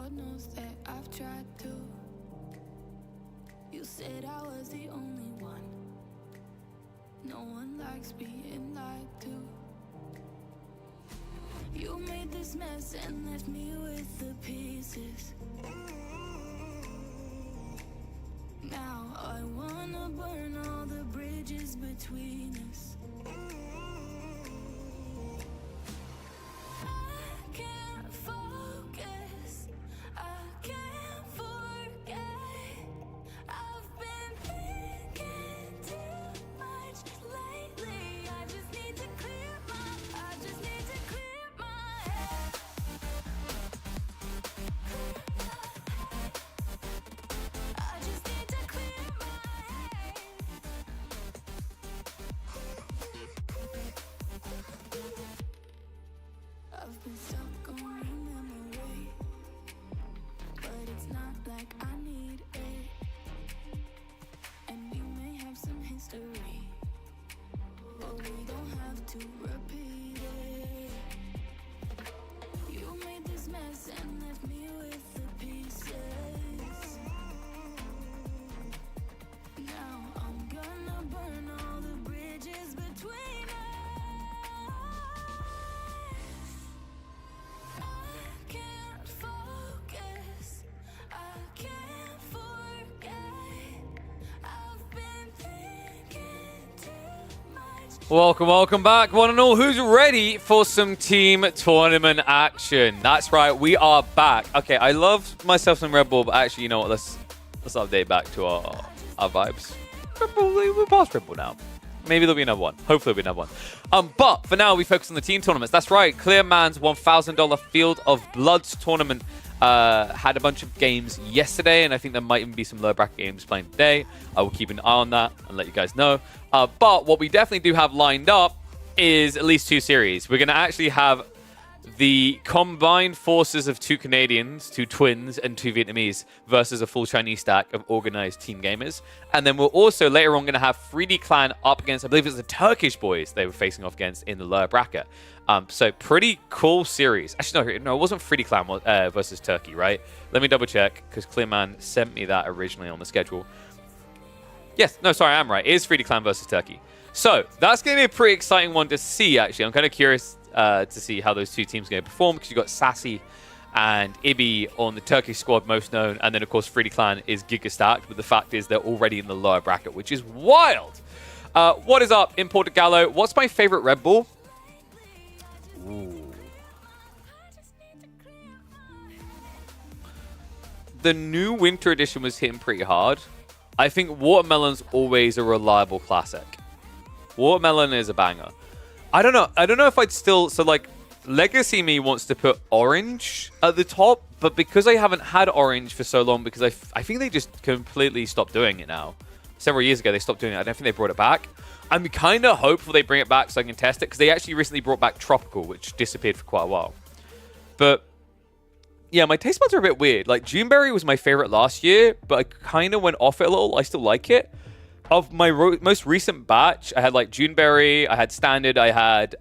God knows that I've tried to. You said I was the only one. No one likes being lied to. You made this mess and left me with the pieces. Now I wanna burn all the bridges between us. I can't focus, I can't forget. I've been thinking too much lately. I just need to clear my head. I just need to clear my head. I've been stuck on your memory, but it's not like I need it. And we may have some history, but we don't have to repeat it. You made this mess and left me with the pieces. Now I'm gonna burn all the bridges between us. I can't focus, I can't forget. I've been thinking too much. Welcome back, one and all. Who's ready for some team tournament action? That's right, we are back. Okay, I love myself some Red Bull, but actually, you know what? Let's update back to our vibes. Red Bull, we're past Red Bull now. Maybe there'll be another one. Hopefully there'll be another one. But for now, we focus on the team tournaments. That's right. Clear Man's $1,000 Field of Bloods tournament had a bunch of games yesterday, and I think there might even be some lower bracket games playing today. I will keep an eye on that and let you guys know. But what we definitely do have lined up is at least 2 series. We're going to actually have the combined forces of 2 Canadians, 2 twins, and 2 Vietnamese versus a full Chinese stack of organized team gamers. And then we're also later on going to have 3D Clan up against, I believe it's the Turkish boys they were facing off against in the lower bracket. So pretty cool series. Actually, no, it wasn't 3D Clan versus Turkey, right? Let me double check, because Clearman sent me that originally on the schedule. Yes, no, sorry, I'm right. It is 3D Clan versus Turkey. So that's going to be a pretty exciting one to see, actually. I'm kind of curious to see how those 2 teams are going to perform, because you've got Sassy and Ibi on the Turkish squad, most known. And then, of course, 3D Clan is giga stacked, but the fact is they're already in the lower bracket, which is wild. What is up, Imported Gallo? What's my favorite Red Bull? Ooh. The new winter edition was hitting pretty hard. I think Watermelon's always a reliable classic. Watermelon is a banger. I don't know if I'd still... So, like, Legacy me wants to put orange at the top, but because I haven't had orange for so long, because I think they just completely stopped doing it now. Several years ago, they stopped doing it. I don't think they brought it back. I'm kind of hopeful they bring it back so I can test it, because they actually recently brought back Tropical, which disappeared for quite a while. But, yeah, my taste buds are a bit weird. Like, Juneberry was my favorite last year, but I kind of went off it a little. I still like it. Of my most recent batch, I had like Juneberry, I had Standard, I had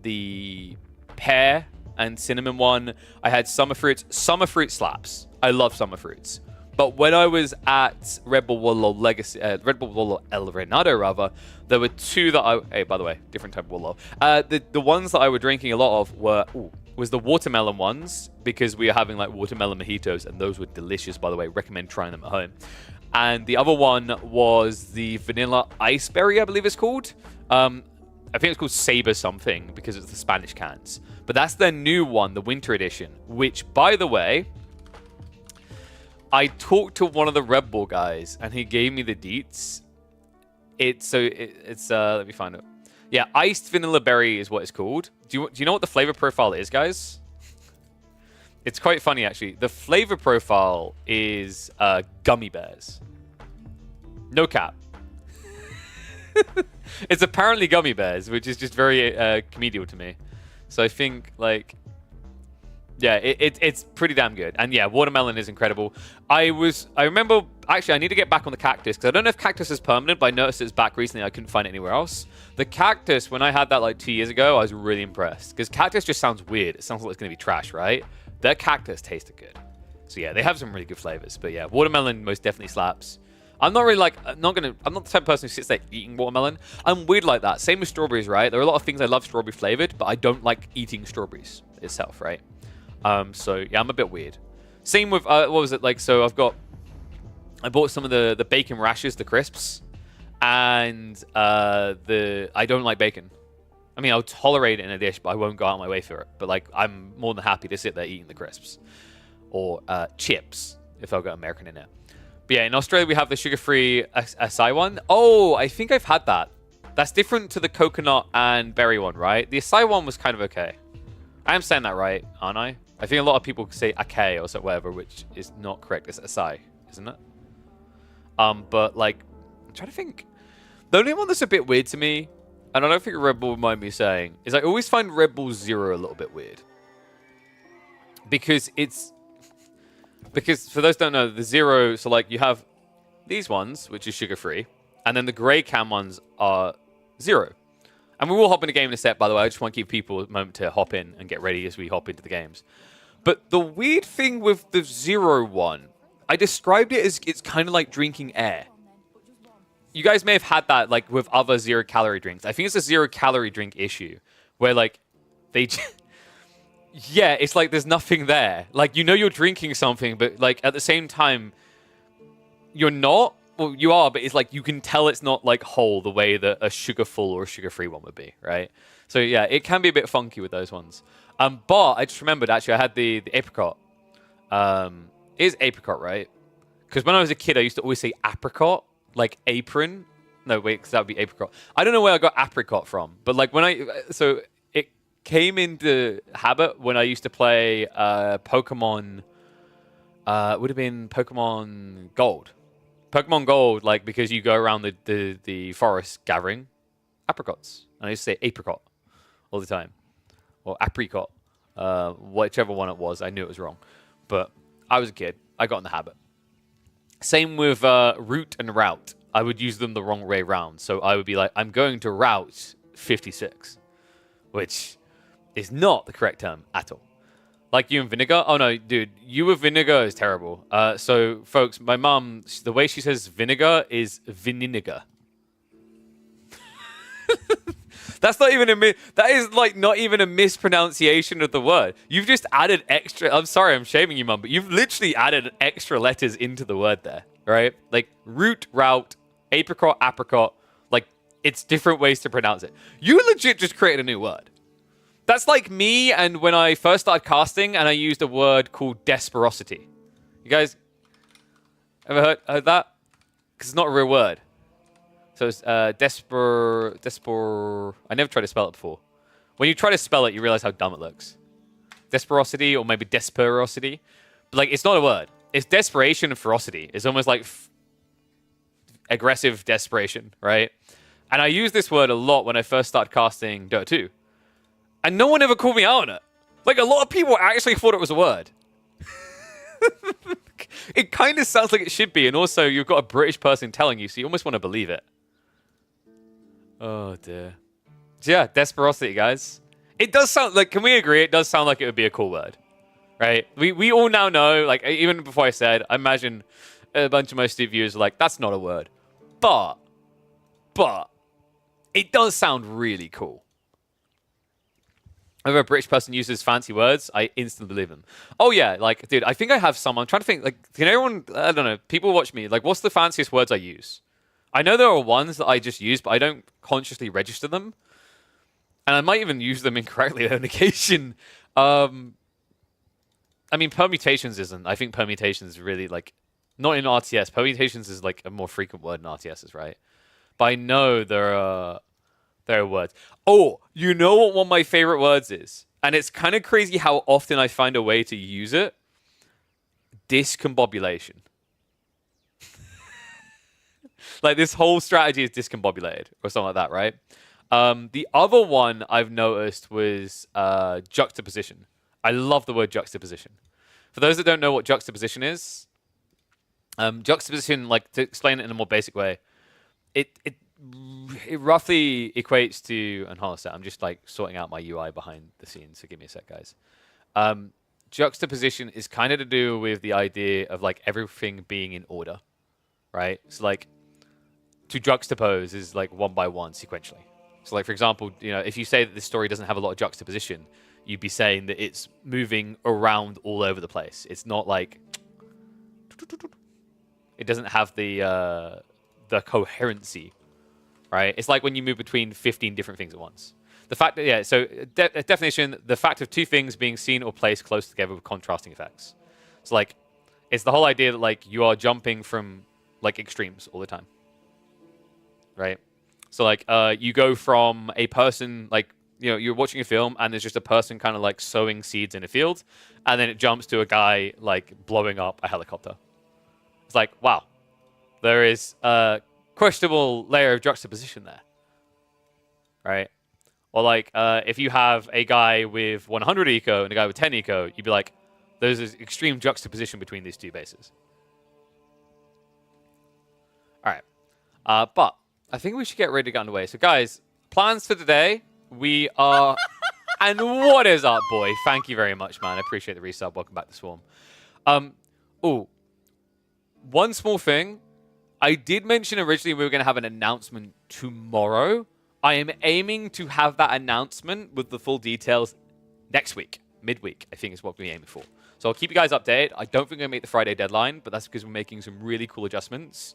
the pear and cinnamon one. I had Summer Fruits. Summer Fruit slaps. I love Summer Fruits. But when I was at Red Bull Wolo Legacy, Red Bull Wolo El Renado rather, there were 2 that I... Hey, by the way, different type of Wolo. The ones that I were drinking a lot of was the watermelon ones, because we were having like watermelon mojitos, and those were delicious, by the way. Recommend trying them at home. And the other one was the vanilla iceberry, I believe it's called. I think it's called Saber something, because it's the Spanish cans. But that's their new one, the winter edition, which, by the way, I talked to one of the Red Bull guys, and he gave me the deets. It's let me find it. Yeah, iced vanilla berry is what it's called. Do you know what the flavor profile is, guys? It's quite funny, actually. The flavor profile is gummy bears. No cap. It's apparently gummy bears, which is just very comedial to me. So I think, like... Yeah, it's pretty damn good. And yeah, watermelon is incredible. I remember, actually, I need to get back on the cactus, because I don't know if cactus is permanent, but I noticed it's back recently. I couldn't find it anywhere else. The cactus, when I had that like 2 years ago, I was really impressed, because cactus just sounds weird. It sounds like it's going to be trash, right? That cactus tasted good. So yeah, they have some really good flavors. But yeah, watermelon most definitely slaps. I'm not really like, I'm not the type of person who sits there eating watermelon. I'm weird like that. Same with strawberries, right? There are a lot of things I love strawberry flavored, but I don't like eating strawberries itself, right? So yeah, I'm a bit weird. Same with, what was it like? So I bought some of the bacon rashers, the crisps, and I don't like bacon. I mean, I'll tolerate it in a dish, but I won't go out of my way for it. But like, I'm more than happy to sit there eating the crisps or chips if I've got American in it. But yeah, in Australia we have the sugar-free acai one. Oh, I think I've had that. That's different to the coconut and berry one, right? The acai one was kind of okay. I am saying that right, aren't I? I think a lot of people say acai or so whatever, which is not correct. It's acai, isn't it? But like, I'm trying to think. The only one that's a bit weird to me, and I don't think Red Bull would mind me saying, is I always find Red Bull Zero a little bit weird. Because for those who don't know, the Zero, so like you have these ones, which is sugar-free, and then the grey can ones are Zero. And we will hop in the game in a sec, by the way. I just want to give people a moment to hop in and get ready as we hop into the games. But the weird thing with the Zero one, I described it as it's kind of like drinking air. You guys may have had that like with other zero-calorie drinks. I think it's a zero-calorie drink issue where like they... yeah, it's like there's nothing there. Like, you know you're drinking something, but like at the same time, you're not. Well, you are, but it's like you can tell it's not like whole the way that a sugar-full or a sugar-free one would be, right? So yeah, it can be a bit funky with those ones. But I just remembered actually I had the apricot. It is apricot, right? Because when I was a kid, I used to always say apricot, like apron. No, wait, because that would be apricot. I don't know where I got apricot from, but like so it came into habit when I used to play Pokemon. Would have been Pokemon Gold. Pokemon Gold, like, because you go around the forest gathering apricots. And I used to say apricot all the time. Or apricot. Whichever one it was, I knew it was wrong. But I was a kid. I got in the habit. Same with route and route. I would use them the wrong way round. So I would be like, I'm going to route 56. Which is not the correct term at all. Like you and vinegar? Oh, no, dude. You with vinegar is terrible. So, folks, my mom, the way she says vinegar is vininegar. That's not even that is like not even a mispronunciation of the word. You've just added extra. I'm sorry, I'm shaming you, mum, but you've literally added extra letters into the word there, right? Like root, route, apricot, apricot. Like it's different ways to pronounce it. You legit just created a new word. That's like me and when I first started casting and I used a word called desperosity. You guys ever heard that? Because it's not a real word. So it's I never tried to spell it before. When you try to spell it, you realize how dumb it looks. Desperosity or maybe desperosity. But like, it's not a word. It's desperation and ferocity. It's almost like aggressive desperation, right? And I used this word a lot when I first started casting Dota 2. And no one ever called me out on it. Like, a lot of people actually thought it was a word. It kind of sounds like it should be. And also, you've got a British person telling you, so you almost want to believe it. Oh, dear. So yeah, desperosity, guys. It does sound like, can we agree? It does sound like it would be a cool word. Right? We all now know, like, even before I said, I imagine a bunch of most of you are like, that's not a word. But, it does sound really cool. If a British person uses fancy words, I instantly believe them. Oh, yeah, like, dude, I think I have some. I'm trying to think, like, can everyone, I don't know, people watch me, like, what's the fanciest words I use? I know there are ones that I just use, but I don't consciously register them. And I might even use them incorrectly on occasion. I mean, permutations isn't. I think permutations is really, like, not in RTS. Permutations is, like, a more frequent word in RTSs, right? But I know there are words. Oh, you know what one of my favorite words is? And it's kind of crazy how often I find a way to use it. Discombobulation. Like, this whole strategy is discombobulated or something like that, right? The other one I've noticed was juxtaposition. I love the word juxtaposition. For those that don't know what juxtaposition is, juxtaposition, like, to explain it in a more basic way, it roughly equates to, and hold on a sec, I'm just like sorting out my UI behind the scenes, so give me a sec, guys. juxtaposition is kind of to do with the idea of like everything being in order, right? So like to juxtapose is like one by one sequentially. So like for example, you know, if you say that this story doesn't have a lot of juxtaposition, you'd be saying that it's moving around all over the place. It's not like it doesn't have the coherency, right? It's like when you move between 15 different things at once. The fact that, yeah, so definition, the fact of two things being seen or placed close together with contrasting effects. So like, it's the whole idea that like you are jumping from like extremes all the time, right? So like, you go from a person, like, you know, you're watching a film and there's just a person kind of like sowing seeds in a field, and then it jumps to a guy like blowing up a helicopter. It's like, wow, there is a questionable layer of juxtaposition there, right? Or like, if you have a guy with 100 eco and a guy with 10 eco, you'd be like, there's this extreme juxtaposition between these two bases. All right. But I think we should get ready to get underway. So guys, plans for today, we are... and what is up, boy? Thank you very much, man. I appreciate the resub. Welcome back to Swarm. Oh, one small thing. I did mention originally we were going to have an announcement tomorrow. I am aiming to have that announcement with the full details next week. Midweek, I think is what we're aiming for. So I'll keep you guys updated. I don't think I'm going to make the Friday deadline, but that's because we're making some really cool adjustments.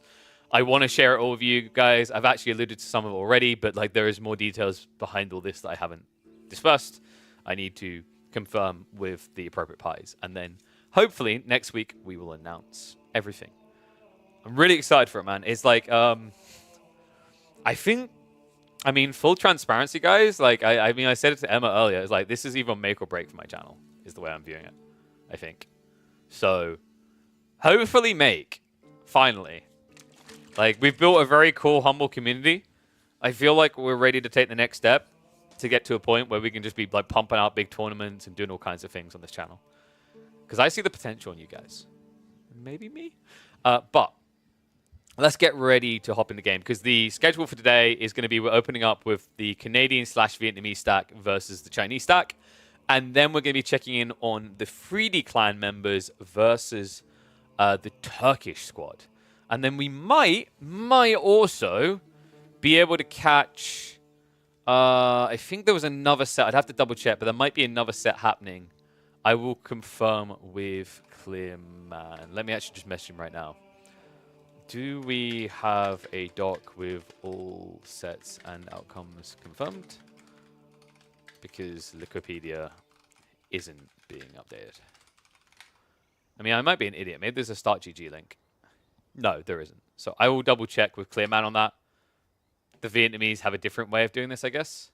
I want to share it all with you guys. I've actually alluded to some of it already, but like there is more details behind all this that I haven't discussed. I need to confirm with the appropriate parties. And then hopefully next week we will announce everything. I'm really excited for it, man. It's like, I mean, full transparency, guys. Like, I mean, I said it to Emma earlier. It's like, this is either make or break for my channel, is the way I'm viewing it, I think. So, hopefully make, finally. Like, we've built a very cool, humble community. I feel like we're ready to take the next step to get to a point where we can just be, like, pumping out big tournaments and doing all kinds of things on this channel. Because I see the potential in you guys. Maybe me? But... let's get ready to hop in the game, because the schedule for today is going to be we're opening up with the Canadian/Vietnamese stack versus the Chinese stack. And then we're going to be checking in on the 3D clan members versus the Turkish squad. And then we might also be able to catch... I think there was another set. I'd have to double check, but there might be another set happening. I will confirm with Clearman. Let me actually just message him right now. Do we have a doc with all sets and outcomes confirmed? Because Wikipedia isn't being updated. I mean, I might be an idiot. Maybe there's a start GG link. No, there isn't. So I will double check with Clearman on that. The Vietnamese have a different way of doing this, I guess.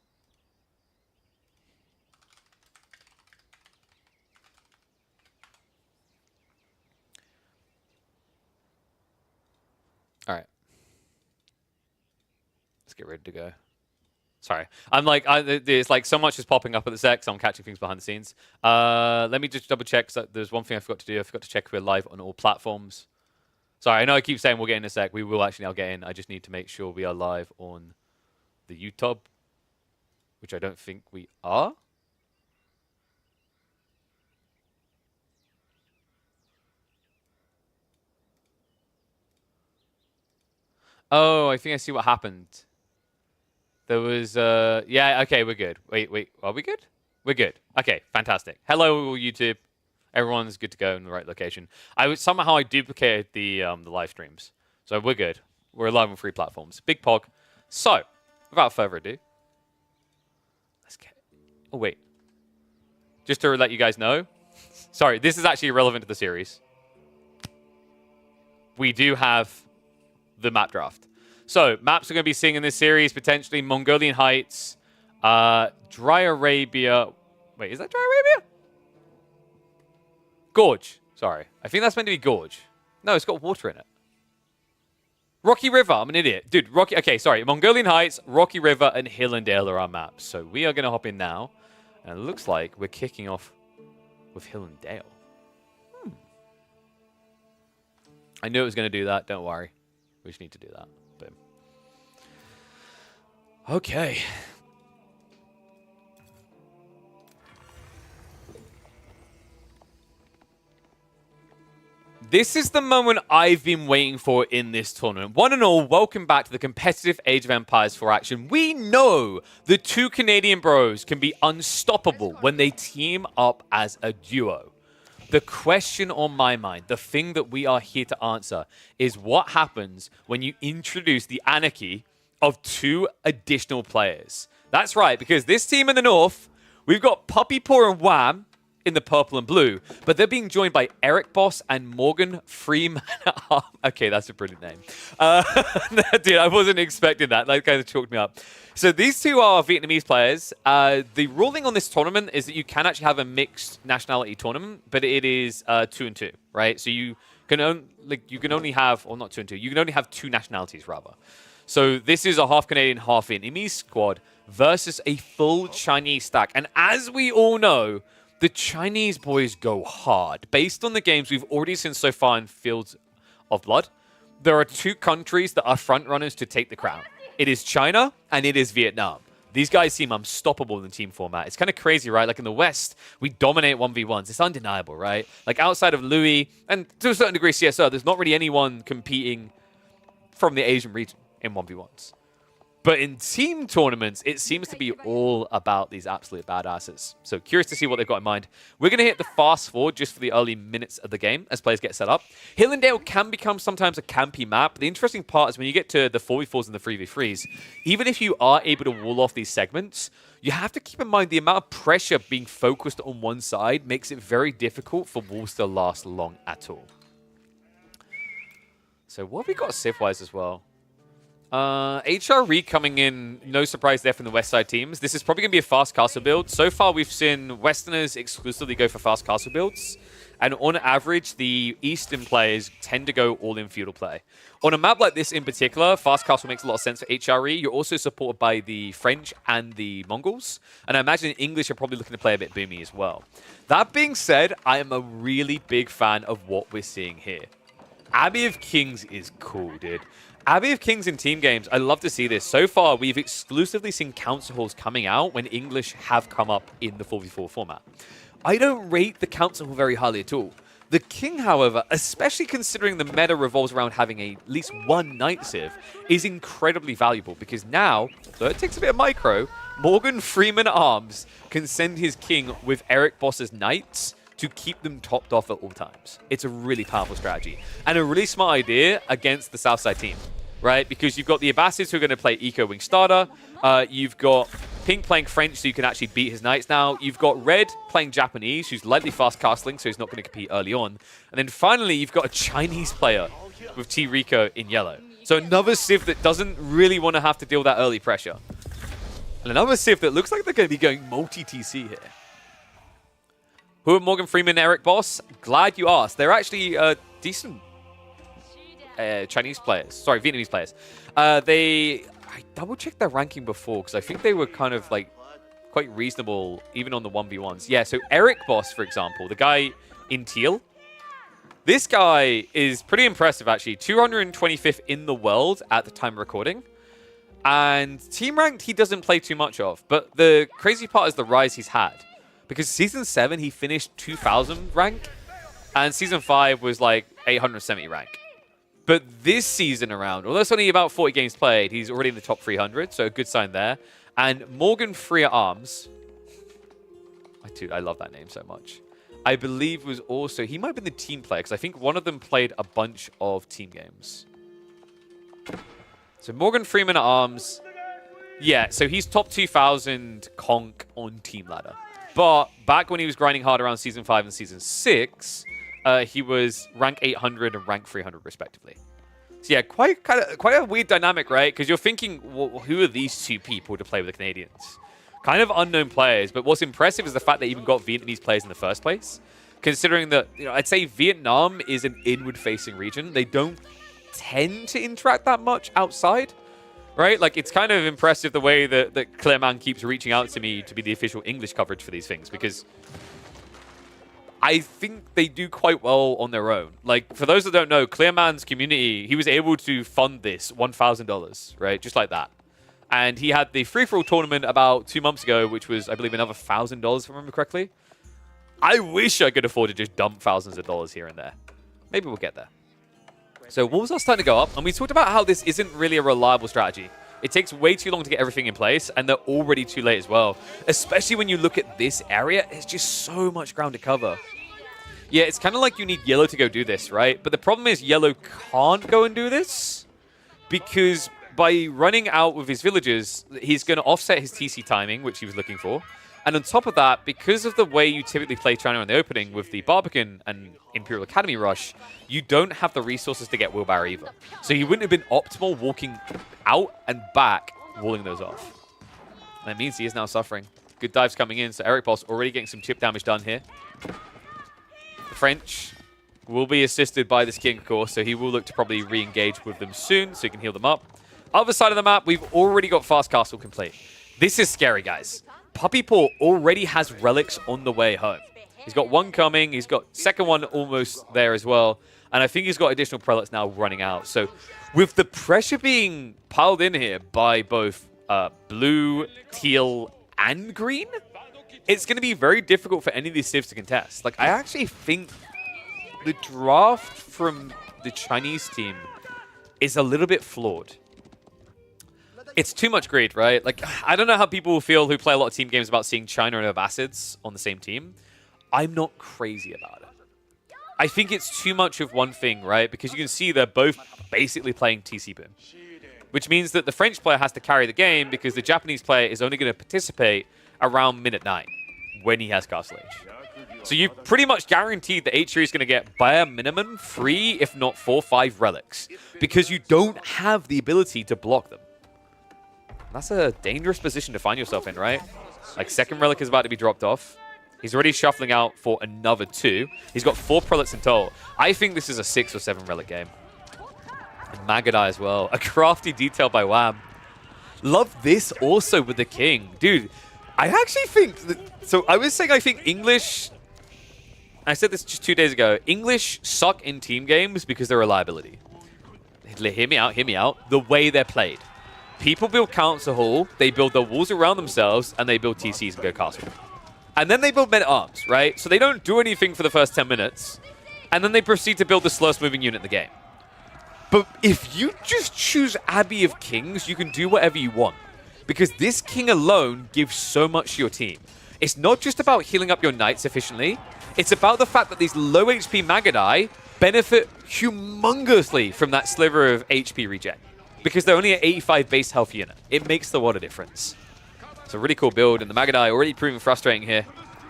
All right. Let's get ready to go. Sorry. I'm like, there's like so much is popping up at the sec, so I'm catching things behind the scenes. Let me just double check. So there's one thing I forgot to do. I forgot to check if we're live on all platforms. Sorry, I know I keep saying we'll get in a sec. We will actually now get in. I just need to make sure we are live on the YouTube, which I don't think we are. Oh, I think I see what happened. There was, yeah, okay, we're good. Wait, are we good? We're good. Okay, fantastic. Hello, YouTube. Everyone's good to go in the right location. Somehow I duplicated the live streams, so we're good. We're live on 3 platforms. Big pog. So, without further ado, let's get... Oh, wait. Just to let you guys know, sorry, this is actually irrelevant to the series. We do have the map draft. So, maps we're going to be seeing in this series, potentially Mongolian Heights, Dry Arabia. Wait, is that Dry Arabia? Gorge. Sorry. I think that's meant to be Gorge. No, it's got water in it. Rocky River. I'm an idiot. Dude, okay, sorry. Mongolian Heights, Rocky River, and Hill and Dale are our maps. So, we are going to hop in now. And it looks like we're kicking off with Hill and Dale. I knew it was going to do that. Don't worry. We just need to do that. Boom. Okay. This is the moment I've been waiting for in this tournament. One and all, welcome back to the competitive Age of Empires 4 action. We know the two Canadian bros can be unstoppable when they team up as a duo. The question on my mind, the thing that we are here to answer, is what happens when you introduce the anarchy of two additional players. That's right, because this team in the north, we've got Puppy Paw and Wham in the purple and blue, but they're being joined by Eric Boss and Morgan Freeman. Okay, that's a brilliant name. Dude, I wasn't expecting that. That kind of chalked me up. So these two are Vietnamese players. The ruling on this tournament is that you can actually have a mixed nationality tournament, but it is 2-2, right? So you can only have, or not 2-2, you can only have two nationalities rather. So this is a half Canadian, half Vietnamese squad versus a full Chinese stack. And as we all know, the Chinese boys go hard. Based on the games we've already seen so far in Fields of Blood, there are two countries that are front runners to take the crown. It is China and it is Vietnam. These guys seem unstoppable in the team format. It's kind of crazy, right? Like in the West, we dominate 1v1s. It's undeniable, right? Like outside of Louis and to a certain degree CSO, there's not really anyone competing from the Asian region in 1v1s. But in team tournaments, it seems to be all about these absolute badasses. So curious to see what they've got in mind. We're going to hit the fast forward just for the early minutes of the game as players get set up. Hillendale can become sometimes a campy map. The interesting part is when you get to the 4v4s and the 3v3s, even if you are able to wall off these segments, you have to keep in mind the amount of pressure being focused on one side makes it very difficult for walls to last long at all. So what have we got Civ-wise as well? HRE coming in, no surprise there from the West Side teams. This is probably going to be a fast castle build. So far, we've seen Westerners exclusively go for fast castle builds. And on average, the Eastern players tend to go all-in feudal play. On a map like this in particular, fast castle makes a lot of sense for HRE. You're also supported by the French and the Mongols. And I imagine the English are probably looking to play a bit boomy as well. That being said, I am a really big fan of what we're seeing here. Abbey of Kings is cool, dude. Abbey of Kings in team games, I love to see this. So far, we've exclusively seen council halls coming out when English have come up in the 4v4 format. I don't rate the council hall very highly at all. The king, however, especially considering the meta revolves around having at least one knight civ, is incredibly valuable because now, though it takes a bit of micro, Morgan Freeman Arms can send his king with Eric Boss's knights to keep them topped off at all times. It's a really powerful strategy and a really smart idea against the Southside team, right? Because you've got the Abbasids who are going to play Eco Wing Starter. You've got Pink playing French, so you can actually beat his knights now. You've got Red playing Japanese, who's lightly fast castling, so he's not going to compete early on. And then finally, you've got a Chinese player with T. Rico in yellow. So another Civ that doesn't really want to have to deal with that early pressure. And another Civ that looks like they're going to be going multi-TC here. Who are Morgan Freeman and Eric Boss? Glad you asked. They're actually decent Chinese players. Sorry, Vietnamese players. I double-checked their ranking before because I think they were kind of like quite reasonable even on the 1v1s. Yeah, so Eric Boss, for example, the guy in teal. This guy is pretty impressive, actually. 225th in the world at the time of recording. And team ranked, he doesn't play too much of. But the crazy part is the rise he's had. Because Season 7, he finished 2,000 rank. And Season 5 was like 870 rank. But this season around, although it's only about 40 games played, he's already in the top 300. So a good sign there. And Morgan Freer Arms. Dude, I love that name so much. I believe was also, he might have been the team player. Because I think one of them played a bunch of team games. So Morgan Freeman Arms. Yeah, so he's top 2,000 conk on Team Ladder. But back when he was grinding hard around Season 5 and Season 6, he was rank 800 and rank 300 respectively. So yeah, quite a weird dynamic, right? Because you're thinking, well, who are these two people to play with the Canadians? Kind of unknown players, but what's impressive is the fact they even got Vietnamese players in the first place. Considering that, you know, I'd say Vietnam is an inward-facing region. They don't tend to interact that much outside. Right? Like, it's kind of impressive the way that Clearman keeps reaching out to me to be the official English coverage for these things, because I think they do quite well on their own. Like, for those that don't know, Clearman's community, he was able to fund this $1,000, right? Just like that. And he had the free-for-all tournament about 2 months ago, which was, I believe, another $1,000, if I remember correctly. I wish I could afford to just dump thousands of dollars here and there. Maybe we'll get there. So walls are starting to go up, and we talked about how this isn't really a reliable strategy. It takes way too long to get everything in place, and they're already too late as well. Especially when you look at this area, it's just so much ground to cover. Yeah, it's kind of like you need yellow to go do this, right? But the problem is yellow can't go and do this, because by running out with his villagers, he's going to offset his TC timing, which he was looking for. And on top of that, because of the way you typically play China in the opening with the Barbican and Imperial Academy rush, you don't have the resources to get Willbarrow either. So he wouldn't have been optimal walking out and back, walling those off. And that means he is now suffering. Good dives coming in, so Eric Boss already getting some chip damage done here. The French will be assisted by this king, of course, so he will look to probably re-engage with them soon, so he can heal them up. Other side of the map, we've already got Fast Castle complete. This is scary, guys. Puppy Paw already has relics on the way home. He's got one coming. He's got second one almost there as well. And I think he's got additional prelates now running out. So with the pressure being piled in here by both blue, teal, and green, it's going to be very difficult for any of these civs to contest. Like, I actually think the draft from the Chinese team is a little bit flawed. It's too much greed, right? Like, I don't know how people feel who play a lot of team games about seeing China and Abbasids on the same team. I'm not crazy about it. I think it's too much of one thing, right? Because you can see they're both basically playing TC Boom, which means that the French player has to carry the game because the Japanese player is only going to participate around minute 9 when he has Castle Age. So you've pretty much guaranteed that H3 is going to get bare minimum 3, if not 4, 5 relics because you don't have the ability to block them. That's a dangerous position to find yourself in, right? Like, second relic is about to be dropped off. He's already shuffling out for another 2. He's got 4 prelates in total. I think this is a 6 or 7 relic game. And Magadai as well. A crafty detail by Wham. Love this also with the king. Dude, I actually think that... So I was saying I think English... I said this just 2 days ago. English suck in team games because they're reliability. Hear me out. The way they're played. People build Council Hall, they build their walls around themselves, and they build TCs and go castle. And then they build men-at-arms, right? So they don't do anything for the first 10 minutes, and then they proceed to build the slowest moving unit in the game. But if you just choose Abbey of Kings, you can do whatever you want. Because this king alone gives so much to your team. It's not just about healing up your knights efficiently, it's about the fact that these low HP Magadai benefit humongously from that sliver of HP regen. Because they're only an 85 base health unit. It makes the world a difference. It's a really cool build, and the Magadai already proving frustrating here.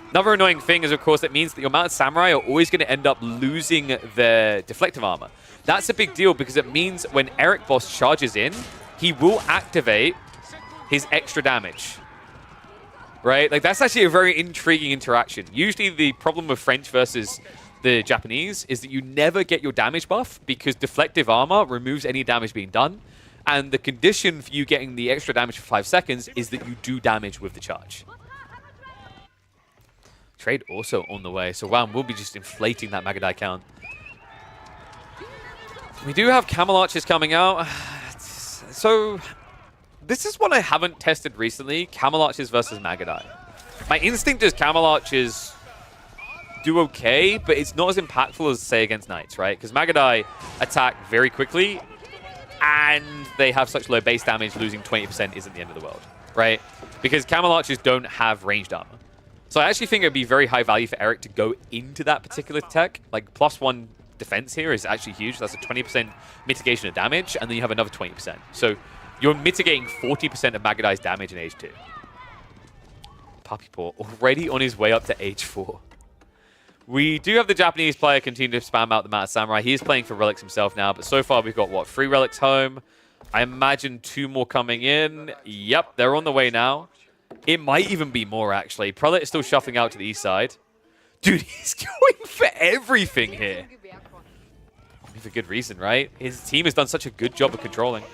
Another annoying thing is, of course, it means that your mounted samurai are always going to end up losing their deflective armor. That's a big deal because it means when Eric Boss charges in, he will activate his extra damage. Right? Like, that's actually a very intriguing interaction. Usually the problem with French versus the Japanese is that you never get your damage buff because deflective armor removes any damage being done. And the condition for you getting the extra damage for 5 seconds is that you do damage with the charge. Trade also on the way, so Wham will be just inflating that Magadai count. We do have Camel Archers coming out. So, this is one I haven't tested recently, Camel Archers versus Magadai. My instinct is Camel Archers do okay, but it's not as impactful as, say, against Knights, right? Because Magadai attack very quickly, and they have such low base damage, losing 20% isn't the end of the world, right? Because Camel Archers don't have ranged armor. So I actually think it would be very high value for Eric to go into that particular tech. Like, +1 defense here is actually huge. That's a 20% mitigation of damage, and then you have another 20%. So you're mitigating 40% of Magadai's damage in age 2. Puppy Paw already on his way up to age 4. We do have the Japanese player continue to spam out the Mounted Samurai. He is playing for relics himself now, but so far we've got, what, 3 relics home? I imagine 2 more coming in. Yep, they're on the way now. It might even be more, actually. Prelate is still shuffling out to the east side. Dude, he's going for everything here. For good reason, right? His team has done such a good job of controlling.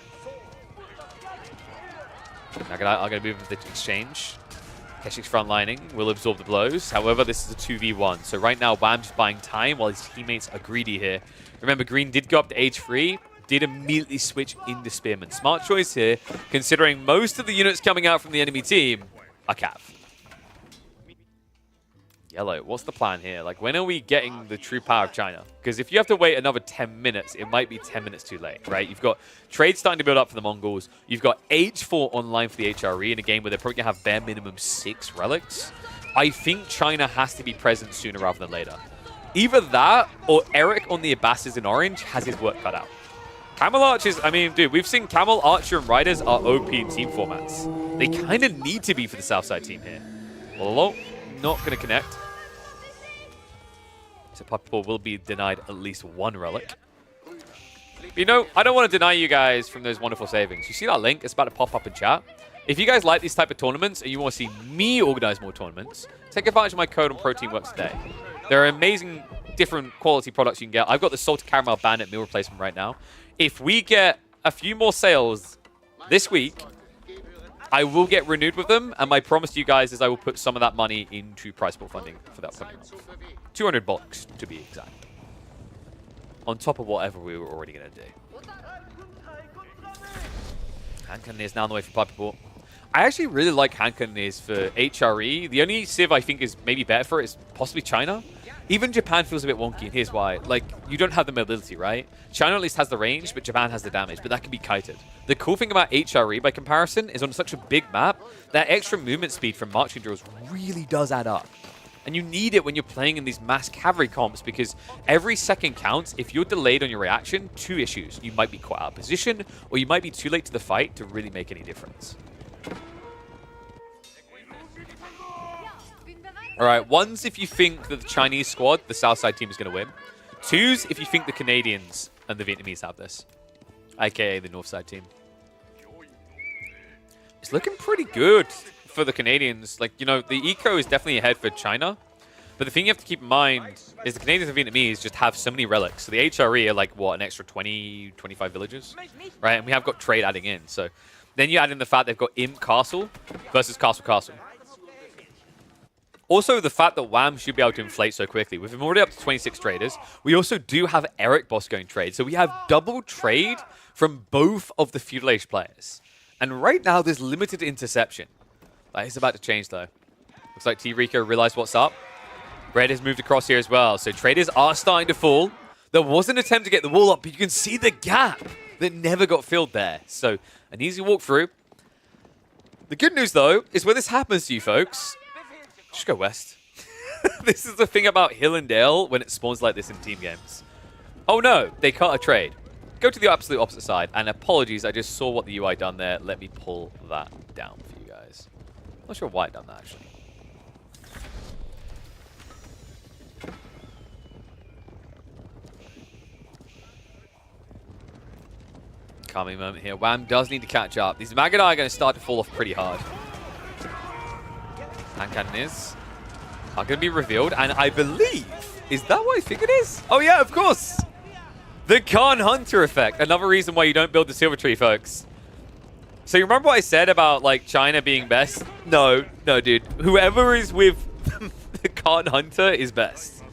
Now I'm going to move into the exchange. Keshik's front lining will absorb the blows. However, this is a 2v1. So right now, Wham's buying time while his teammates are greedy here. Remember, Green did go up to age 3. Did immediately switch into Spearman. Smart choice here, considering most of the units coming out from the enemy team are Cav. Yellow, what's the plan here? Like, when are we getting the true power of China? Because if you have to wait another 10 minutes, it might be 10 minutes too late, right? You've got trade starting to build up for the Mongols. You've got H4 online for the HRE in a game where they're probably going to have bare minimum 6 relics. I think China has to be present sooner rather than later. Either that, or Eric on the Abbasses in orange has his work cut out. Camel Archers, I mean, dude, we've seen Camel, Archer, and Riders are OP in team formats. They kind of need to be for the Southside team here. Lolo, not going to connect. So Puppy will be denied at least 1 relic. But you know, I don't want to deny you guys from those wonderful savings. You see that link? It's about to pop up in chat. If you guys like these type of tournaments and you want to see me organize more tournaments, take advantage of my code on Protein Works today. There are amazing different quality products you can get. I've got the Salted Caramel Bandit meal replacement right now. If we get a few more sales this week, I will get renewed with them, and my promise to you guys is I will put some of that money into prize pool funding for that upcoming month. $200 to be exact. On top of whatever we were already going to do. Hand Cannoneers now on the way for Puppy Pool. I actually really like Hand Cannoneers for HRE. The only Civ I think is maybe better for it is possibly China. Even Japan feels a bit wonky, and here's why. Like, you don't have the mobility, right? China at least has the range, but Japan has the damage, but that can be kited. The cool thing about HRE, by comparison, is on such a big map, that extra movement speed from marching drills really does add up. And you need it when you're playing in these mass cavalry comps, because every second counts. If you're delayed on your reaction, 2 issues. You might be caught out of position, or you might be too late to the fight to really make any difference. Alright, 1s if you think that the Chinese squad, the Southside team, is going to win. 2s if you think the Canadians and the Vietnamese have this. AKA the Northside team. It's looking pretty good for the Canadians. Like, you know, the eco is definitely ahead for China. But the thing you have to keep in mind is the Canadians and Vietnamese just have so many relics. So the HRE are like, what, an extra 20, 25 villages? Right, and we have got trade adding in. So then you add in the fact they've got Imp Castle versus Castle Castle. Also, the fact that WAM should be able to inflate so quickly. With him already up to 26 traders, we also do have Eric Boss going trade. So we have double trade from both of the Feudal Age players. And right now, there's limited interception. That is about to change, though. Looks like T-Rico realized what's up. Red has moved across here as well. So traders are starting to fall. There was an attempt to get the wall up, but you can see the gap that never got filled there. So an easy walk through. The good news, though, is when this happens to you folks, just go west. This is the thing about Hill and Dale when it spawns like this in team games. Oh no, they cut a trade. Go to the absolute opposite side. And apologies, I just saw what the UI done there. Let me pull that down for you guys. Not sure why it done that, actually. Calming moment here. WAM does need to catch up. These Magadai are going to start to fall off pretty hard. Hand Cannoneers are going to be revealed, and I believe, is that what I think it is? Oh yeah, of course! The Khan Hunter effect. Another reason why you don't build the Silver Tree, folks. So you remember what I said about, like, China being best? No, dude. Whoever is with the Khan Hunter is best.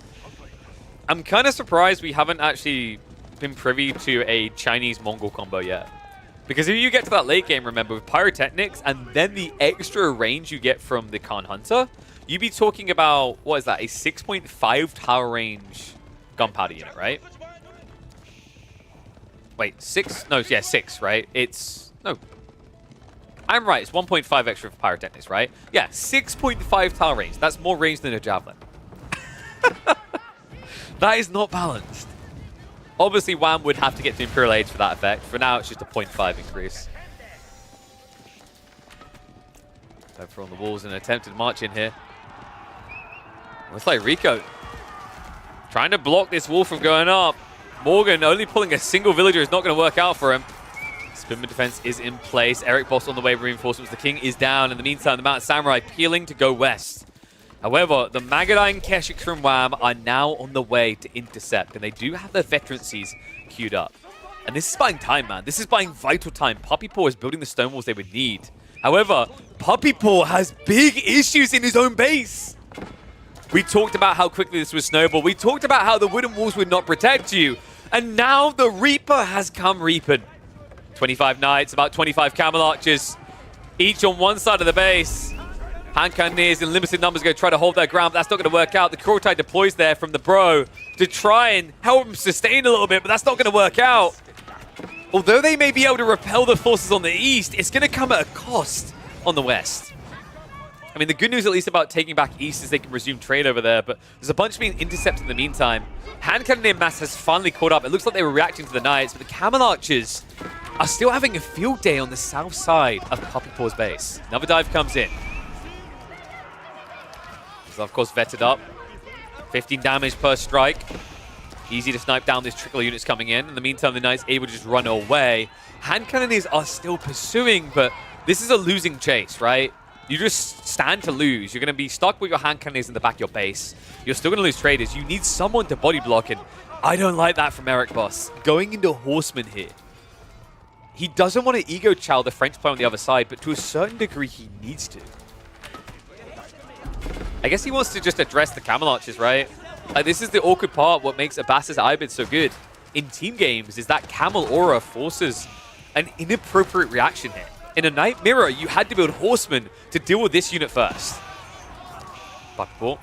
I'm kind of surprised we haven't actually been privy to a Chinese-Mongol combo yet. Because if you get to that late game, remember, with Pyrotechnics and then the extra range you get from the Khan Hunter, you'd be talking about, what is that, a 6.5 tower range gunpowder unit, right? Wait, 6? No, yeah, 6, right? It's, no. I'm right, it's 1.5 extra for Pyrotechnics, right? Yeah, 6.5 tower range. That's more range than a Javelin. That is not balanced. Obviously, WAM would have to get to Imperial Age for that effect. For now, it's just a 0.5 increase. Over on the walls, an attempted march in here. Looks like Rico trying to block this wall from going up. Morgan only pulling a single villager is not going to work out for him. Spinman defense is in place. Eric Boss on the way of reinforcements. The king is down. In the meantime, the Mountain Samurai peeling to go west. However, the Magadai and Keshiks from WAM are now on the way to intercept, and they do have their veterancies queued up. And this is buying time, man. This is buying vital time. Puppy Paw is building the stone walls they would need. However, Puppy Paw has big issues in his own base. We talked about how quickly this would snowball. We talked about how the wooden walls would not protect you. And now the Reaper has come reaping. 25 Knights, about 25 Camel Archers, each on one side of the base. Hand Cannoneers in limited numbers going to try to hold their ground, but that's not going to work out. The Kurtai deploys there from the bro to try and help him sustain a little bit, but that's not going to work out. Although they may be able to repel the forces on the east, it's going to come at a cost on the west. I mean, the good news at least about taking back east is they can resume trade over there, but there's a bunch being intercepted in the meantime. Hand Cannoneer mass has finally caught up. It looks like they were reacting to the Knights, but the Camel Archers are still having a field day on the south side of Puppy Paw's base. Another dive comes in. So of course vetted up. 15 damage per strike. Easy to snipe down these trickle units coming in. In the meantime, the Knights able to just run away. Hand Cannoneers are still pursuing, but this is a losing chase, right? You just stand to lose. You're going to be stuck with your Hand Cannoneers in the back of your base. You're still going to lose traders. You need someone to body block, and I don't like that from Eric Boss. Going into Horseman here. He doesn't want to ego chow the French player on the other side, but to a certain degree, he needs to. I guess he wants to just address the Camel Archers, right? Like, this is the awkward part. What makes Abbas's Ibid so good in team games is that Camel Aura forces an inappropriate reaction here. In a Night Mirror, you had to build Horsemen to deal with this unit first. Buckball.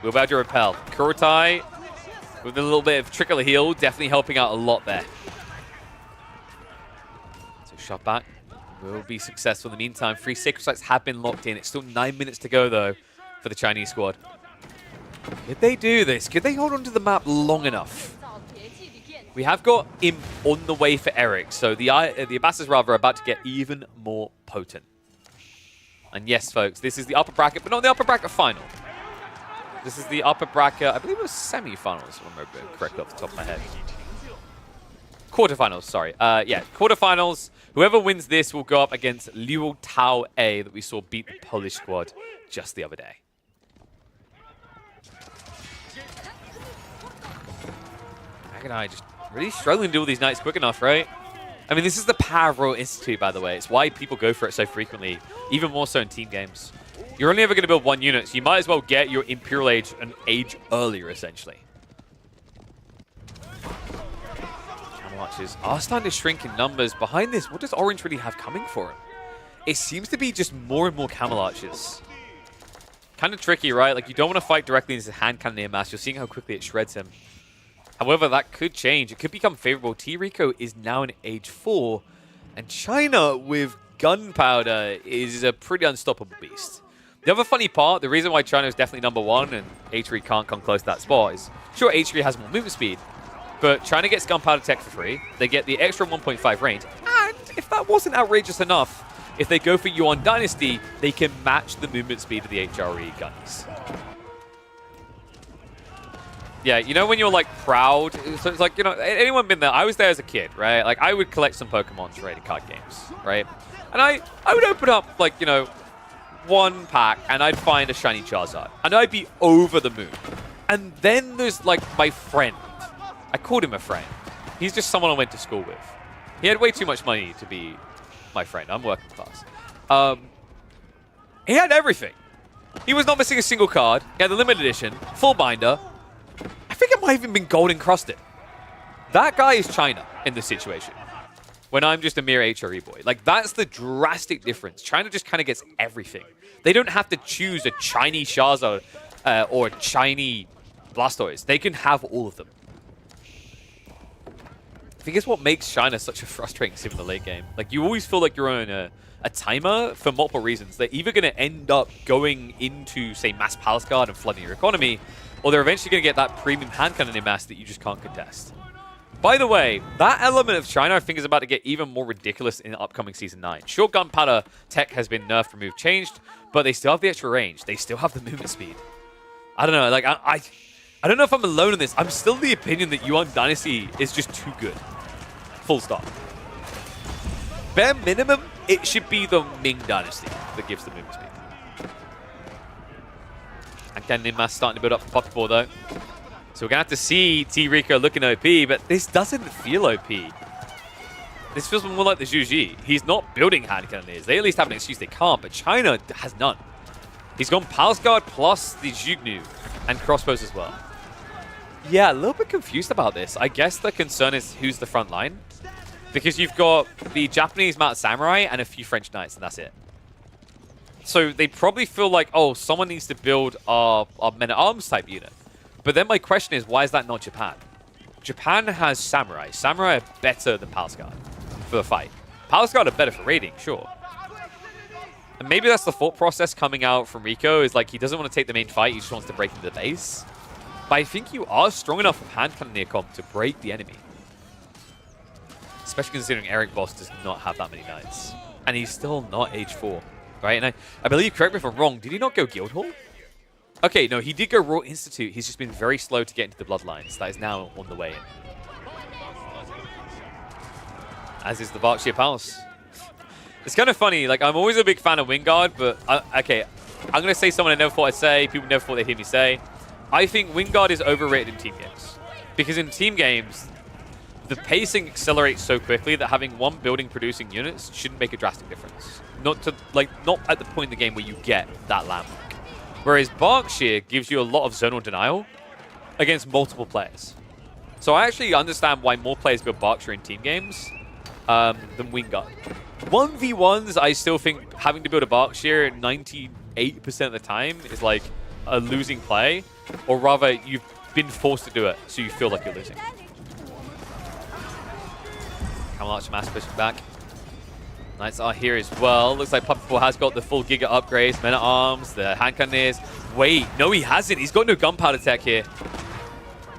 We're about to repel. Kurtai with a little bit of trickle heal, definitely helping out a lot there. So shot back will be successful in the meantime. 3 sacred sites have been locked in. It's still 9 minutes to go, though, for the Chinese squad. Could they do this? Could they hold on to the map long enough? We have got Imp on the way for Eric, so the Abbas's rather are about to get even more potent. And yes, folks, this is the upper bracket, but not the upper bracket final. This is the upper bracket, I believe it was semi-finals, if I remember correctly off the top of my head. Quarterfinals, sorry. Yeah, quarterfinals. Whoever wins this will go up against Liu Tao A that we saw beat the Polish squad just the other day. Mag and I just really struggling to do all these Knights quick enough, right? I mean, this is the power of Royal Institute, by the way. It's why people go for it so frequently, even more so in team games. You're only ever going to build one unit, so you might as well get your Imperial Age an age earlier, essentially. Camel Archers are starting to shrink in numbers. Behind this, what does Orange really have coming for him? It seems to be just more and more Camel Archers. Kind of tricky, right? Like, you don't want to fight directly into Hand Cannoneer mass. You're seeing how quickly it shreds him. However, that could change. It could become favorable. T-Rico is now in age 4, and China with gunpowder is a pretty unstoppable beast. The other funny part, the reason why China is definitely #1 and H3 can't come close to that spot is, sure, H3 has more movement speed, but China gets gunpowder tech for free. They get the extra 1.5 range, and if that wasn't outrageous enough, if they go for Yuan Dynasty, they can match the movement speed of the HRE guns. Yeah, you know when you're, like, proud? So it's like, you know, anyone been there? I was there as a kid, right? Like, I would collect some Pokemon trading card games, right? And I would open up, like, you know, one pack, and I'd find a shiny Charizard. And I'd be over the moon. And then there's, like, my friend. I called him a friend. He's just someone I went to school with. He had way too much money to be my friend. I'm working class. He had everything. He was not missing a single card. He had the limited edition, full binder. I think it might have even been gold encrusted. That guy is China in this situation. When I'm just a mere HRE boy. Like, that's the drastic difference. China just kind of gets everything. They don't have to choose a Chinese Charizard or a Chinese Blastoise. They can have all of them. I think it's what makes China such a frustrating sim in the late game. Like, you always feel like you're on a timer for multiple reasons. They're either going to end up going into, say, mass palace guard and flooding your economy, or they're eventually going to get that premium hand cannon in mass that you just can't contest. By the way, that element of China, I think, is about to get even more ridiculous in upcoming Season 9. Sure, gunpowder tech has been nerfed, removed, changed, but they still have the extra range. They still have the movement speed. I don't know. Like, I don't know if I'm alone in this. I'm still of the opinion that Yuan Dynasty is just too good. Full stop. Bare minimum, it should be the Ming Dynasty that gives the movement speed. And Cannon Mass starting to build up for Puppy Paw, though. So we're going to have to see T-Rico looking OP, but this doesn't feel OP. This feels more like the Zhu Ji. He's not building hand cannoneers. They at least have an excuse they can't, but China has none. He's gone Palace Guard plus the Zhugnu and crossbows as well. Yeah, a little bit confused about this. I guess the concern is who's the front line. Because you've got the Japanese Mount Samurai and a few French Knights, and that's it. So they probably feel like, oh, someone needs to build our men-at-arms type unit. But then my question is, why is that not Japan? Japan has samurai. Samurai are better than Palace Guard for the fight. Palace Guard are better for raiding, sure. And maybe that's the thought process coming out from Rico, is like he doesn't want to take the main fight, he just wants to break into the base. But I think you are strong enough with hand cannon near comp to break the enemy. Especially considering Eric Boss does not have that many knights. And he's still not age 4, right? And I believe, correct me if I'm wrong, did he not go Guildhall? Okay, no, he did go Royal Institute. He's just been very slow to get into the Bloodlines. That is now on the way in. As is the Berkshire Palace. It's kind of funny. Like, I'm always a big fan of Wingard, but... okay, I'm going to say someone I never thought I'd say. People never thought they'd hear me say. I think Wingard is overrated in team games. Because in team games, the pacing accelerates so quickly that having one building producing units shouldn't make a drastic difference. Not at the point in the game where you get that landmark. Whereas Berkshire gives you a lot of zonal denial against multiple players. So I actually understand why more players build Berkshire in team games than Wingard. 1v1s, I still think having to build a Berkshire 98% of the time is like a losing play. Or rather, you've been forced to do it, so you feel like you're losing. Camel Archer Mass pushing back. Knights are here as well. Looks like Puppet 4 has got the full Giga upgrades. Men at Arms, the hand cannoneers. Wait, no he hasn't. He's got no gunpowder tech here.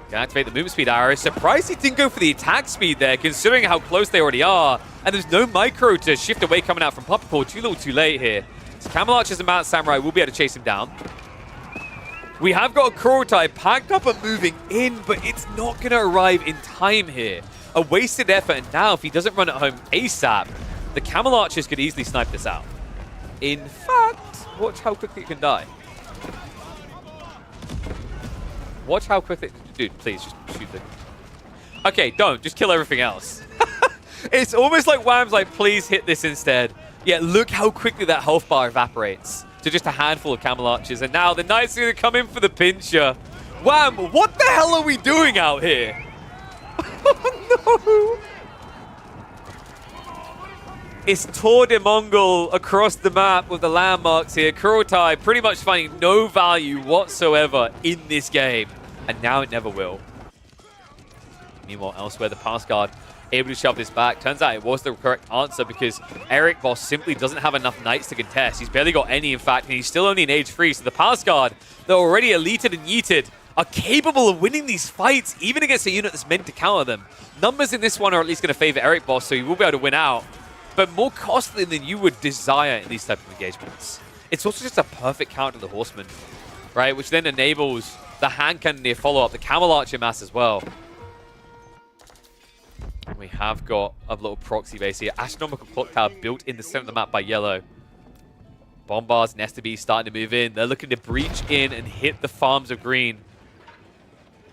Can activate the movement speed arrow. Surprised he didn't go for the attack speed there, considering how close they already are. And there's no micro to shift away coming out from Puppet 4. Too little too late here. So Camel Archers and Mount Samurai will be able to chase him down. We have got a Kurotai packed up and moving in, but it's not going to arrive in time here. A wasted effort, and now if he doesn't run it home ASAP, the Camel Archers could easily snipe this out. In fact, watch how quickly it can die. Watch how quickly... Dude, please, just shoot the... Okay, don't. Just kill everything else. It's almost like Wham's like, please hit this instead. Yeah, look how quickly that health bar evaporates to just a handful of Camel Archers. And now the Knights are going to come in for the pincher. Wham, what the hell are we doing out here? Oh, no. It's Tour de Mongol across the map with the landmarks here. Kurotai pretty much finding no value whatsoever in this game. And now it never will. Meanwhile, elsewhere, the Palace Guard able to shove this back. Turns out it was the correct answer because Eric Boss simply doesn't have enough knights to contest. He's barely got any, in fact, and he's still only in age 3. So the Palace Guard, they're already elited and yeeted, are capable of winning these fights, even against a unit that's meant to counter them. Numbers in this one are at least going to favor Eric Boss, so he will be able to win out. But more costly than you would desire in these type of engagements. It's also just a perfect counter to the Horseman, right? Which then enables the hand cannoneer follow-up, the Camel Archer mass as well. And we have got a little proxy base here. Astronomical Clock Tower built in the center of the map by yellow. Bombards, Nesta Bee starting to move in. They're looking to breach in and hit the farms of green.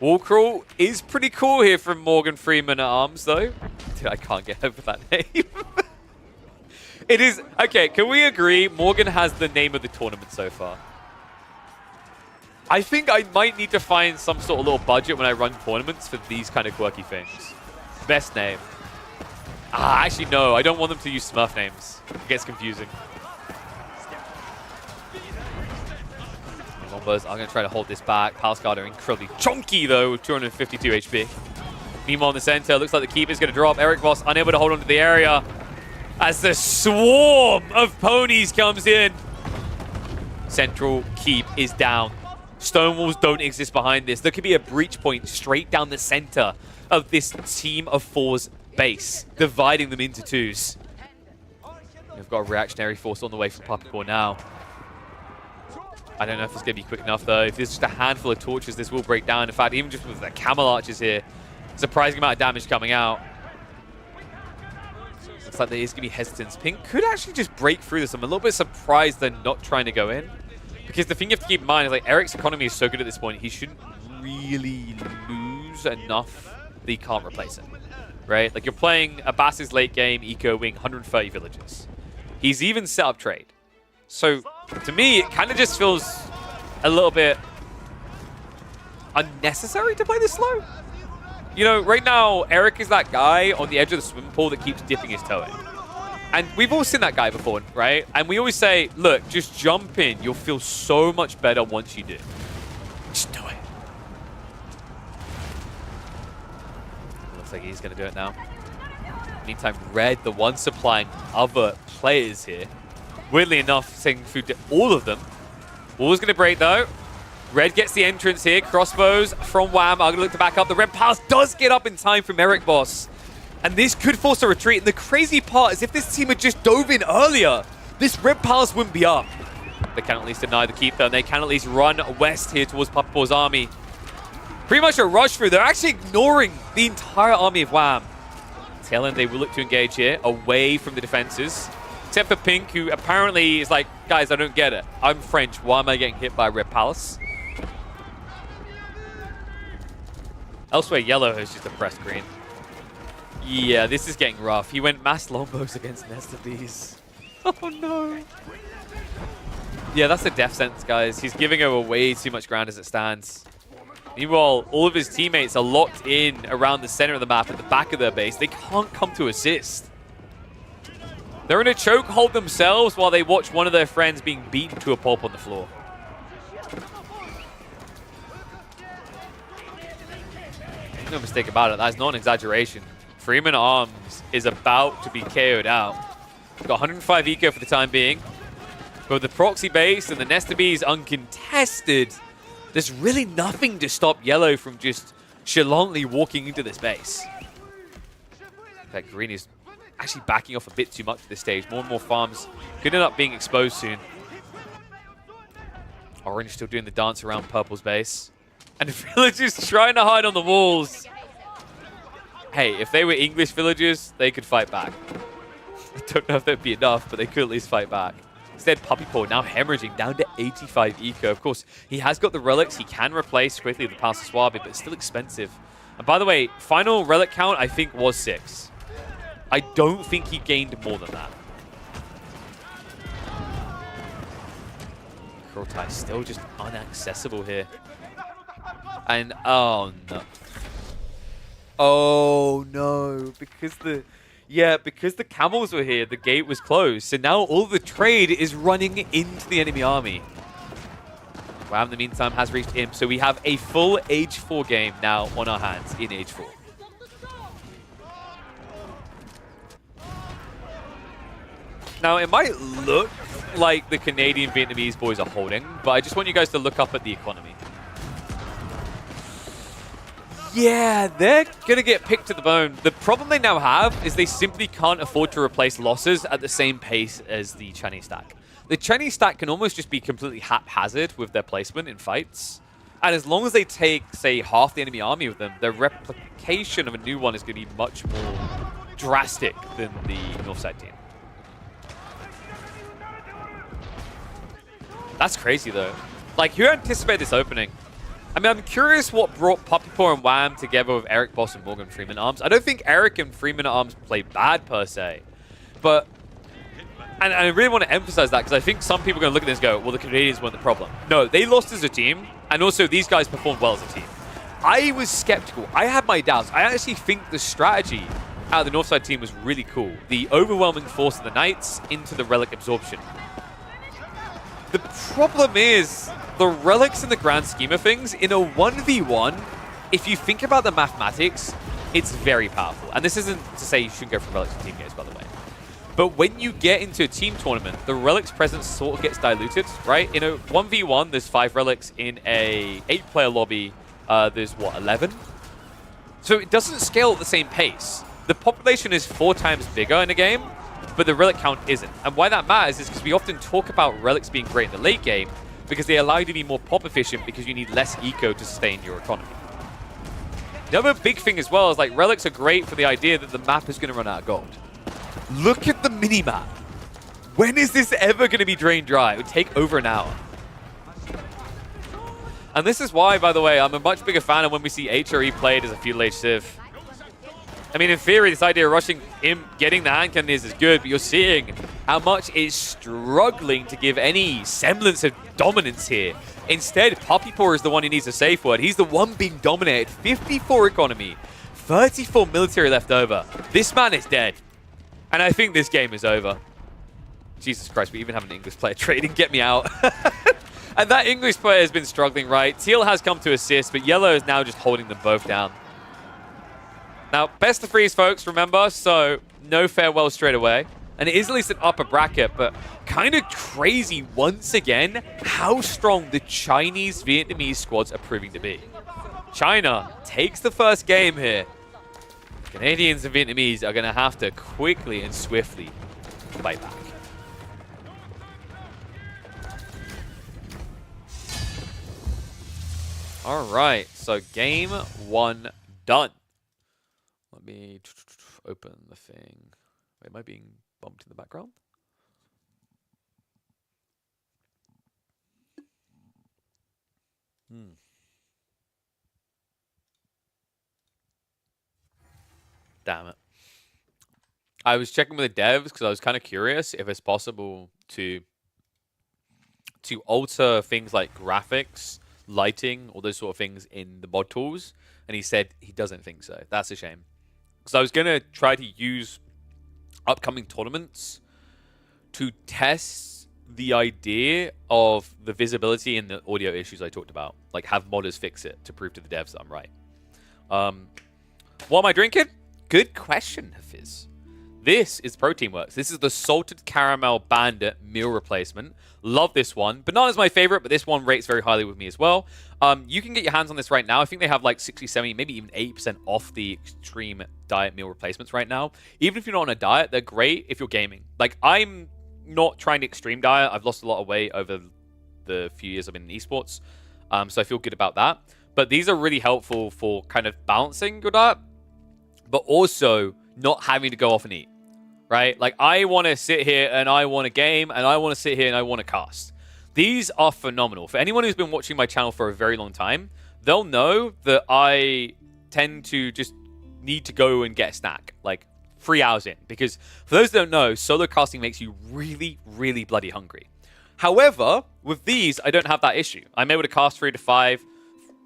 Wallcrawl is pretty cool here from Morgan Freeman at Arms, though. Dude, I can't get over that name. It is... Okay, can we agree Morgan has the name of the tournament so far? I think I might need to find some sort of little budget when I run tournaments for these kind of quirky things. Best name. Actually, no. I don't want them to use Smurf names. It gets confusing. Lombos are going to try to hold this back. Palace Guard are incredibly chunky, though, with 252 HP. Meanwhile, in the center, looks like the Keeper's going to drop. Eric Boss unable to hold on to the area as the swarm of ponies comes in. Central Keep is down. Stone walls don't exist behind this. There could be a breach point straight down the center of this team of 4's base, dividing them into 2s. We've got a reactionary force on the way from Puppet now. I don't know if it's going to be quick enough, though. If there's just a handful of torches, this will break down. In fact, even just with the Camel Archers here, surprising amount of damage coming out. Looks like there is going to be hesitance. Pink could actually just break through this. I'm a little bit surprised they're not trying to go in. Because the thing you have to keep in mind is, like, Eric's economy is so good at this point, he shouldn't really lose enough that he can't replace it, right? Like, you're playing Abbas's late game, eco wing, 130 villages. He's even set up trade. So, to me, it kind of just feels a little bit unnecessary to play this slow. You know, right now, Eric is that guy on the edge of the swimming pool that keeps dipping his toe in. And we've all seen that guy before, right? And we always say, look, just jump in. You'll feel so much better once you do. Just do it. Looks like he's going to do it now. Meantime, Red, the one supplying other players here. Weirdly enough, sending food to all of them. Wall's going to break, though. Red gets the entrance here. Crossbows from Wham are going to look to back up. The Red Palace does get up in time from Eric Boss. And this could force a retreat. And the crazy part is if this team had just dove in earlier, this Red Palace wouldn't be up. They can at least deny the keep, though. And they can at least run west here towards Papapor's army. Pretty much a rush through. They're actually ignoring the entire army of Wham. Tail end, they will look to engage here, away from the defenses. Except for Pink, who apparently is like, guys, I don't get it. I'm French. Why am I getting hit by Red Palace? Elsewhere, Yellow has just oppressed Green. Yeah, this is getting rough. He went mass lombos against Nest of These. Oh, no. Yeah, that's a death sentence, guys. He's giving over way too much ground as it stands. Meanwhile, all of his teammates are locked in around the center of the map at the back of their base. They can't come to assist. They're in a chokehold themselves while they watch one of their friends being beaten to a pulp on the floor. No mistake about it. That's not an exaggeration. Freeman Arms is about to be KO'd out. We've got 105 eco for the time being. But with the proxy base and the Nest of Bees uncontested, there's really nothing to stop Yellow from just chalantly walking into this base. In fact, Green is actually backing off a bit too much at this stage. More and more farms could end up being exposed soon. Orange still doing the dance around Purple's base. And the villagers trying to hide on the walls. Hey, if they were English villagers, they could fight back. I don't know if that'd be enough, but they could at least fight back. Instead, Puppy Paw now hemorrhaging down to 85 eco. Of course, he has got the relics. He can replace quickly the Palace of Swabi, but it's still expensive. And by the way, final relic count, I think, was 6. I don't think he gained more than that. Kurultai still just inaccessible here. And, oh no. Oh no, because the camels were here, the gate was closed. So now all the trade is running into the enemy army. Wow, in the meantime, has reached Imp. So we have a full Age 4 game now on our hands in Age 4. Now, it might look like the Canadian Vietnamese boys are holding, but I just want you guys to look up at the economy. Yeah, they're going to get picked to the bone. The problem they now have is they simply can't afford to replace losses at the same pace as the Chinese stack. The Chinese stack can almost just be completely haphazard with their placement in fights. And as long as they take, say, half the enemy army with them, their replication of a new one is going to be much more drastic than the Northside team. That's crazy, though. Like, who anticipated this opening? I mean, I'm curious what brought Puppy Paw and Wham together with Eric Boss and Morgan Freeman Arms. I don't think Eric and Freeman Arms play bad, per se. But, and I really want to emphasize that, because I think some people are going to look at this and go, well, the Canadians weren't the problem. No, they lost as a team, and also these guys performed well as a team. I was skeptical. I had my doubts. I actually think the strategy out of the Northside team was really cool. The overwhelming force of the Knights into the Relic absorption. The problem is, the Relics in the grand scheme of things, in a 1v1, if you think about the mathematics, it's very powerful. And this isn't to say you shouldn't go for Relics in team games, by the way. But when you get into a team tournament, the Relics presence sort of gets diluted, right? In a 1v1, there's 5 Relics. In a 8-player lobby, there's, what, 11? So it doesn't scale at the same pace. The population is 4 times bigger in a game, but the relic count isn't. And why that matters is because we often talk about relics being great in the late game because they allow you to be more pop efficient because you need less eco to sustain your economy. The other big thing as well is like relics are great for the idea that the map is going to run out of gold. Look at the mini-map. When is this ever going to be drained dry? It would take over an hour. And this is why, by the way, I'm a much bigger fan of when we see HRE played as a feudal age civ. I mean, in theory, this idea of rushing him, getting the hand cannons is good, but you're seeing how much it's struggling to give any semblance of dominance here. Instead, Puppy Paw is the one who needs a safe word. He's the one being dominated. 54 economy, 34 military left over. This man is dead. And I think this game is over. Jesus Christ, we even have an English player trading. Get me out. And that English player has been struggling, right? Teal has come to assist, but Yellow is now just holding them both down. Now, best of threes, folks, remember? So, no farewell straight away. And it is at least an upper bracket, but kind of crazy once again how strong the Chinese-Vietnamese squads are proving to be. China takes the first game here. Canadians and Vietnamese are going to have to quickly and swiftly fight back. All right, so game 1 done. Let me open the thing. Wait, am I being bumped in the background? Damn it. I was checking with the devs because I was kind of curious if it's possible to alter things like graphics, lighting, all those sort of things in the mod tools, and he said he doesn't think so. That's a shame. Because I was going to try to use upcoming tournaments to test the idea of the visibility and the audio issues I talked about. Like, have modders fix it to prove to the devs that I'm right. What am I drinking? Good question, Hafiz. This is Protein Works. This is the Salted Caramel Bandit meal replacement. Love this one. Banana's my favorite, but this one rates very highly with me as well. You can get your hands on this right now. I think they have like 60, 70, maybe even 80% off the extreme diet meal replacements right now. Even if you're not on a diet, they're great if you're gaming. Like, I'm not trying to extreme diet. I've lost a lot of weight over the few years I've been in esports. So I feel good about that. But these are really helpful for kind of balancing your diet, but also not having to go off and eat. Right? Like, I want to sit here and I want to game, and I want to sit here and I want to cast. These are phenomenal. For anyone who's been watching my channel for a very long time, they'll know that I tend to just need to go and get a snack, like 3 hours in. Because for those that don't know, solo casting makes you really, really bloody hungry. However, with these, I don't have that issue. I'm able to cast 3 to 5,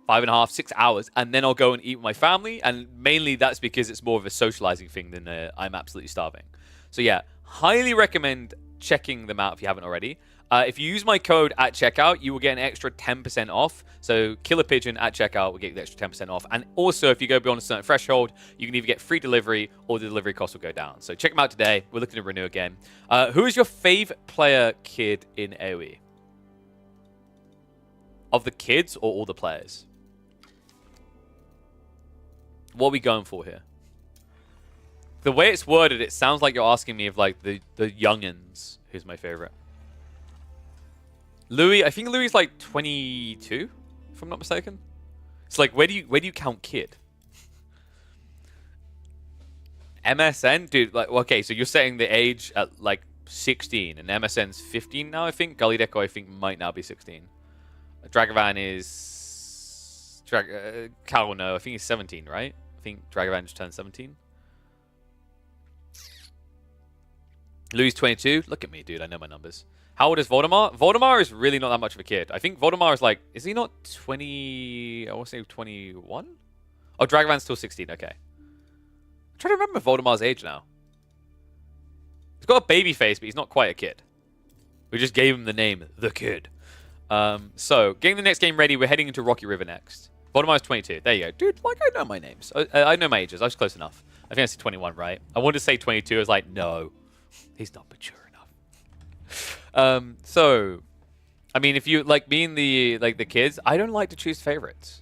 5.5, 6 hours, and then I'll go and eat with my family. And mainly that's because it's more of a socializing thing than I'm absolutely starving. So yeah, highly recommend checking them out if you haven't already. If you use my code at checkout, you will get an extra 10% off. So Killer Pigeon at checkout will get you the extra 10% off. And also, if you go beyond a certain threshold, you can either get free delivery or the delivery cost will go down. So check them out today. We're looking to renew again. Who is your favorite player kid in AoE? Of the kids or all the players? What are we going for here? The way it's worded, it sounds like you're asking me if, like, the youngins, who's my favorite. Louis, I think Louis is like 22, if I'm not mistaken. It's like, where do you count kid? MSN? Dude, like, okay, so you're setting the age at, like, 16, and MSN's 15 now, I think. Gully Deco, I think, might now be 16. Dragavan is... Carol, no, I think he's 17, right? I think Dragavan just turned 17. Louis 22. Look at me, dude. I know my numbers. How old is Voldemar? Voldemar is really not that much of a kid. I think Voldemar is like... Is he not 20... I want to say 21? Oh, Dragavan's still 16. Okay. I'm trying to remember Voldemar's age now. He's got a baby face, but he's not quite a kid. We just gave him the name, The Kid. So, getting the next game ready. We're heading into Rocky River next. Voldemar's 22. There you go. Dude, like, I know my names. I know my ages. I was close enough. I think I said 21, right? I wanted to say 22. I was like, no. He's not mature enough. So, I mean, if you like being the kids, I don't like to choose favorites.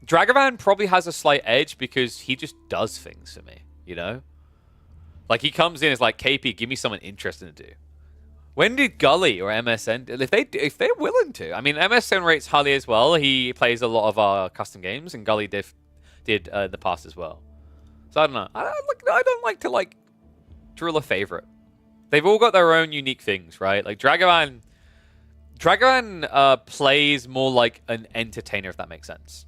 Dragavan probably has a slight edge because he just does things for me, you know? Like, he comes in as like, KP, give me something interesting to do. When did Gully or MSN, if they're willing to? I mean, MSN rates highly as well. He plays a lot of our custom games, and Gully did in the past as well. So I don't know. I don't like to like drill a favorite. They've all got their own unique things, right? Like Dragavan plays more like an entertainer, if that makes sense.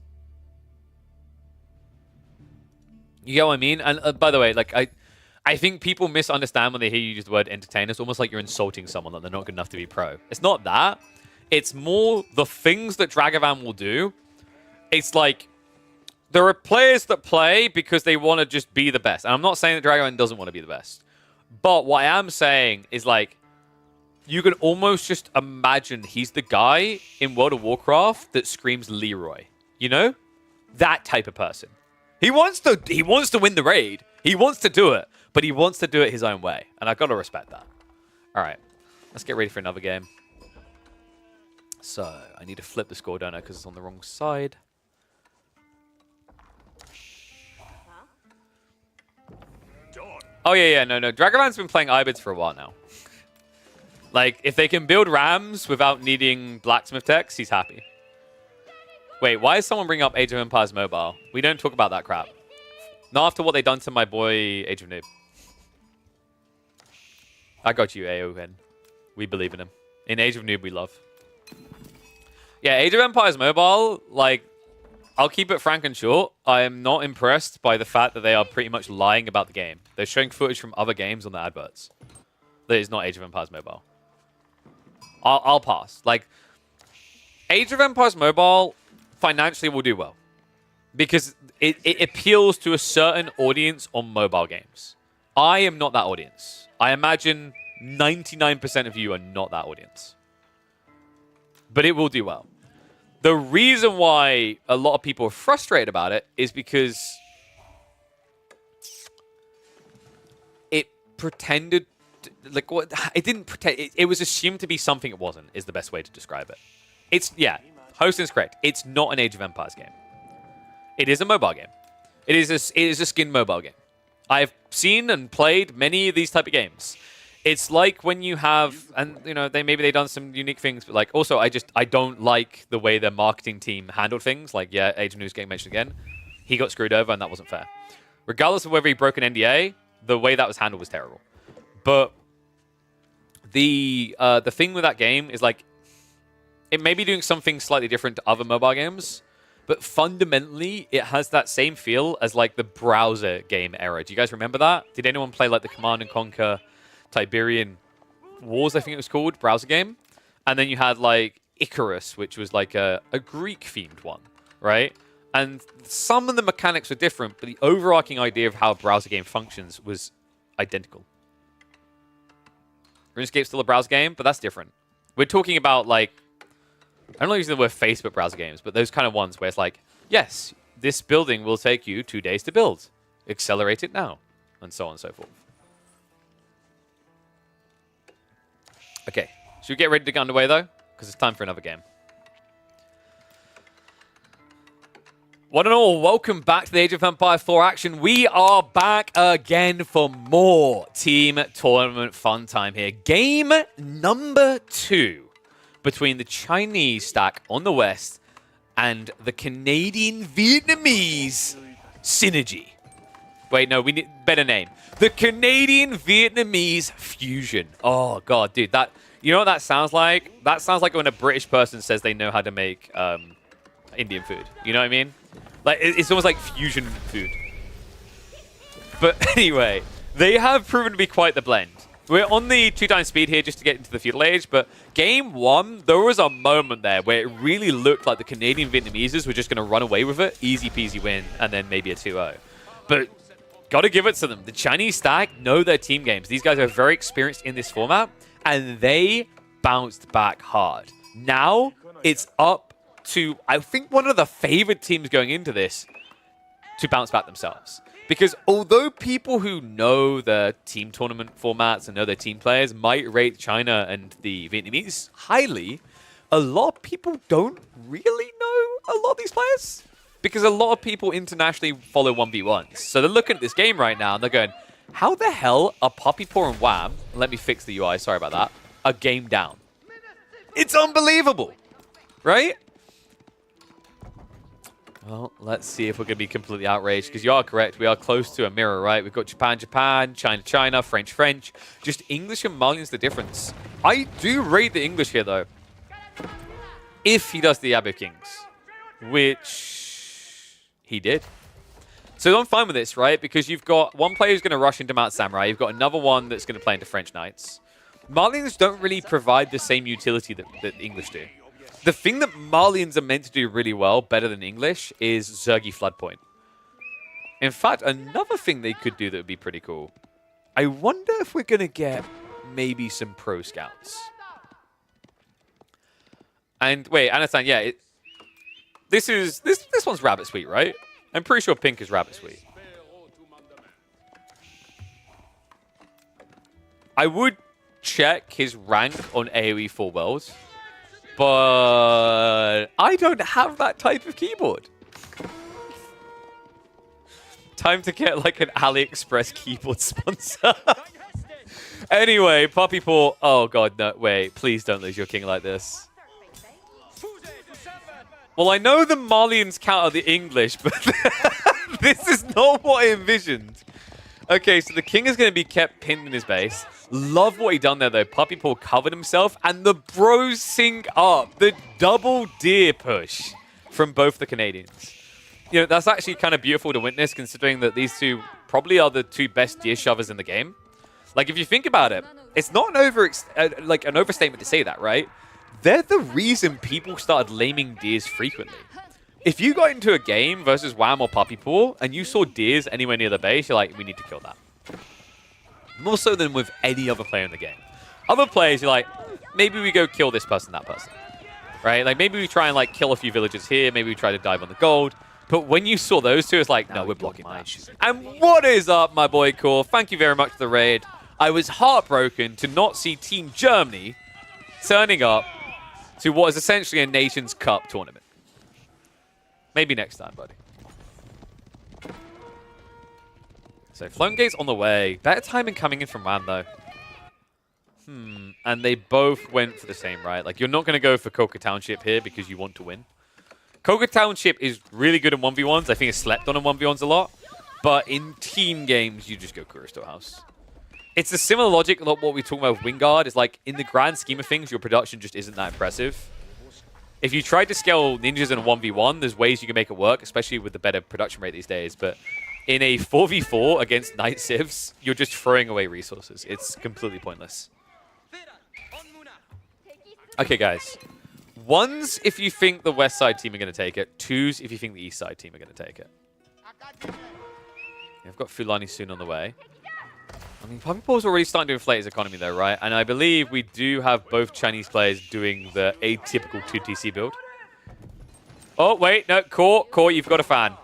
You get what I mean? And by the way, like I think people misunderstand when they hear you use the word entertainer. It's almost like you're insulting someone that they're not good enough to be pro. It's not that. It's more the things that Dragavan will do. It's like there are players that play because they want to just be the best. And I'm not saying that Dragavan doesn't want to be the best. But what I am saying is, like, you can almost just imagine he's the guy in World of Warcraft that screams Leroy. You know? That type of person. He wants to win the raid. He wants to do it, but he wants to do it his own way. And I've got to respect that. All right. Let's get ready for another game. So, I need to flip the score, don't I? Because it's on the wrong side. Oh, yeah. No. Dragonman's been playing Ibids for a while now. Like, if they can build rams without needing blacksmith techs, he's happy. Wait, why is someone bringing up Age of Empires Mobile? We don't talk about that crap. Not after what they done to my boy Age of Noob. I got you, AON. We believe in him. In Age of Noob, we love. Yeah, Age of Empires Mobile, like, I'll keep it frank and short. I am not impressed by the fact that they are pretty much lying about the game. They're showing footage from other games on the adverts. That is not Age of Empires Mobile. I'll pass. Like, Age of Empires Mobile financially will do well. Because it appeals to a certain audience on mobile games. I am not that audience. I imagine 99% of you are not that audience. But it will do well. The reason why a lot of people are frustrated about it is because it pretended, like, what it didn't pretend. It was assumed to be something it wasn't. Is the best way to describe it. It's hosting is correct. It's not an Age of Empires game. It is a mobile game. It is a skin mobile game. I've seen and played many of these type of games. It's like when you have, and you know, maybe they've done some unique things, but like also I don't like the way their marketing team handled things. Like, yeah, Age of News getting mentioned again. He got screwed over and that wasn't fair. Regardless of whether he broke an NDA, the way that was handled was terrible. But the thing with that game is, like, it may be doing something slightly different to other mobile games, but fundamentally it has that same feel as like the browser game era. Do you guys remember that? Did anyone play like the Command and Conquer Tiberian Wars, I think it was called, browser game? And then you had like Icarus, which was like a Greek-themed one, right? And some of the mechanics were different, but the overarching idea of how a browser game functions was identical. RuneScape's still a browser game, but that's different. We're talking about, like, I'm not using the word Facebook browser games, but those kind of ones where it's like, yes, this building will take you 2 days to build. Accelerate it now. And so on and so forth. Okay, should we get ready to get underway, though? Because it's time for another game. One and all, welcome back to the Age of Empires 4 action. We are back again for more team tournament fun time here. Game number 2 between the Chinese stack on the west and the Canadian-Vietnamese synergy. Wait, no, we need better name. The Canadian-Vietnamese fusion. Oh, God, dude. You know what that sounds like? That sounds like when a British person says they know how to make Indian food. You know what I mean? Like, it's almost like fusion food. But anyway, they have proven to be quite the blend. We're on the 2x speed here just to get into the feudal age, but game 1, there was a moment there where it really looked like the Canadian Vietnamese were just going to run away with it, easy peasy win, and then maybe a 2-0. But got to give it to them. The Chinese stack know their team games. These guys are very experienced in this format, and they bounced back hard. Now, it's up to, I think, one of the favored teams going into this to bounce back themselves. Because although people who know the team tournament formats and know their team players might rate China and the Vietnamese highly, a lot of people don't really know a lot of these players. Because a lot of people internationally follow 1v1s. So they're looking at this game right now and they're going, how the hell are Puppy Paw and Wham, let me fix the UI, sorry about that, a game down? It's unbelievable, right? Well, let's see if we're going to be completely outraged, because you are correct. We are close to a mirror, right? We've got Japan, Japan, China, China, French, French. Just English and Malian's the difference. I do rate the English here, though. If he does the Abbey Kings, which he did. So I'm fine with this, right? Because you've got one player who's going to rush into Mount Samurai. You've got another one that's going to play into French Knights. Malians don't really provide the same utility that English do. The thing that Malians are meant to do really well, better than English, is Zergi Floodpoint. In fact, another thing they could do that would be pretty cool I wonder if we're going to get maybe some pro scouts. And wait, Anathan, yeah, this one's Rabbit Sweet, right? I'm pretty sure pink is Rabbit Sweet. I would check his rank on AoE 4 Worlds, but I don't have that type of keyboard. Time to get like an AliExpress keyboard sponsor. Anyway, Puppy Paw. Oh god, no, wait. Please don't lose your king like this. Well, I know the Malians counter the English, but this is not what I envisioned. Okay, so the king is going to be kept pinned in his base. Love what he done there, though. Puppy Paw covered himself, and the bros sync up. The double deer push from both the Canadians. You know, that's actually kind of beautiful to witness, considering that these two probably are the two best deer shovers in the game. Like, if you think about it, it's not an overstatement to say that, right? They're the reason people started laming deers frequently. If you got into a game versus Wham or Puppy Paw and you saw deers anywhere near the base, you're like, we need to kill that. More so than with any other player in the game. Other players, you're like, maybe we go kill this person, that person. Right? Like, maybe we try and, like, kill a few villagers here. Maybe we try to dive on the gold. But when you saw those two, it's like, no, we're blocking that. And what is up, my boy Core? Thank you very much for the raid. I was heartbroken to not see Team Germany turning up to what is essentially a Nations Cup tournament. Maybe next time, buddy. So, Flown Gate's on the way. Better timing coming in from Ram, though. And they both went for the same, right? Like, you're not going to go for Coca Township here because you want to win. Coca Township is really good in 1v1s. I think it's slept on in 1v1s a lot. But in team games, you just go Kura Storehouse. It's a similar logic to what we talk about with Wingard. It's like, in the grand scheme of things, your production just isn't that impressive. If you tried to scale ninjas in a 1v1, there's ways you can make it work, especially with the better production rate these days. But in a 4v4 against Night Civs, you're just throwing away resources. It's completely pointless. Okay, guys. Ones, if you think the West Side team are going to take it. Twos, if you think the East Side team are going to take it. I've got Fulani soon on the way. I mean, Puppy Paw's already starting to inflate his economy, though, right? And I believe we do have both Chinese players doing the atypical 2TC build. Oh, wait, no, Core, you've got a fan.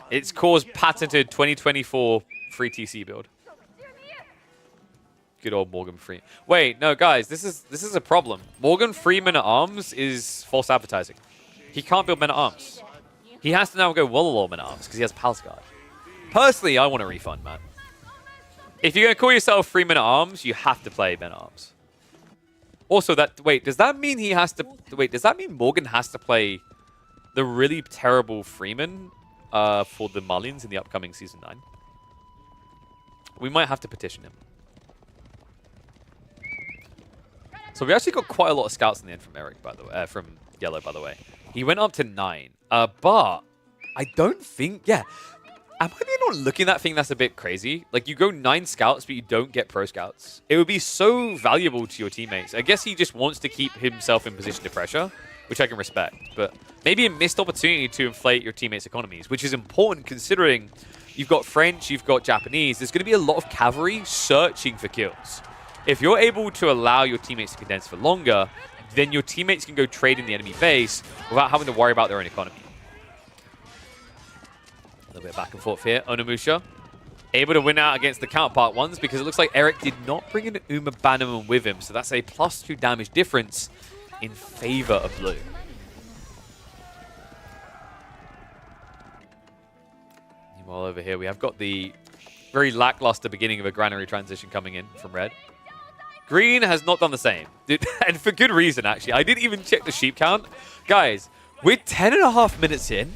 It's Core's patented 2024 free TC build. Good old Morgan Freeman. Wait, no, guys, this is a problem. Morgan Freeman at Arms is false advertising. He can't build Men at Arms. He has to now go Wallalaw Men at Arms because he has Palace Guard. Personally, I want a refund, man. If you're going to call yourself free Men at Arms, you have to play Men at Arms. Also, wait, does that mean he has to... Wait, does that mean Morgan has to play the really terrible Freeman for the Malians in the upcoming Season 9? We might have to petition him. So we actually got quite a lot of scouts in the end from Eric, by the way, from Yellow, by the way. He went up to 9, but I don't think... Yeah. Am I maybe not looking at that thing that's a bit crazy? Like, you go 9 scouts, but you don't get pro scouts. It would be so valuable to your teammates. I guess he just wants to keep himself in position to pressure, which I can respect. But maybe a missed opportunity to inflate your teammates' economies, which is important considering you've got French, you've got Japanese. There's going to be a lot of cavalry searching for kills. If you're able to allow your teammates to condense for longer, then your teammates can go trade in the enemy base without having to worry about their own economy. A little bit back and forth here. Onamusha able to win out against the counterpart ones because it looks like Eric did not bring an Uma Bannerman with him. So that's a +2 damage difference in favor of blue. Meanwhile, over here, we have got the very lackluster beginning of a granary transition coming in from red. Green has not done the same. And for good reason, actually. I didn't even check the sheep count. Guys, we're 10.5 minutes in,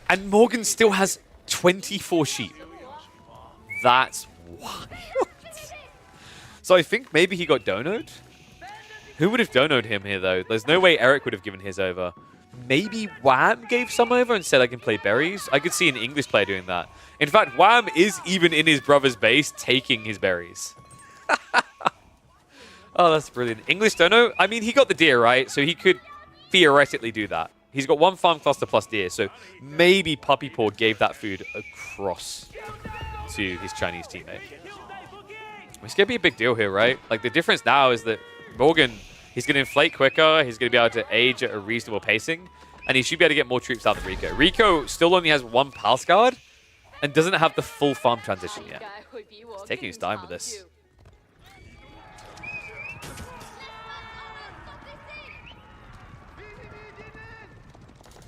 and Morgan still has 24 sheep. That's wild. So I think maybe he got donoed. Who would have donoed him here, though? There's no way Eric would have given his over. Maybe Wham gave some over and said, I can play berries. I could see an English player doing that. In fact, Wham is even in his brother's base taking his berries. Oh, that's brilliant. English dono? I mean, he got the deer, right? So he could theoretically do that. He's got 1 farm cluster plus deer, so maybe Puppy Paw gave that food across to his Chinese teammate. It's going to be a big deal here, right? Like, the difference now is that Morgan, he's going to inflate quicker, he's going to be able to age at a reasonable pacing, and he should be able to get more troops out of Rico. Rico still only has 1 pulse guard and doesn't have the full farm transition yet. He's taking his time with this.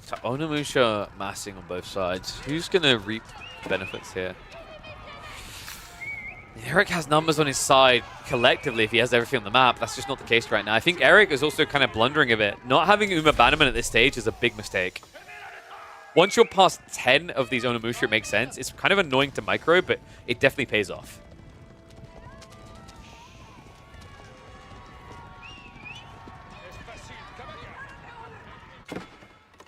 So Onimusha massing on both sides. Who's going to reap benefits here? Eric has numbers on his side collectively if he has everything on the map. That's just not the case right now. I think Eric is also kind of blundering a bit. Not having Uma Bannerman at this stage is a big mistake. Once you're past 10 of these Onimusha, it makes sense. It's kind of annoying to micro, but it definitely pays off.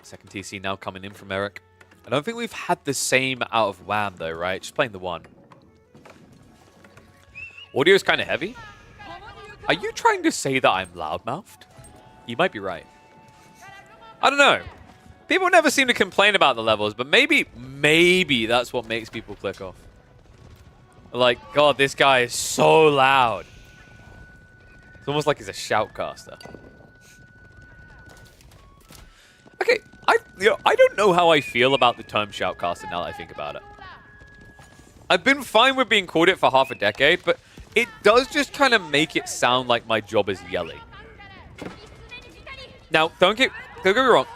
Second TC now coming in from Eric. I don't think we've had the same out of WAM though, right? Just playing the one. Audio is kind of heavy. Are you trying to say that I'm loudmouthed? You might be right. I don't know. People never seem to complain about the levels, but maybe that's what makes people click off. Like, God, this guy is so loud. It's almost like he's a shoutcaster. Okay, I don't know how I feel about the term shoutcaster now that I think about it. I've been fine with being called it for half a decade, but it does just kind of make it sound like my job is yelling. Now, don't get me wrong.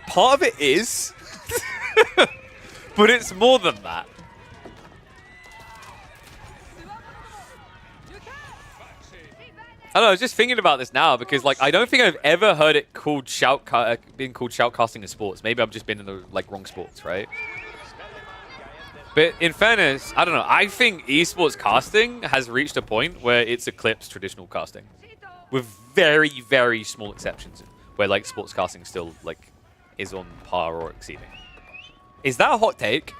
Part of it is, but it's more than that. I don't know, I was just thinking about this now because, like, I don't think I've ever heard it called being called shoutcasting in sports. Maybe I've just been in the wrong sports, right? But in fairness, I don't know. I think esports casting has reached a point where it's eclipsed traditional casting, with very, very small exceptions where like sports casting still like is on par or exceeding. Is that a hot take?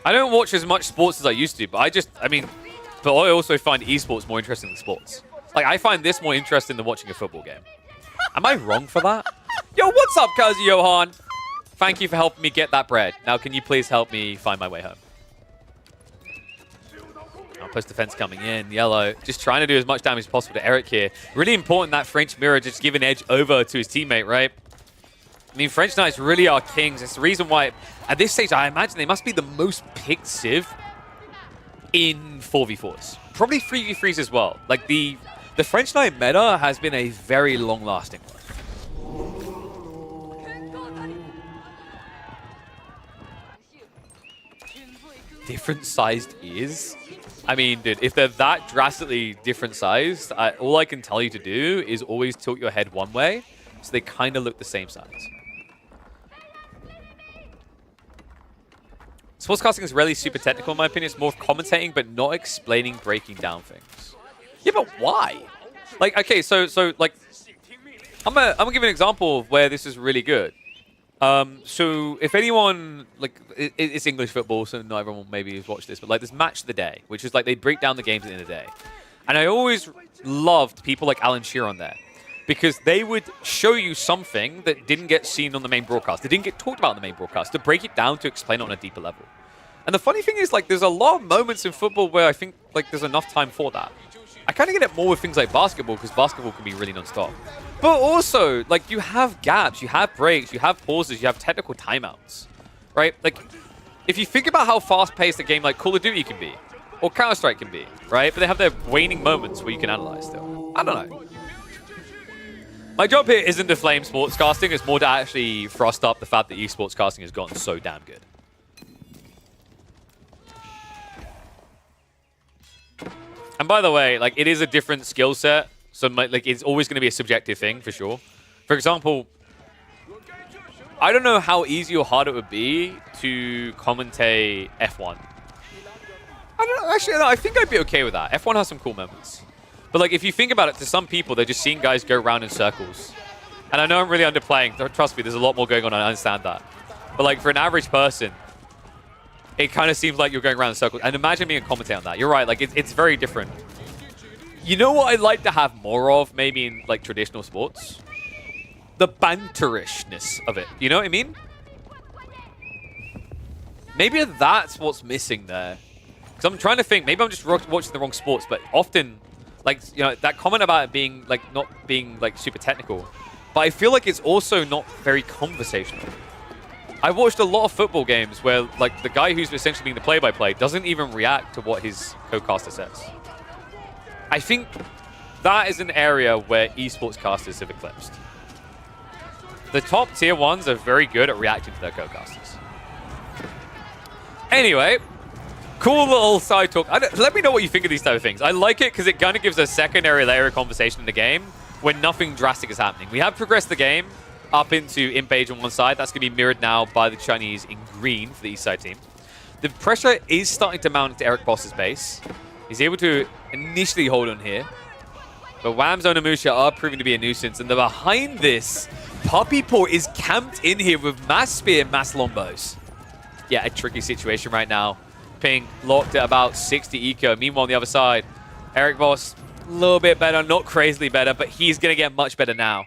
I don't watch as much sports as I used to, but but I also find esports more interesting than sports. Like, I find this more interesting than watching a football game. Am I wrong for that? Yo, what's up, Kazi Johan? Thank you for helping me get that bread. Now, can you please help me find my way home? Post defense coming in. Yellow just trying to do as much damage as possible to Eric here. Really important that French mirror just give an edge over to his teammate, right? I mean, French Knights really are kings. It's the reason why, at this stage, I imagine they must be the most picked Civ in 4v4s. Probably 3v3s as well. Like, the French Knight meta has been a very long-lasting one. Different sized ears? I mean, dude, if they're that drastically different sized, all I can tell you to do is always tilt your head one way so they kind of look the same size. Sportscasting is rarely super technical in my opinion. It's more of commentating but not explaining, breaking down things. Yeah, but why? Like, okay, so like, I'm gonna give an example of where this is really good. So if anyone, like, it's English football, so not everyone maybe has watched this, but like this Match of the Day, which is like they break down the games at the end of the day. And I always loved people like Alan Shearer on there because they would show you something that didn't get seen on the main broadcast. They didn't get talked about on the main broadcast to break it down to explain it on a deeper level. And the funny thing is, like, there's a lot of moments in football where I think like there's enough time for that. I kind of get it more with things like basketball because basketball can be really non-stop. But also, like, you have gaps, you have breaks, you have pauses, you have technical timeouts, right? Like, if you think about how fast-paced a game like Call of Duty can be, or Counter-Strike can be, right? But they have their waning moments where you can analyze still. I don't know. My job here isn't to flame sportscasting, it's more to actually frost up the fact that esports casting has gotten so damn good. And by the way, like, it is a different skill set. So, like, it's always going to be a subjective thing, for sure. For example, I don't know how easy or hard it would be to commentate F1. I don't know. Actually, no, I think I'd be okay with that. F1 has some cool moments. But, like, if you think about it, to some people, they're just seeing guys go around in circles. And I know I'm really underplaying. Trust me, there's a lot more going on. I understand that. But, like, for an average person, it kind of seems like you're going around in circles. And imagine being a commentator on that. You're right. Like, it's very different. You know what I'd like to have more of, maybe in, like, traditional sports? The banterishness of it. You know what I mean? Maybe that's what's missing there. Because I'm trying to think, maybe I'm just watching the wrong sports, but often, like, you know, that comment about it being, like, not being, like, super technical, but I feel like it's also not very conversational. I've watched a lot of football games where, like, the guy who's essentially being the play-by-play doesn't even react to what his co-caster says. I think that is an area where esports casters have eclipsed. The top tier ones are very good at reacting to their co-casters. Anyway, cool little side talk. Let me know what you think of these type of things. I like it because it kind of gives a secondary layer of conversation in the game when nothing drastic is happening. We have progressed the game up into Imp Age on one side. That's going to be mirrored now by the Chinese in green for the East side team. The pressure is starting to mount into Eric Boss's base. He's able to initially hold on here. But Wham's Onimusha are proving to be a nuisance. And behind this, Puppy Paw is camped in here with Mass Spear and Mass Lombos. Yeah, a tricky situation right now. Ping locked at about 60 eco. Meanwhile, on the other side, Eric Boss, a little bit better, not crazily better, but he's going to get much better now.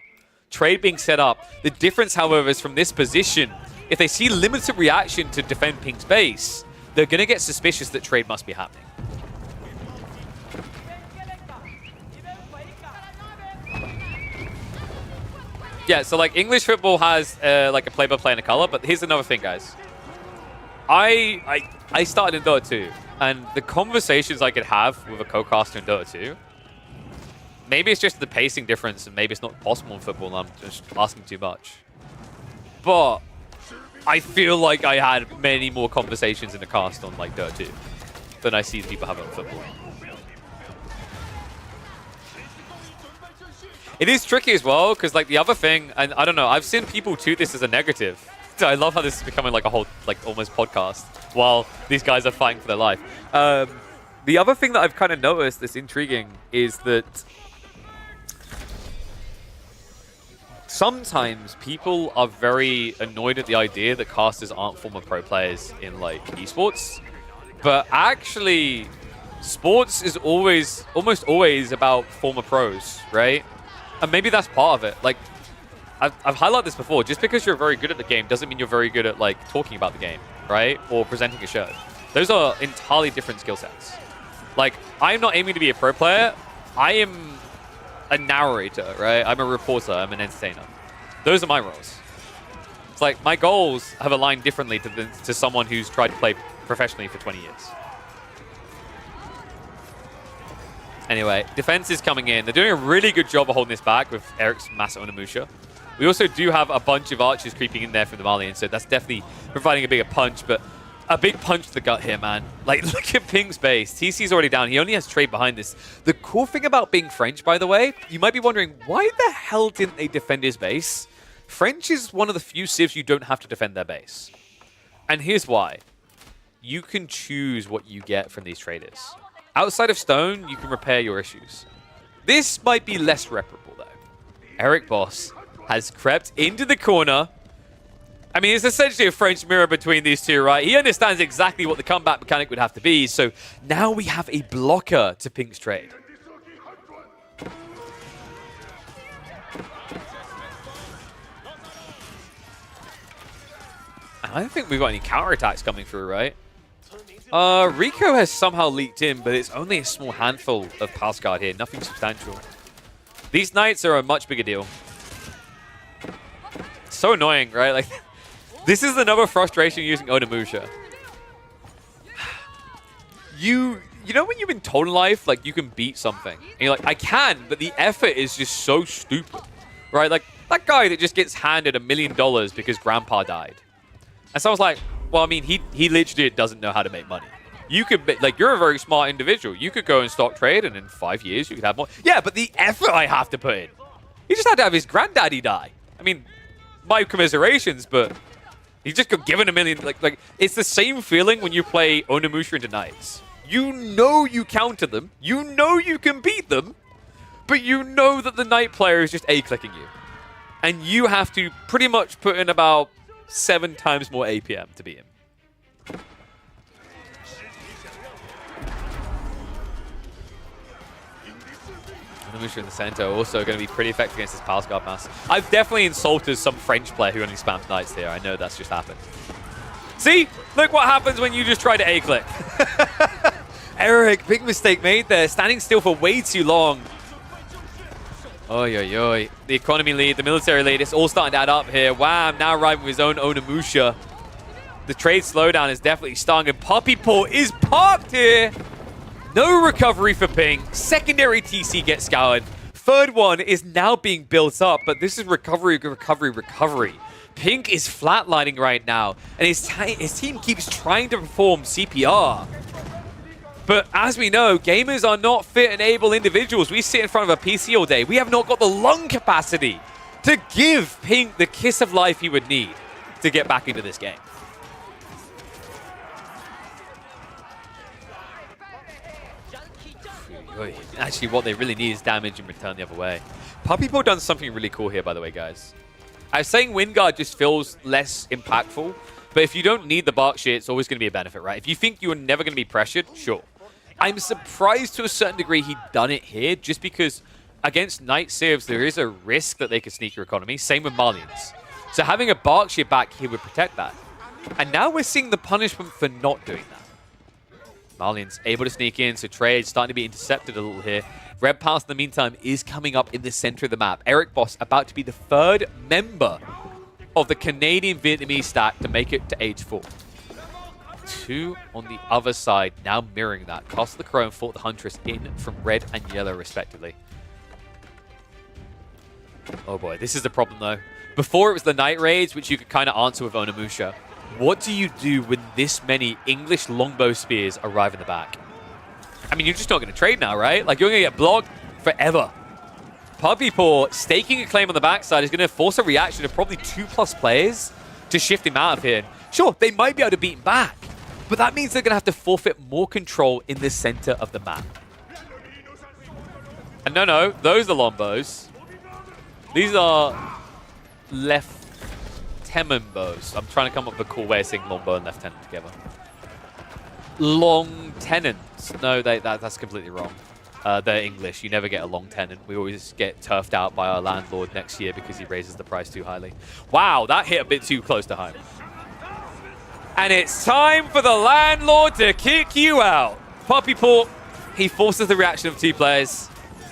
Trade being set up. The difference, however, is from this position, if they see limited reaction to defend Ping's base, they're going to get suspicious that trade must be happening. Yeah, so like English football has like a play-by-play and a color, but here's another thing, guys. I started in Dota 2, and the conversations I could have with a co-caster in Dota 2, maybe it's just the pacing difference, and maybe it's not possible in football, and I'm just asking too much. But I feel like I had many more conversations in the cast on like Dota 2 than I see people have on football. It is tricky as well, because like the other thing, and I don't know, I've seen people toot this as a negative. I love how this is becoming like a whole, like almost podcast while these guys are fighting for their life. The other thing that I've kind of noticed that's intriguing is that sometimes people are very annoyed at the idea that casters aren't former pro players in like esports, but actually sports is almost always about former pros, right? And maybe that's part of it. Like, I've highlighted this before. Just because you're very good at the game doesn't mean you're very good at like talking about the game, right? Or presenting a show. Those are entirely different skill sets. Like, I'm not aiming to be a pro player. I am a narrator, right? I'm a reporter. I'm an entertainer. Those are my roles. It's like my goals have aligned differently to someone who's tried to play professionally for 20 years. Anyway, defense is coming in. They're doing a really good job of holding this back with Eric's Mass Onimusha. We also do have a bunch of archers creeping in there from the Malian, so that's definitely providing a bigger punch, but a big punch to the gut here, man. Like, look at Ping's base. TC's already down. He only has trade behind this. The cool thing about being French, by the way, you might be wondering, why the hell didn't they defend his base? French is one of the few civs you don't have to defend their base. And here's why. You can choose what you get from these traders. Outside of stone, you can repair your issues. This might be less reparable, though. Eric Boss has crept into the corner. I mean, it's essentially a French mirror between these two, right? He understands exactly what the comeback mechanic would have to be, so now we have a blocker to Ping's trade. I don't think we've got any counterattacks coming through, right? Rico has somehow leaked in, but it's only a small handful of pass guard here. Nothing substantial. These knights are a much bigger deal. So annoying, right? Like, this is another frustration using Onimusha. You know when you've been told in life, like, you can beat something. And you're like, I can, but the effort is just so stupid. Right? Like, that guy that just gets handed $1 million because grandpa died. And so I was like, well, I mean, he literally doesn't know how to make money. You could, like, you're a very smart individual. You could go and stock trade, and in 5 years, you could have more. Yeah, but the effort I have to put in. He just had to have his granddaddy die. I mean, my commiserations, but he just got given $1 million. Like, it's the same feeling when you play Onimusha into Knights. You know you counter them. You know you can beat them. But you know that the Knight player is just A-clicking you. And you have to pretty much put in about 7 times more APM to beat him. Onimusha in the center also going to be pretty effective against this Palace Guard mass. I've definitely insulted some French player who only spams Knights here. I know that's just happened. See? Look what happens when you just try to A-click. Eric, big mistake made there. Standing still for way too long. Oy, oy, oy. The economy lead, the military lead, it's all starting to add up here. Wham, now arriving with his own Onimusha. The trade slowdown is definitely stung, and Puppy Paw is parked here. No recovery for Ping. Secondary TC gets scoured. Third one is now being built up, but this is recovery, recovery, recovery. Pink is flatlining right now, and his team keeps trying to perform CPR. But as we know, gamers are not fit and able individuals. We sit in front of a PC all day. We have not got the lung capacity to give Pink the kiss of life he would need to get back into this game. Actually, what they really need is damage and return the other way. Puppy Paw done something really cool here, by the way, guys. I was saying Wingard just feels less impactful, but if you don't need the bark shit, it's always going to be a benefit, right? If you think you're never going to be pressured, sure. I'm surprised to a certain degree he'd done it here, just because against Night Civs, there is a risk that they could sneak your economy. Same with Malians. So having a bark shit back here would protect that. And now we're seeing the punishment for not doing that. Malians able to sneak in, so trade starting to be intercepted a little here. Red Pass, in the meantime, is coming up in the center of the map. Eric Boss about to be the third member of the Canadian-Vietnamese stack to make it to age 4. 2 on the other side, now mirroring that. Castle the Crow and Fort the Huntress in from red and yellow, respectively. Oh boy, this is the problem, though. Before it was the Night Raids, which you could kind of answer with Onimusha. What do you do when this many English longbow spears arrive in the back? I mean, you're just not going to trade now, right? Like, you're going to get blocked forever. Puppy Paw staking a claim on the backside is going to force a reaction of probably 2+ players to shift him out of here. Sure, they might be able to beat him back, but that means they're going to have to forfeit more control in the center of the map. And no, those are longbows. These are left-tenant bows. I'm trying to come up with a cool way of saying longbow and lieutenant together. Long tenants. No, that's completely wrong. They're English. You never get a long tenant. We always get turfed out by our landlord next year because he raises the price too highly. Wow, that hit a bit too close to home. And it's time for the landlord to kick you out. Puppy Paw, he forces the reaction of 2 players.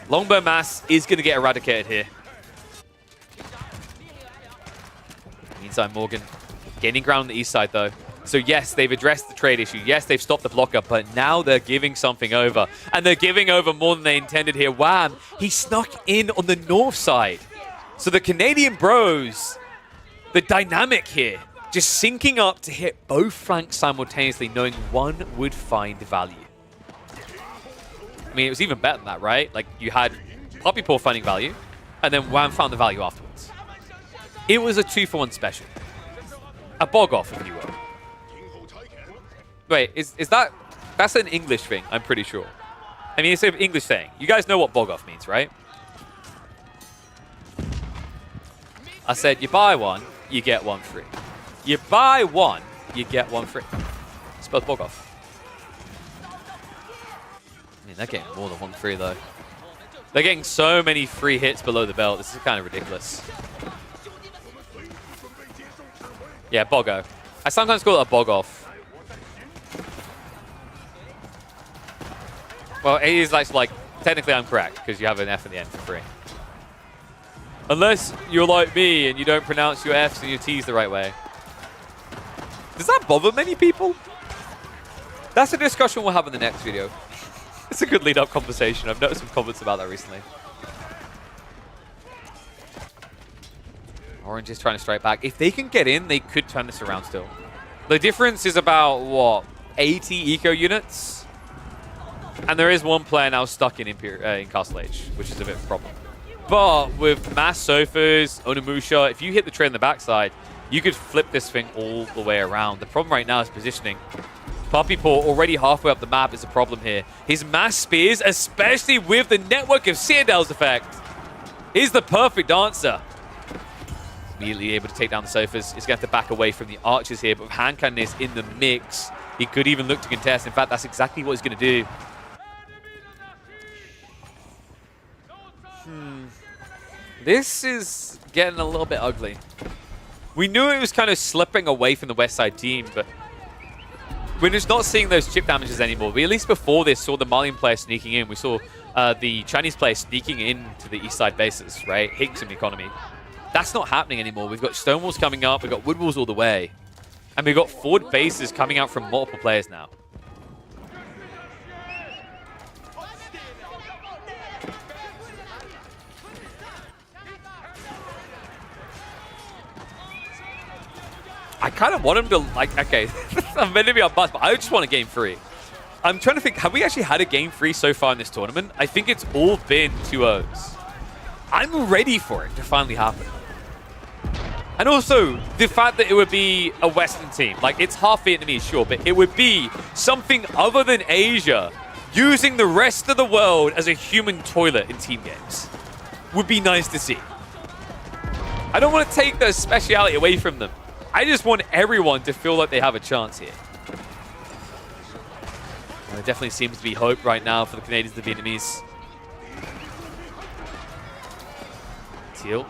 Longbow mass is going to get eradicated here. Meantime, Morgan gaining ground on the east side, though. So yes, they've addressed the trade issue. Yes, they've stopped the blocker, but now they're giving something over. And they're giving over more than they intended here. Wham! He snuck in on the north side. So the Canadian bros, the dynamic here, just syncing up to hit both flanks simultaneously, knowing one would find value. I mean, it was even better than that, right? Like, you had Puppy Paw finding value, and then Wham found the value afterwards. It was a 2-for-1 special. A bog-off, if you will. Wait, is that... That's an English thing, I'm pretty sure. I mean, it's an English saying. You guys know what bog-off means, right? I said, you buy one, you get one free. You buy one, you get one free. Spelled bog-off. I mean, they're getting more than one free, though. They're getting so many free hits below the belt. This is kind of ridiculous. Yeah, boggo. I sometimes call it a bog-off. Well, it is like, technically I'm correct, because you have an F in the end for free. Unless you're like me and you don't pronounce your Fs and your Ts the right way. Does that bother many people? That's a discussion we'll have in the next video. It's a good lead-up conversation. I've noticed some comments about that recently. Orange is trying to strike back. If they can get in, they could turn this around still. The difference is about, what, 80 eco units? And there is one player now stuck in Castle Age, which is a bit of a problem. But with mass sofas, Onimusha, if you hit the trade on the backside, you could flip this thing all the way around. The problem right now is positioning. Puppy Paw already halfway up the map is a problem here. His mass spears, especially with the network of Citadel's effect, is the perfect answer. Immediately able to take down the sofas. He's going to have to back away from the archers here, but with hand cannon is in the mix, he could even look to contest. In fact, that's exactly what he's going to do. This is getting a little bit ugly. We knew it was kind of slipping away from the West Side team, but we're just not seeing those chip damages anymore. We, at least before this, saw the Malian player sneaking in. We saw the Chinese player sneaking into the east side bases, right? Hitting some economy. That's not happening anymore. We've got stone walls coming up. We've got wood walls all the way. And we've got forward bases coming out from multiple players now. I kind of want him to, like, okay, I'm meant to be on bus, but I just want a game 3. I'm trying to think, have we actually had a game 3 so far in this tournament? I think it's all been 2-0s. I'm ready for it to finally happen. And also, the fact that it would be a Western team, like, it's half Vietnamese, sure, but it would be something other than Asia using the rest of the world as a human toilet in team games. Would be nice to see. I don't want to take the speciality away from them. I just want everyone to feel like they have a chance here. Well, there definitely seems to be hope right now for the Canadians, the Vietnamese. Teal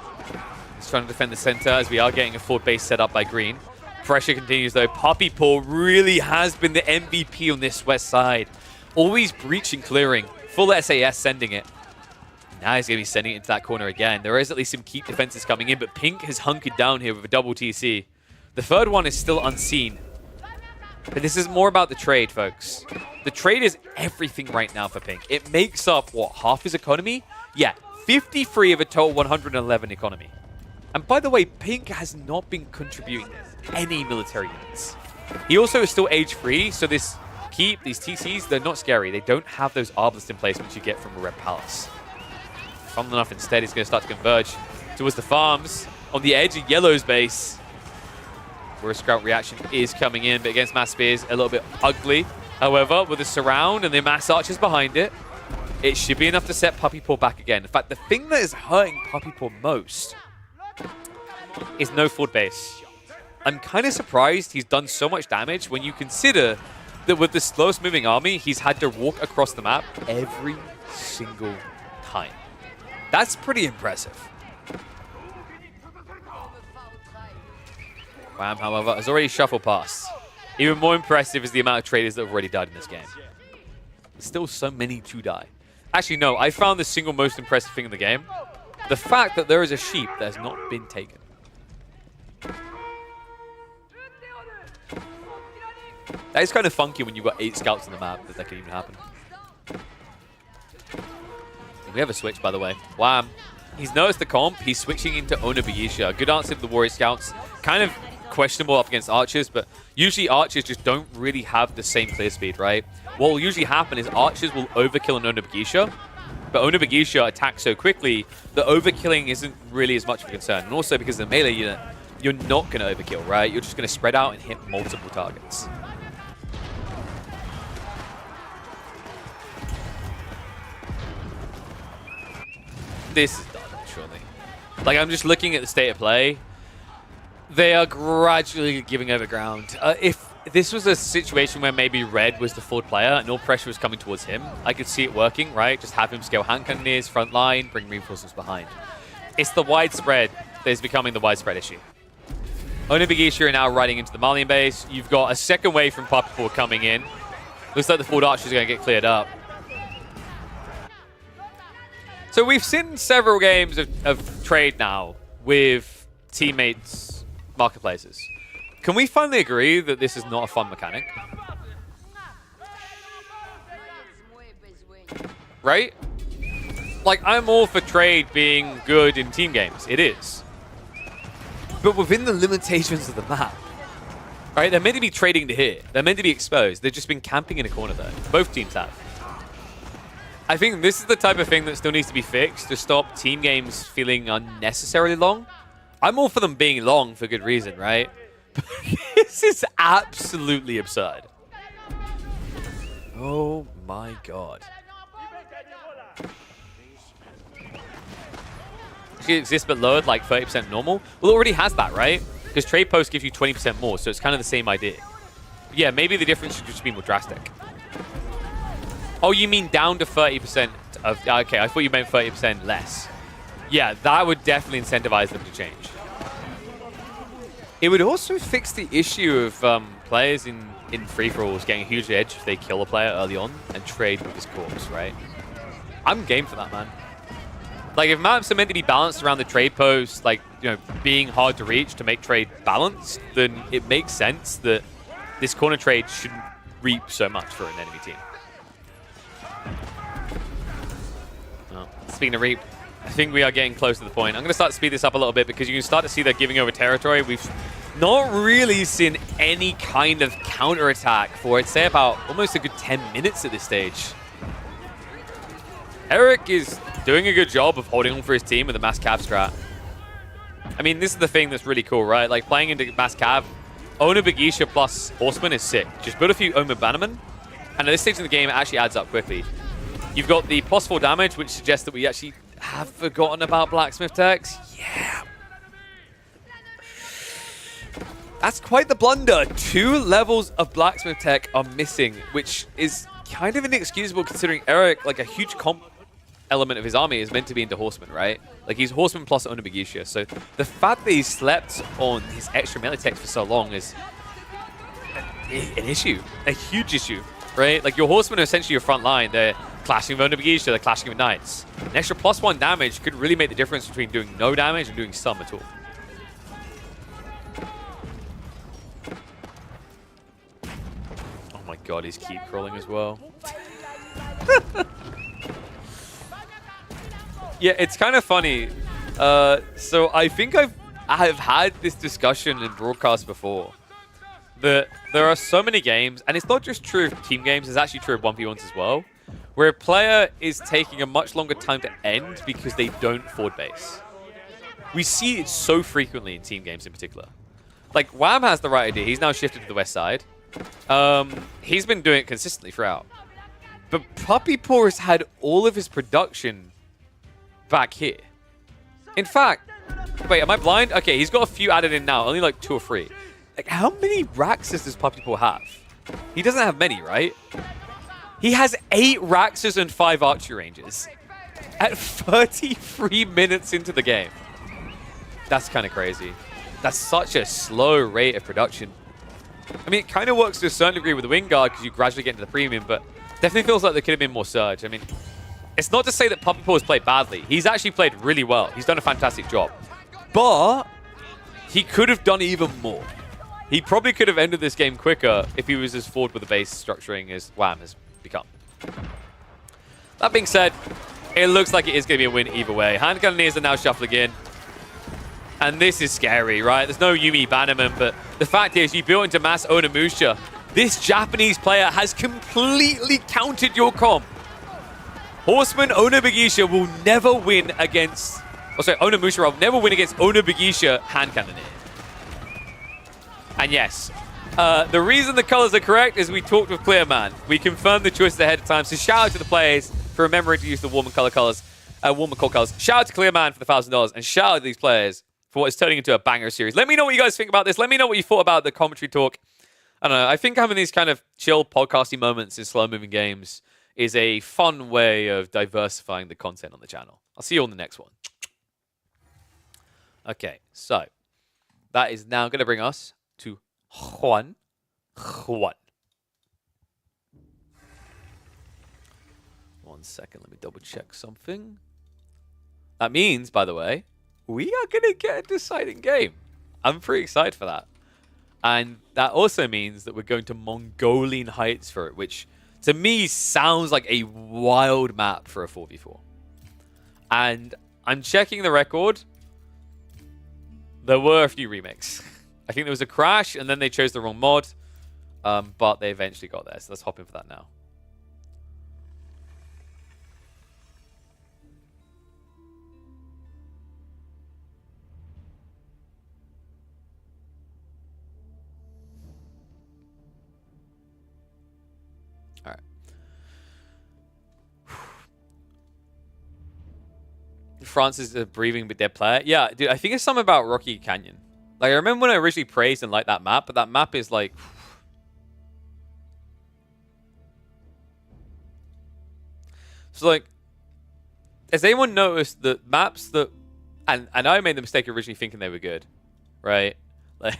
is trying to defend the center as we are getting a forward base set up by Green. Pressure continues though. Puppy Paw really has been the MVP on this west side. Always breaching, clearing. Full SAS sending it. Now he's going to be sending it into that corner again. There is at least some keep defenses coming in, but Pink has hunkered down here with a double TC. The third one is still unseen. But this is more about the trade, folks. The trade is everything right now for Pink. It makes up, what, half his economy? Yeah, 53 of a total 111 economy. And by the way, Pink has not been contributing any military units. He also is still age-free, so this keep, these TCs, they're not scary. They don't have those arbalists emplacements you get from a Red Palace. Funnily enough, instead, he's going to start to converge towards the farms on the edge of Yellow's base, where a scout reaction is coming in, but against Mass Spears, a little bit ugly. However, with the surround and the Mass Archers behind it, it should be enough to set Puppy Paw back again. In fact, the thing that is hurting Puppy Paw most is no forward base. I'm kind of surprised he's done so much damage when you consider that with the slowest moving army, he's had to walk across the map every single time. That's pretty impressive. Wham, however, has already shuffled past. Even more impressive is the amount of traders that have already died in this game. Still so many to die. Actually, no, I found the single most impressive thing in the game. The fact that there is a sheep that has not been taken. That is kind of funky when you've got 8 scouts on the map that can even happen. We have a switch, by the way. Wham. He's noticed the comp. He's switching into Onobugisha. Good answer to the Warrior Scouts. Kind of questionable up against Archers, but usually Archers just don't really have the same clear speed, right? What will usually happen is Archers will overkill an Onobugisha, but Onobugisha attacks so quickly that overkilling isn't really as much of a concern. And also because of the melee unit, you're not going to overkill, right? You're just going to spread out and hit multiple targets. This is done, surely. Like, I'm just looking at the state of play. They are gradually giving over ground. If this was a situation where maybe Red was the forward player and all pressure was coming towards him, I could see it working, right? Just have him scale hand cannoneers, front line, bring reinforcements behind. It's the widespread that is becoming the widespread issue. Onobugisha are now riding into the Malian base. You've got a second wave from Puppy Paw coming in. Looks like the forward archers are going to get cleared up. So we've seen several games of trade now with teammates' marketplaces. Can we finally agree that this is not a fun mechanic? Right? Like, I'm all for trade being good in team games. It is. But within the limitations of the map. Right? They're meant to be trading to here. They're meant to be exposed. They've just been camping in a corner there. Both teams have. I think this is the type of thing that still needs to be fixed to stop team games feeling unnecessarily long. I'm all for them being long for good reason, right? But this is absolutely absurd. Oh my god. Actually exists but lowered like 30% normal. Well, it already has that, right? Because trade posts give you 20% more, so it's kind of the same idea. But yeah, maybe the difference should just be more drastic. Oh, you mean down to 30% of... Okay, I thought you meant 30% less. Yeah, that would definitely incentivize them to change. It would also fix the issue of players in free-for-alls getting a huge edge if they kill a player early on and trade with his corpse, right? I'm game for that, man. Like, if maps are meant to be balanced around the trade post, like, you know, being hard to reach to make trade balanced, then it makes sense that this corner trade shouldn't reap so much for an enemy team. Oh, speaking of reap, I think we are getting close to the point. I'm going to start to speed this up a little bit because you can start to see they're giving over territory. We've not really seen any kind of counterattack for, I'd say, about almost a good 10 minutes at this stage. Eric is doing a good job of holding on for his team with a mass cav strat. I mean, this is the thing that's really cool, right? Like, playing into mass cav, Owner Bagisha plus Horseman is sick. Just build a few Omen Bannerman, and at this stage in the game, it actually adds up quickly. You've got the +4 damage, which suggests that we actually have forgotten about Blacksmith techs. Yeah. That's quite the blunder. 2 levels of Blacksmith tech are missing, which is kind of inexcusable considering Eric, like a huge comp element of his army is meant to be into Horseman, right? Like, he's Horseman plus Owner Bagisha. So the fact that he slept on his extra melee techs for so long is an issue. A huge issue, right? Like, your Horsemen are essentially your front line. They're clashing with Owner Bagisha, they're clashing with Knights. An extra +1 damage could really make the difference between doing no damage and doing some at all. Oh my god, he's keep crawling as well. Yeah, it's kind of funny. So I think I've had this discussion in broadcast before. That there are so many games, and it's not just true of team games, it's actually true of 1v1s as well, where a player is taking a much longer time to end because they don't forward base. We see it so frequently in team games in particular. Like, Wham has the right idea. He's now shifted to the west side. He's been doing it consistently throughout. But Puppy Paw has had all of his production back here. In fact, wait, am I blind? Okay, he's got a few added in now, only like 2 or 3. Like, how many Raxes does Puppy Paw have? He doesn't have many, right? He has 8 Raxes and 5 archery ranges at 33 minutes into the game. That's kind of crazy. That's such a slow rate of production. I mean, it kind of works to a certain degree with the Wingard because you gradually get into the premium, but definitely feels like there could have been more surge. I mean, it's not to say that Puppy Paw has played badly. He's actually played really well. He's done a fantastic job. But he could have done even more. He probably could have ended this game quicker if he was as forward with the base structuring as Wham has become. That being said, it looks like it is going to be a win either way. Hand Cannoneers are now shuffling in. And this is scary, right? There's no Yumi Bannerman, but the fact is you built into Mass Onimusha. This Japanese player has completely countered your comp. Horseman Onobagisha will never win against... Oh, sorry, Onimusha will never win against Onobagisha Hand Cannoneer. And yes, the reason the colors are correct is we talked with Clearman. We confirmed the choices ahead of time, so shout out to the players for remembering to use the warm and cold colors. Shout out to Clearman for the $1,000, and shout out to these players for what is turning into a banger series. Let me know what you guys think about this. Let me know what you thought about the commentary talk. I don't know. I think having these kind of chill podcasty moments in slow-moving games is a fun way of diversifying the content on the channel. I'll see you on the next one. Okay, so that is now going to bring us to Juan. One second, let me double check something. That means, by the way, we are going to get a deciding game. I'm pretty excited for that. And that also means that we're going to Mongolian Heights for it, which to me sounds like a wild map for a 4v4. And I'm checking the record. There were a few remakes. I think there was a crash, and then they chose the wrong mod. But they eventually got there, so let's hop in for that now. All right. France is a breathing but dead player. Yeah, dude, I think it's something about Rocky Canyon. Like, I remember when I originally praised and liked that map, but that map is like... So, like, has anyone noticed that maps that... And I made the mistake of originally thinking they were good, right? Like,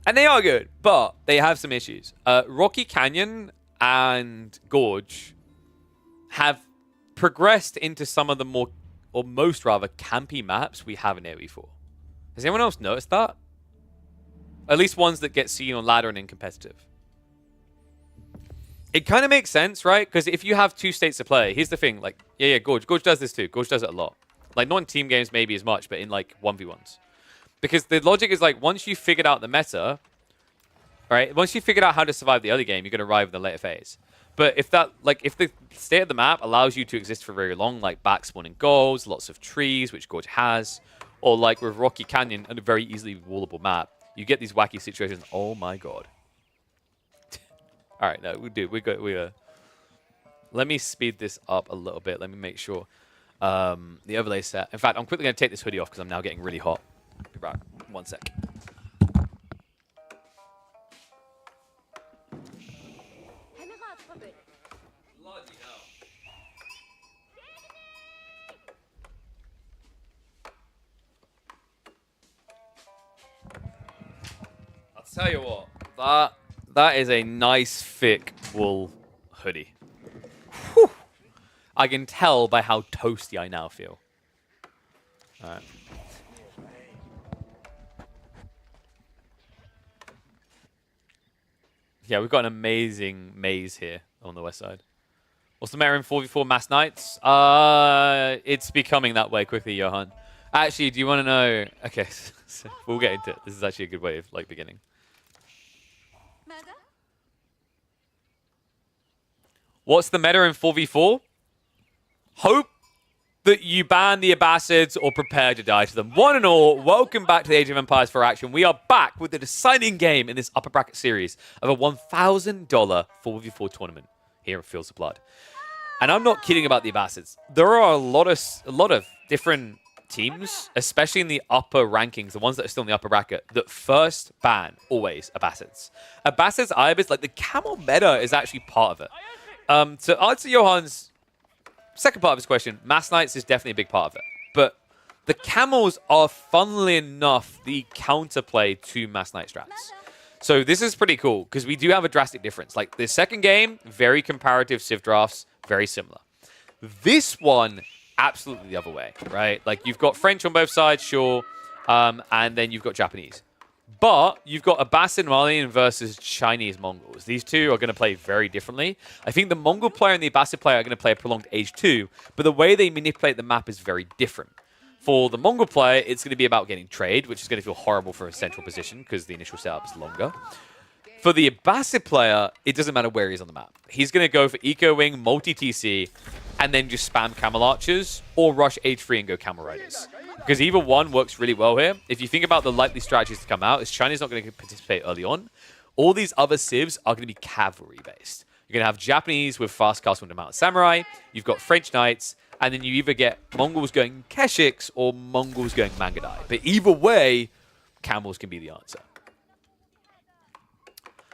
and they are good, but they have some issues. Rocky Canyon and Gorge have progressed into some of the more, or most rather, campy maps we have in AoE4. Has anyone else noticed that? At least ones that get seen on ladder and in competitive. It kind of makes sense, right? Because if you have two states to play, here's the thing. Like, yeah, Gorge. Gorge does this too. Gorge does it a lot. Like, not in team games maybe as much, but in, like, 1v1s. Because the logic is, like, once you figured out the meta, right? Once you figured out how to survive the other game, you're going to arrive in the later phase. But if that, like, if the state of the map allows you to exist for very long, like back spawning goals, lots of trees, which Gorge has, or like with Rocky Canyon, and a very easily wallable map, you get these wacky situations. Oh my god. All right, no, let me speed this up a little bit. Let me make sure the overlay set. In fact, I'm quickly going to take this hoodie off because I'm now getting really hot. Be back. 1 sec. I'll tell you what, that is a nice thick wool hoodie. Whew. I can tell by how toasty I now feel. All right. Yeah, we've got an amazing maze here on the west side. What's the matter in 4v4 Mass Knights? It's becoming that way quickly, Johan. Actually, do you want to know? Okay, so we'll get into it. This is actually a good way of like beginning. What's the meta in 4v4? Hope that you ban the Abbasids or prepare to die to them. One and all, welcome back to the Age of Empires 4 action. We are back with the deciding game in this upper bracket series of a $1,000 4v4 tournament here at Fields of Blood. And I'm not kidding about the Abbasids. There are a lot of different teams, especially in the upper rankings, the ones that are still in the upper bracket, that first ban always Abbasids. Abbasids, Ibis, like the camel meta is actually part of it. To answer Johan's second part of his question, Mass Knights is definitely a big part of it. But the camels are, funnily enough, the counterplay to Mass Knight strats. So this is pretty cool, because we do have a drastic difference. Like, the second game, very comparative Civ drafts, very similar. This one, absolutely the other way, right? Like, you've got French on both sides, sure, and then you've got Japanese. But you've got Abbasid Malian versus Chinese Mongols. These two are going to play very differently. I think the Mongol player and the Abbasid player are going to play a prolonged Age 2, but the way they manipulate the map is very different. For the Mongol player, it's going to be about getting trade, which is going to feel horrible for a central position because the initial setup is longer. For the Abbasid player, it doesn't matter where he's on the map. He's going to go for Eco Wing, multi-TC, and then just spam Camel Archers, or rush Age 3 and go Camel Riders. Because either one works really well here. If you think about the likely strategies to come out, is China's not going to participate early on. All these other civs are going to be cavalry-based. You're going to have Japanese with fast castle and mounted samurai. You've got French knights. And then you either get Mongols going Keshiks or Mongols going Mangadai. But either way, camels can be the answer.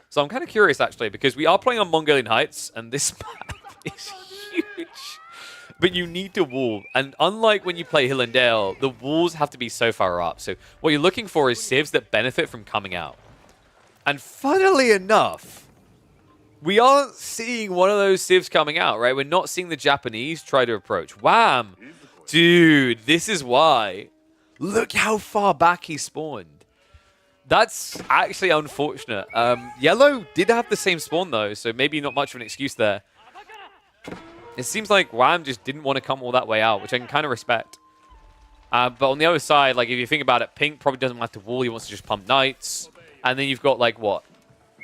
So I'm kind of curious, actually, because we are playing on Mongolian Heights, and this map is huge. But you need to wall. And unlike when you play Hill and Dale, the walls have to be so far up. So what you're looking for is civs that benefit from coming out. And funnily enough, we aren't seeing one of those civs coming out, right? We're not seeing the Japanese try to approach. Wham! Dude, this is why. Look how far back he spawned. That's actually unfortunate. Yellow did have the same spawn, though, so maybe not much of an excuse there. It seems like Wham just didn't want to come all that way out, which I can kind of respect. But on the other side, like if you think about it, Pink probably doesn't have to wall. He wants to just pump Knights. And then you've got, like, what?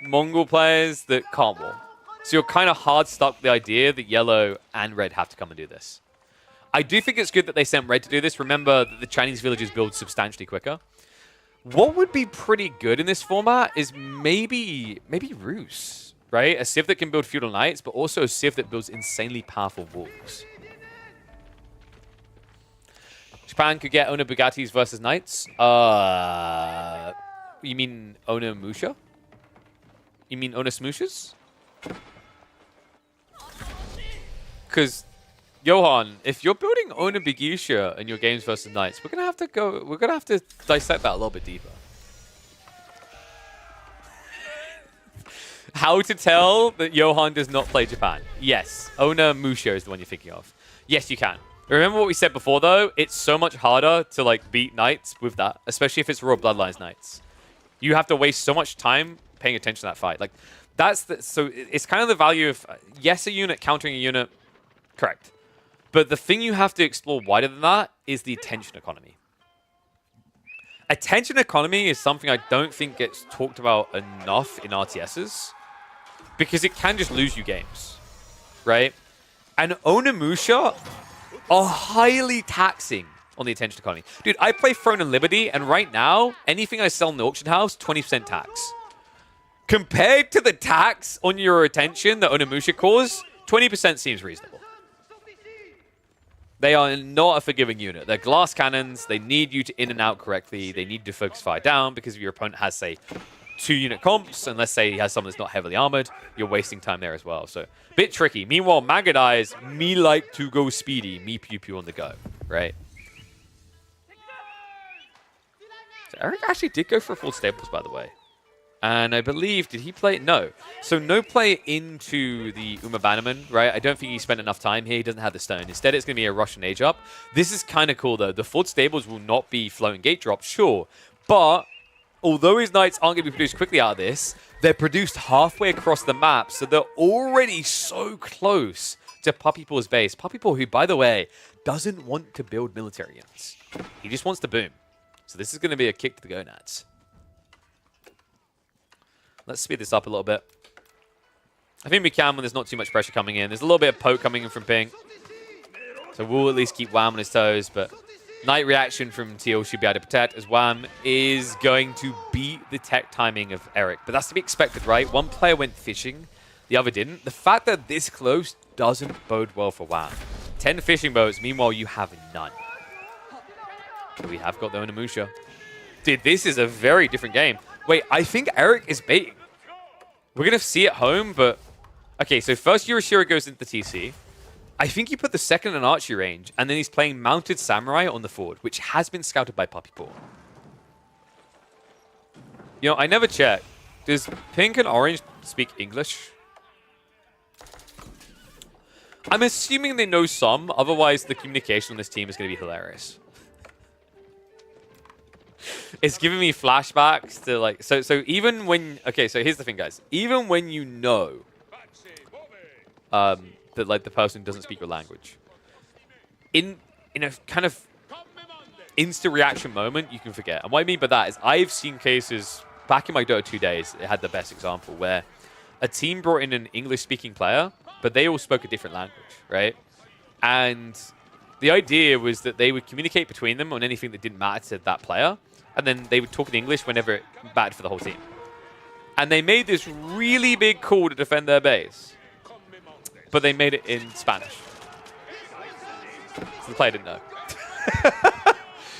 Mongol players that can't wall. So you're kind of hard stuck with the idea that Yellow and Red have to come and do this. I do think it's good that they sent Red to do this. Remember that the Chinese villages build substantially quicker. What would be pretty good in this format is maybe Rus, right? A civ that can build feudal knights, but also a civ that builds insanely powerful walls. Japan could get Ona Bugattis versus knights. You mean Ona Musha? You mean Ona Smooshes? Because, Johan, if you're building Ona Bigisha in your games versus knights, we're gonna have to dissect that a little bit deeper. How to tell that Johan does not play Japan? Yes. Ona Musho is the one you're thinking of. Yes, you can. Remember what we said before, though? It's so much harder to like beat Knights with that, especially if it's Royal Bloodlines Knights. You have to waste so much time paying attention to that fight. Like, that's the, so it's kind of the value of, yes, a unit countering a unit, correct. But the thing you have to explore wider than that is the attention economy. Attention economy is something I don't think gets talked about enough in RTSs because it can just lose you games, right? And Onimusha are highly taxing on the attention economy. Dude, I play Throne and Liberty, and right now, anything I sell in the auction house, 20% tax. Compared to the tax on your attention that Onimusha cause, 20% seems reasonable. They are not a forgiving unit. They're glass cannons. They need you to in and out correctly. They need to focus fire down because if your opponent has, say, 2-unit comps, and let's say he has someone that's not heavily armored, you're wasting time there as well. So, bit tricky. Meanwhile, Magadai is me like to go speedy, me pew pew on the go, right? So Eric actually did go for full staples, by the way. And I believe, did he play? No. So no play into the Uma Bannerman, right? I don't think he spent enough time here. He doesn't have the stone. Instead, it's going to be a Russian Age up. This is kind of cool, though. The Fort Stables will not be floating gate drops, sure. But although his knights aren't going to be produced quickly out of this, they're produced halfway across the map. So they're already so close to Puppypool's base. Puppypool, who, by the way, doesn't want to build military units. He just wants to boom. So this is going to be a kick to the gonads. Let's speed this up a little bit. I think we can when there's not too much pressure coming in. There's a little bit of poke coming in from Ping. So we'll at least keep Wham on his toes. But Knight reaction from Teal should be able to protect as Wham is going to beat the tech timing of Eric. But that's to be expected, right? One player went fishing, the other didn't. The fact that this close doesn't bode well for Wham. 10 fishing boats, meanwhile you have none. But we have got the Onimusha. Dude, this is a very different game. Wait, I think Eric is baiting. We're going to see it home, but... Okay, so first Yurishiro goes into the TC. I think he put the second in archery range, and then he's playing Mounted Samurai on the forward, which has been scouted by Puppypool. You know, I never checked. Does Pink and Orange speak English? I'm assuming they know some, otherwise the communication on this team is going to be hilarious. It's giving me flashbacks to like so even when okay, so here's the thing, guys. Even when you know that like the person doesn't speak your language, in a kind of instant reaction moment, you can forget. And what I mean by that is I've seen cases back in my Dota 2 days. It had the best example where a team brought in an English-speaking player, but they all spoke a different language, right? And the idea was that they would communicate between them on anything that didn't matter to that player. And then they would talk in English whenever it mattered for the whole team. And they made this really big call to defend their base. But they made it in Spanish. So the player didn't know.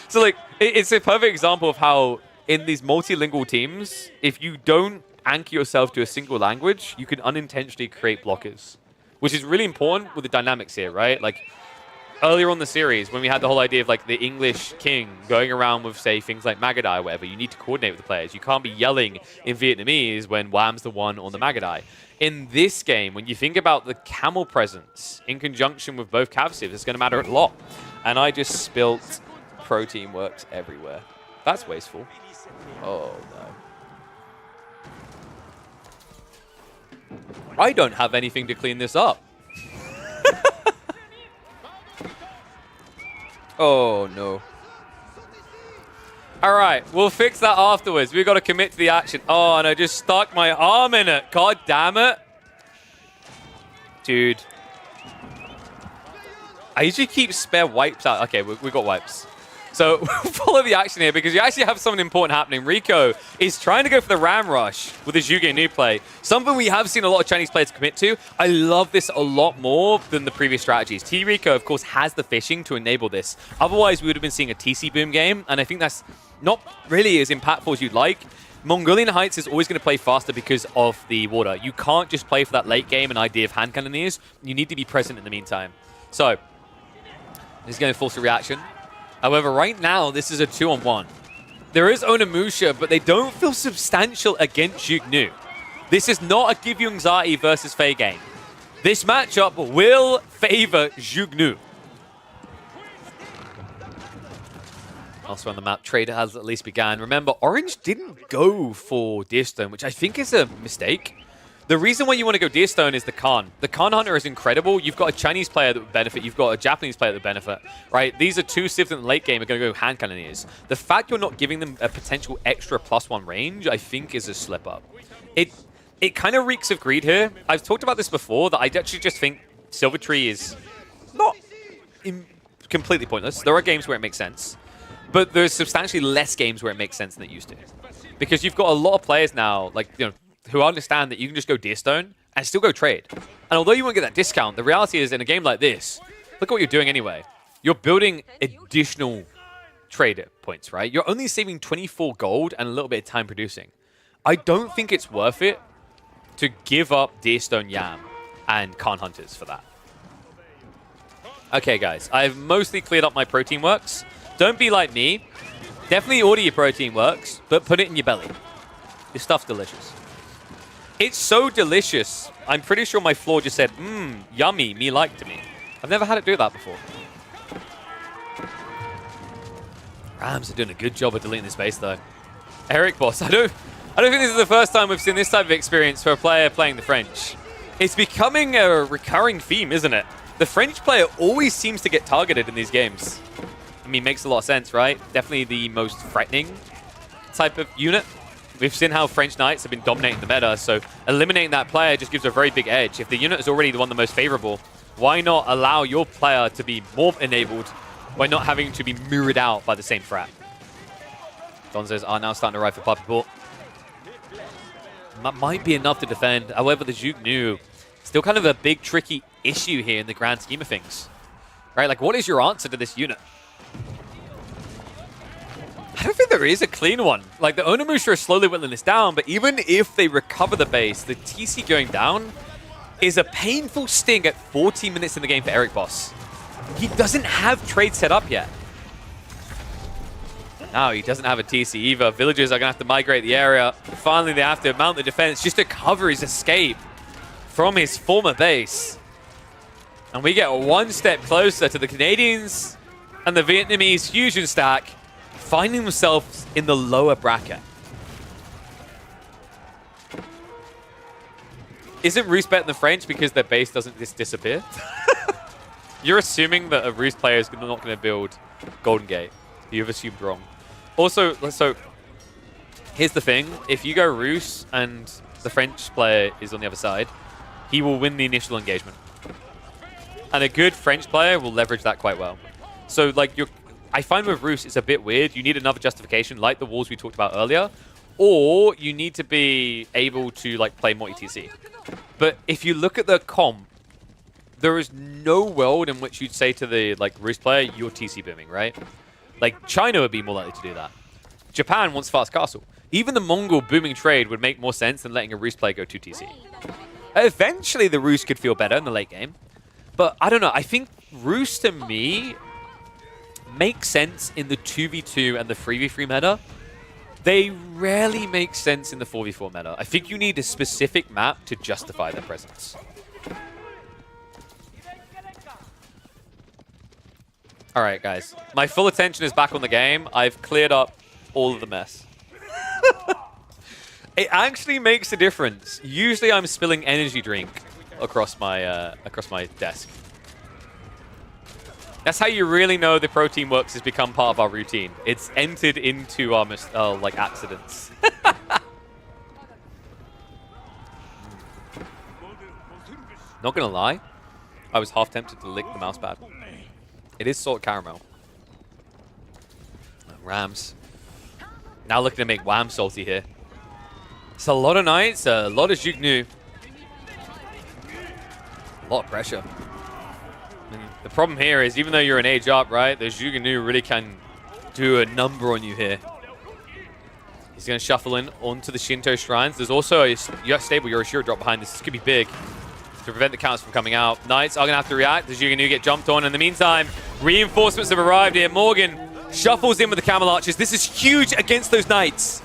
So, like, it's a perfect example of how in these multilingual teams, if you don't anchor yourself to a single language, you can unintentionally create blockers. Which is really important with the dynamics here, right? Like, earlier on in the series, when we had the whole idea of like the English king going around with, say, things like Magadai or whatever, you need to coordinate with the players. You can't be yelling in Vietnamese when Wham's the one on the Magadai. In this game, when you think about the camel presence in conjunction with both Cavsivs, it's going to matter a lot. And I just spilt protein works everywhere. That's wasteful. Oh, no. I don't have anything to clean this up. Oh, no. All right, we'll fix that afterwards. We've got to commit to the action. Oh, and I just stuck my arm in it. God damn it. Dude. I usually keep spare wipes out. Okay, we got wipes. So follow the action here because you actually have something important happening. Rico is trying to go for the Ram Rush with his Yuge new play. Something we have seen a lot of Chinese players commit to. I love this a lot more than the previous strategies. T-Rico, of course, has the fishing to enable this. Otherwise, we would have been seeing a TC boom game, and I think that's not really as impactful as you'd like. Mongolian Heights is always going to play faster because of the water. You can't just play for that late game and idea of hand cannoneers. You need to be present in the meantime. So, he's going to force a reaction. However, right now, this is a 2-on-1. There is Onimusha, but they don't feel substantial against Yugnu. This is not a Give You Anxiety versus Fei game. This matchup will favor Zhugnu. Also on the map, trade has at least begun. Remember, Orange didn't go for Deerstone, which I think is a mistake. The reason why you want to go Deerstone is the Khan. The Khan Hunter is incredible. You've got a Chinese player that would benefit. You've got a Japanese player that would benefit, right? These are two civs in the late game are going to go hand cannoneers. The fact you're not giving them a potential extra +1 range, I think, is a slip up. It kind of reeks of greed here. I've talked about this before, that I actually just think Silvertree is not completely pointless. There are games where it makes sense. But there's substantially less games where it makes sense than it used to. Because you've got a lot of players now, like, you know, who understand that you can just go Deerstone and still go trade. And although you won't get that discount, the reality is in a game like this, look at what you're doing anyway. You're building additional trade points, right? You're only saving 24 gold and a little bit of time producing. I don't think it's worth it to give up Deerstone Yam and Khan Hunters for that. Okay, guys, I've mostly cleared up my protein works. Don't be like me. Definitely order your protein works, but put it in your belly. This stuff's delicious. It's so delicious. I'm pretty sure my floor just said, yummy, me like to me. I've never had it do that before. Rams are doing a good job of deleting this base, though. Eric Boss, I don't think this is the first time we've seen this type of experience for a player playing the French. It's becoming a recurring theme, isn't it? The French player always seems to get targeted in these games. I mean, makes a lot of sense, right? Definitely the most threatening type of unit. We've seen how French Knights have been dominating the meta, so eliminating that player just gives a very big edge. If the unit is already the one the most favorable, why not allow your player to be more enabled by not having to be mirrored out by the same threat? Donzos are now starting to arrive for Puppy Port. That might be enough to defend. However, the Zhugnu, still kind of a big, tricky issue here in the grand scheme of things. Right? Like, what is your answer to this unit? I don't think there is a clean one. Like, the Onimusha are slowly whittling this down, but even if they recover the base, the TC going down is a painful sting at 14 minutes in the game for Eric Boss. He doesn't have trade set up yet. No, he doesn't have a TC either. Villagers are going to have to migrate the area. Finally, they have to mount the defense just to cover his escape from his former base. And we get one step closer to the Canadians and the Vietnamese fusion stack finding themselves in the lower bracket. Isn't Roost better than the French because their base doesn't just disappear? You're assuming that a Roost player is not going to build Golden Gate. You've assumed wrong. Also, so here's the thing. If you go Roost and the French player is on the other side, he will win the initial engagement. And a good French player will leverage that quite well. So, like, I find with Roost, it's a bit weird. You need another justification, like the walls we talked about earlier, or you need to be able to, like, play multi-TC. But if you look at the comp, there is no world in which you'd say to the, like, Roost player, you're TC booming, right? Like, China would be more likely to do that. Japan wants fast castle. Even the Mongol booming trade would make more sense than letting a Roost player go 2 TC. Eventually, the Roost could feel better in the late game. But I don't know. I think Roost, to me, make sense in the 2v2 and the 3v3 meta. They rarely make sense in the 4v4 meta. I think you need a specific map to justify their presence. All right, guys. My full attention is back on the game. I've cleared up all of the mess. It actually makes a difference. Usually I'm spilling energy drink across my desk. That's how you really know the protein works has become part of our routine. It's entered into our like accidents. Not gonna lie, I was half tempted to lick the mouse pad. It is salt caramel. Rams. Now looking to make Wham salty here. It's a lot of Knights, a lot of Zhugnu. A lot of pressure. And the problem here is, even though you're an age up, right, the Zhugnu really can do a number on you here. He's going to shuffle in onto the Shinto shrines. There's also a stable Yorishiro drop behind this. This could be big to prevent the counters from coming out. Knights are going to have to react. The Zhugnu get jumped on. In the meantime, reinforcements have arrived here. Morgan shuffles in with the Camel Archers. This is huge against those Knights.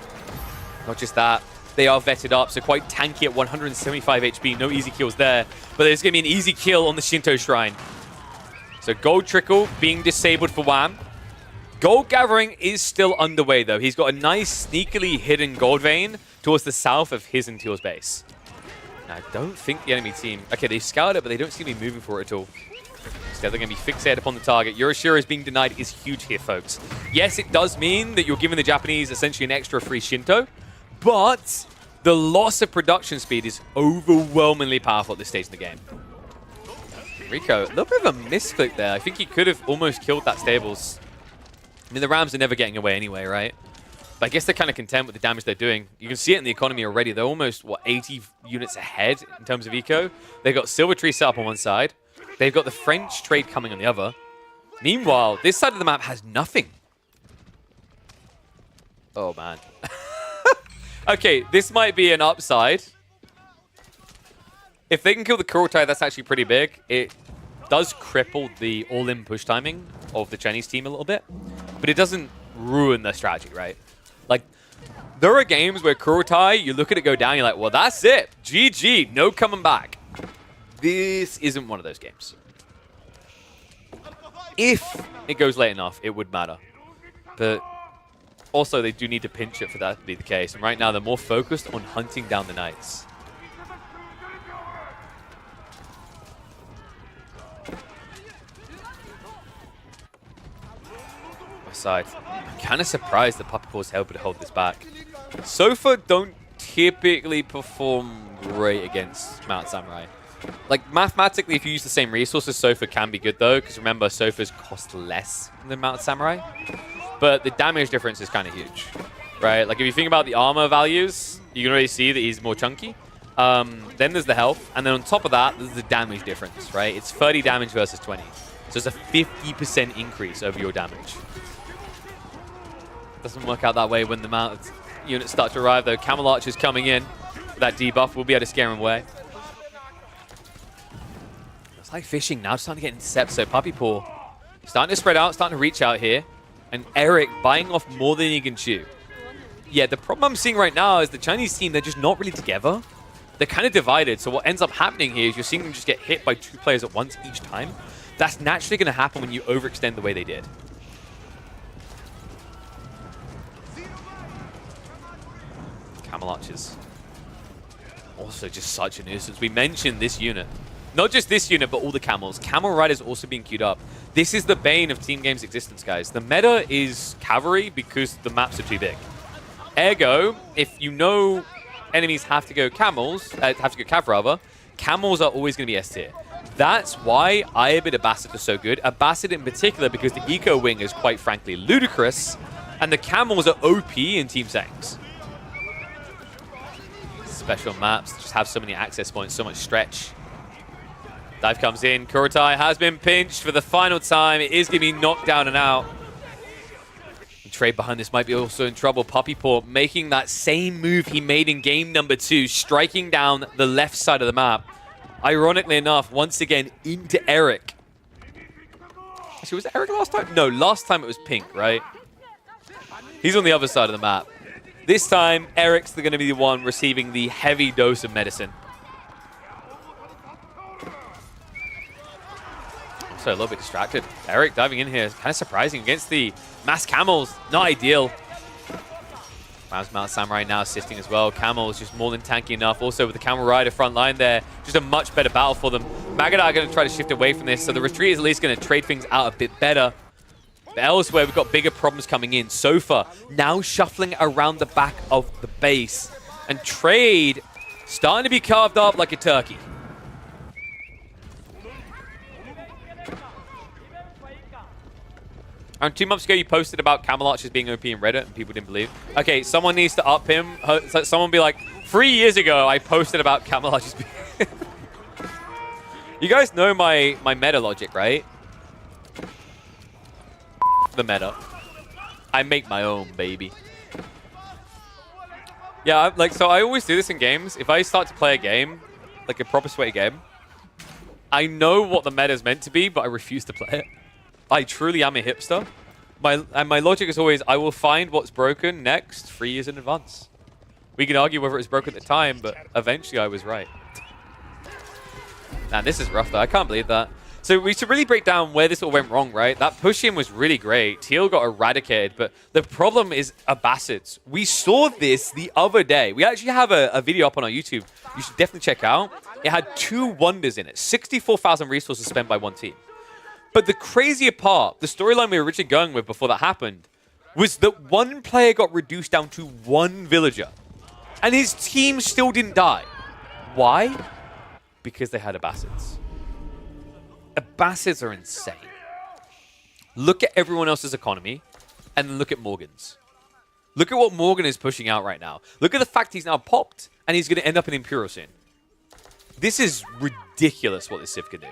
Not just that. They are vetted up, so quite tanky at 175 HP. No easy kills there, but there's going to be an easy kill on the Shinto Shrine. So Gold Trickle being disabled for Wham. Gold gathering is still underway, though. He's got a nice, sneakily hidden gold vein towards the south of his and Teal's base. Now, I don't think the enemy team... Okay, they scouted it, but they don't seem to be moving for it at all. Instead, they're going to be fixated upon the target. Yorishiro is being denied is huge here, folks. Yes, it does mean that you're giving the Japanese essentially an extra free Shinto, but the loss of production speed is overwhelmingly powerful at this stage in the game. Rico, a little bit of a misclick there. I think he could have almost killed that stables. I mean, the Rams are never getting away anyway, right? But I guess they're kind of content with the damage they're doing. You can see it in the economy already. They're almost, what, 80 units ahead in terms of eco. They've got Silver Tree set up on one side. They've got the French trade coming on the other. Meanwhile, this side of the map has nothing. Oh, man. Okay, this might be an upside. If they can kill the Kurotai, that's actually pretty big. It does cripple the all-in push timing of the Chinese team a little bit, but it doesn't ruin their strategy, right? Like, there are games where Kurotai, you look at it go down, you're like, well, that's it. GG, no coming back. This isn't one of those games. If it goes late enough, it would matter. But also, they do need to pinch it for that to be the case. And right now, they're more focused on hunting down the Knights. Side. I'm kind of surprised that Puppy Paw's able to hold this back. Sofa don't typically perform great against Mount Samurai. Like, mathematically, if you use the same resources, Sofa can be good, though, because remember, Sofas cost less than Mount Samurai. But the damage difference is kind of huge, right? Like, if you think about the armor values, you can already see that he's more chunky. Then there's the health, and then on top of that, there's the damage difference, right? It's 30 damage versus 20. So it's a 50% increase over your damage. Doesn't work out that way when the mount units start to arrive, though. Camel Archer's coming in with that debuff. We'll be able to scare him away. It's like fishing now, starting to get intercepts. So Puppy Paw starting to spread out, starting to reach out here. And Eric buying off more than he can chew. Yeah, the problem I'm seeing right now is the Chinese team, they're just not really together. They're kind of divided. So what ends up happening here is you're seeing them just get hit by 2 players at once each time. That's naturally going to happen when you overextend the way they did. Camel Archers. Also just such a nuisance. We mentioned this unit. Not just this unit, but all the camels. Camel Riders also being queued up. This is the bane of Team Game's existence, guys. The meta is cavalry because the maps are too big. Ergo, if you know enemies have to go camels, cav rather, camels are always going to be S tier. That's why Ayabid Abbasid is so good. Abbasid in particular because the eco wing is quite frankly ludicrous, and the camels are OP in Team Sangs. Special maps just have so many access points, so much stretch. Dive comes in. Kurotai has been pinched for the final time. It is going to be knocked down and out. The trade behind this might be also in trouble. Puppy Paw making that same move he made in game number 2, striking down the left side of the map. Ironically enough, once again, into Eric. Actually, was it Eric last time? No, last time it was Pink, right? He's on the other side of the map. This time, Eric's going to be the one receiving the heavy dose of medicine. Also a little bit distracted. Eric diving in here is kind of surprising against the mass camels. Not ideal. Mount Samurai now assisting as well. Camel is just more than tanky enough. Also with the Camel Rider front line there, just a much better battle for them. Magadar are going to try to shift away from this, so the retreat is at least going to trade things out a bit better. But elsewhere, we've got bigger problems coming in. Sofa now shuffling around the back of the base. And trade starting to be carved up like a turkey. Around 2 months ago, you posted about Camel Archers being OP in Reddit, and people didn't believe. Okay, someone needs to up him. Someone be like, 3 years ago, I posted about Camel Archers being... You guys know my meta logic, right? The meta. I make my own, baby. Yeah, so I always do this in games. If I start to play a game, like a proper sweaty game, I know what the meta is meant to be, but I refuse to play it. I truly am a hipster. My logic is always, I will find what's broken next 3 years in advance. We can argue whether it was broken at the time, but eventually I was right. Man, this is rough though. I can't believe that. So we should really break down where this all went wrong, right? That push in was really great. Teal got eradicated, but the problem is Abbasids. We saw this the other day. We actually have a video up on our YouTube. You should definitely check out. It had 2 wonders in it. 64,000 resources spent by one team. But the crazier part, the storyline we were originally going with before that happened, was that one player got reduced down to 1 villager. And his team still didn't die. Why? Because they had Abbasids. Abbasids are insane. Look at everyone else's economy, and then look at Morgan's. Look at what Morgan is pushing out right now. Look at the fact he's now popped, and he's going to end up in Imperial soon. This is ridiculous what this Civ can do.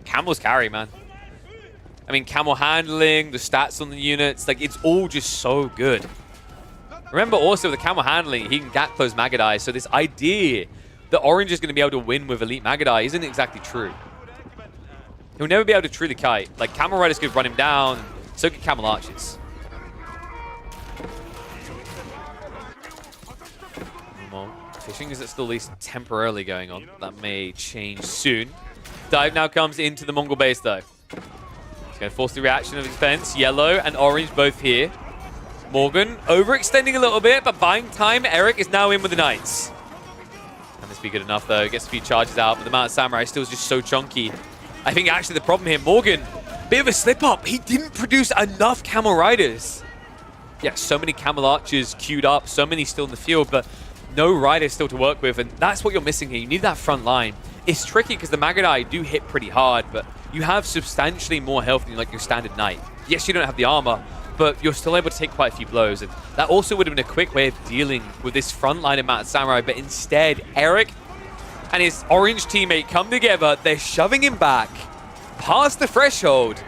Camel's carry, man. I mean, camel handling, the stats on the units, like, it's all just so good. Remember also, the camel handling, he can gap close Magadai, so this idea that Orange is going to be able to win with Elite Magadai isn't exactly true. He'll never be able to true the kite. Like, Camel Riders could run him down, and so could Camel Archers. Fishing is still at least temporarily going on. That may change soon. Dive now comes into the Mongol base, though. He's going to force the reaction of defense. Yellow and Orange both here. Morgan overextending a little bit, but buying time. Eric is now in with the Knights. Can this be good enough, though? Gets a few charges out, but the Mount Samurai still is just so chunky. I think actually the problem here, Morgan, bit of a slip-up. He didn't produce enough Camel Riders. Yeah, so many Camel Archers queued up, so many still in the field, but no Riders still to work with, and that's what you're missing here. You need that front line. It's tricky because the Magadai do hit pretty hard, but you have substantially more health than like your standard Knight. Yes, you don't have the armor, but you're still able to take quite a few blows, and that also would have been a quick way of dealing with this front line of Mount Samurai, but instead, Eric and his Orange teammate come together. They're shoving him back past the threshold.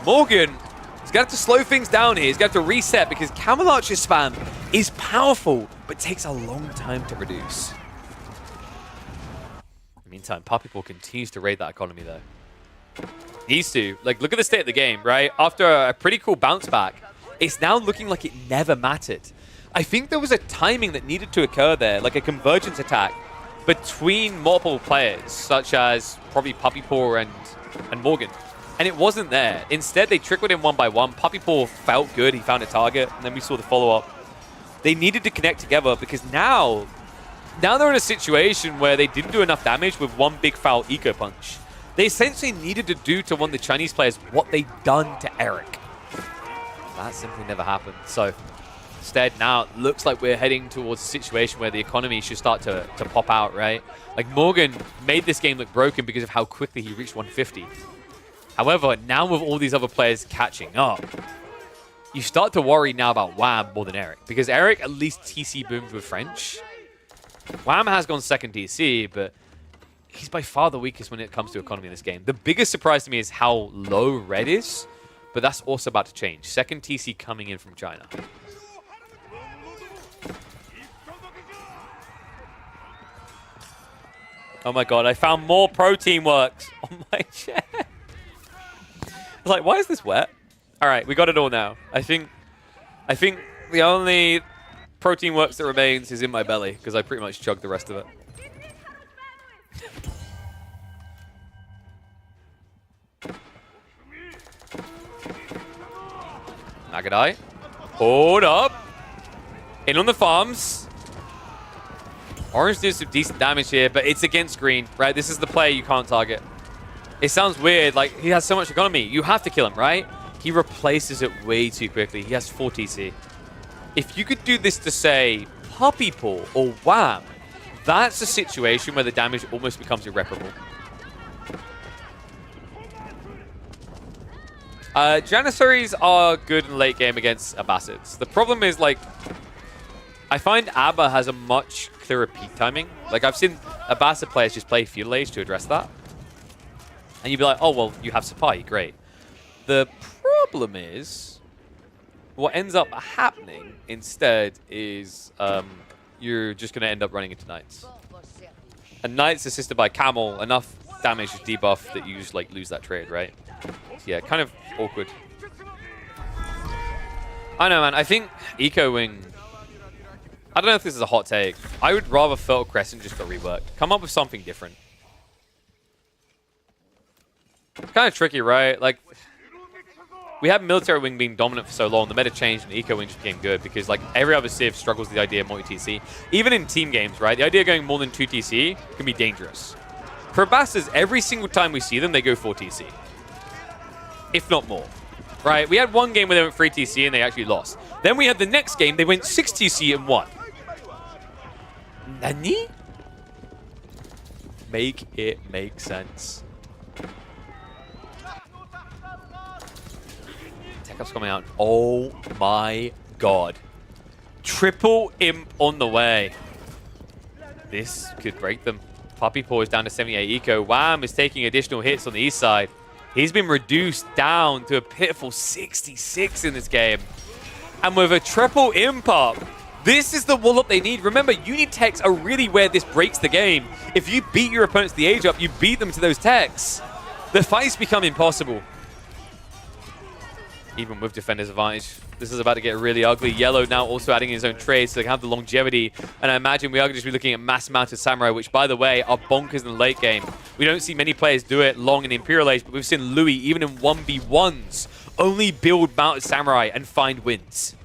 Morgan is going to have to slow things down here. He's going to have to reset because Camel Archer spam is powerful, but takes a long time to produce. In the meantime, Puppypaw continues to raid that economy, though. Needs to. Like, look at the state of the game, right? After a pretty cool bounce back, it's now looking like it never mattered. I think there was a timing that needed to occur there, like a convergence attack between multiple players, such as probably Puppypaw and Morgan. And it wasn't there. Instead, they trickled in one by one. Puppypaw felt good. He found a target, and then we saw the follow-up. They needed to connect together because now they're in a situation where they didn't do enough damage with one big foul eco punch. They essentially needed to do to one of the Chinese players what they'd done to Eric. That simply never happened. So instead, now it looks like we're heading towards a situation where the economy should start to pop out, right? Like, Morgan made this game look broken because of how quickly he reached 150. However, now with all these other players catching up, you start to worry now about Wham more than Eric. Because Eric at least TC boomed with French. Wham has gone second TC, but he's by far the weakest when it comes to economy in this game. The biggest surprise to me is how low Red is, but that's also about to change. Second TC coming in from China. Oh my god, I found more protein works on my chair. I was like, why is this wet? Alright, we got it all now. I think the only protein works that remains is in my belly, because I pretty much chugged the rest of it. Magadai. Hold up. In on the farms. Orange does some decent damage here, but it's against green, right? This is the player you can't target. It sounds weird, like, he has so much economy. You have to kill him, right? He replaces it way too quickly. He has 4 TC. If you could do this to, say, Puppypaw or Wham, that's a situation where the damage almost becomes irreparable. Janissaries are good in late game against Abbasids. The problem is, like, I find Abba has a much clearer peak timing. Like, I've seen Abbasid players just play Feudal Age to address that. And you'd be like, oh, well, you have Sapai, great. The problem is, what ends up happening instead is you're just going to end up running into Knights. And Knights assisted by Camel, enough damage is debuff that you just, like, lose that trade, right? So, yeah, kind of awkward. I know, man. I think Eco Wing I don't know if this is a hot take. I would rather Fertile Crescent just got reworked. Come up with something different. Kind of tricky, right? Like, we had Military Wing being dominant for so long. The meta changed and Eco Wing just became good because, like, every other Civ struggles with the idea of multi-TC. Even in team games, right? The idea of going more than 2 TC can be dangerous. For Bastards, every single time we see them, they go 4 TC. If not more. Right? We had one game where they went 3 TC and they actually lost. Then we had the next game, they went 6 TC and won. Nani? Make it make sense. Tech Up's coming out. Oh my god. Triple Imp on the way. This could break them. Puppy Paw is down to 78 eco. Wham is taking additional hits on the east side. He's been reduced down to a pitiful 66 in this game. And with a triple Imp up, this is the wall up they need. Remember, unit techs are really where this breaks the game. If you beat your opponents to the age up, you beat them to those techs. The fights become impossible. Even with defender's advantage, this is about to get really ugly. Yellow now also adding his own trade, so they can have the longevity. And I imagine we are going to be looking at mass-mounted samurai, which, by the way, are bonkers in the late game. We don't see many players do it long in the Imperial Age, but we've seen Louis, even in 1v1s, only build mounted samurai and find wins.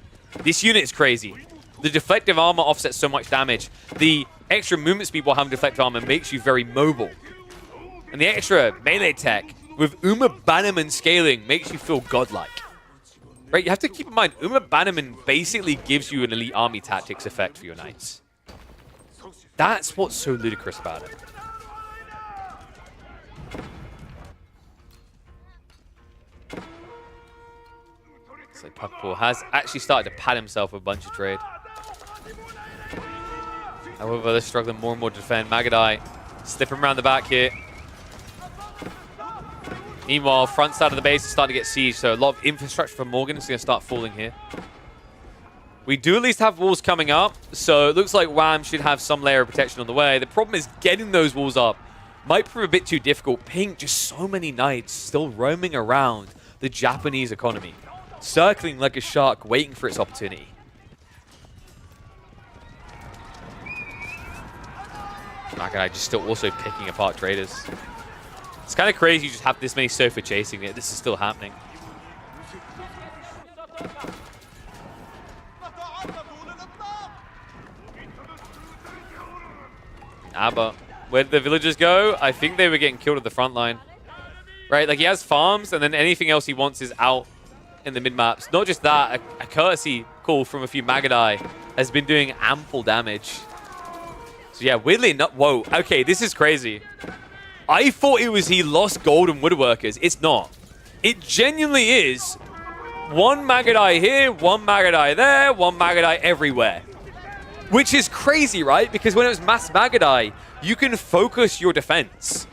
This unit is crazy. The deflective armor offsets so much damage. The extra movement speed while having deflective armor makes you very mobile. And the extra melee tech with Uma Bannerman scaling makes you feel godlike. Right, you have to keep in mind, Uma Bannerman basically gives you an elite army tactics effect for your knights. That's what's so ludicrous about it. So Puckpool has actually started to pad himself with a bunch of trade. However, they're struggling more and more to defend. Magadai slipping around the back here. Meanwhile, front side of the base is starting to get sieged, so a lot of infrastructure for Morgan is going to start falling here. We do at least have walls coming up, so it looks like Wham should have some layer of protection on the way. The problem is getting those walls up might prove a bit too difficult. Pink, just so many knights still roaming around the Japanese economy, circling like a shark, waiting for its opportunity. Magadai just still also picking apart traders. It's kind of crazy you just have this many Sofa chasing it. This is still happening. But where did the villagers go? I think they were getting killed at the front line. Right, like he has farms and then anything else he wants is out in the mid-maps. Not just that, a courtesy call from a few Magadai has been doing ample damage. So yeah, weirdly not. Whoa, okay, this is crazy. I thought it was he lost gold and woodworkers. It's not. It genuinely is one Magadai here, one Magadai there, one Magadai everywhere. Which is crazy, right? Because when it was mass Magadai, you can focus your defense.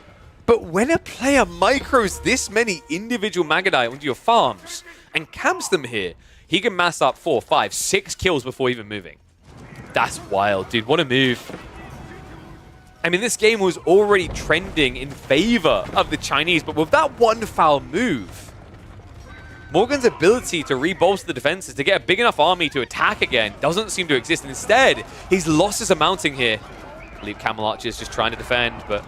But when a player micros this many individual Magadai onto your farms and camps them here, he can mass up 4, 5, 6 kills before even moving. That's wild, dude. What a move. I mean, this game was already trending in favor of the Chinese, but with that one foul move, Morgan's ability to rebolster the defenses, to get a big enough army to attack again, doesn't seem to exist. Instead, his losses are mounting here. Elite Camel Archers just trying to defend, but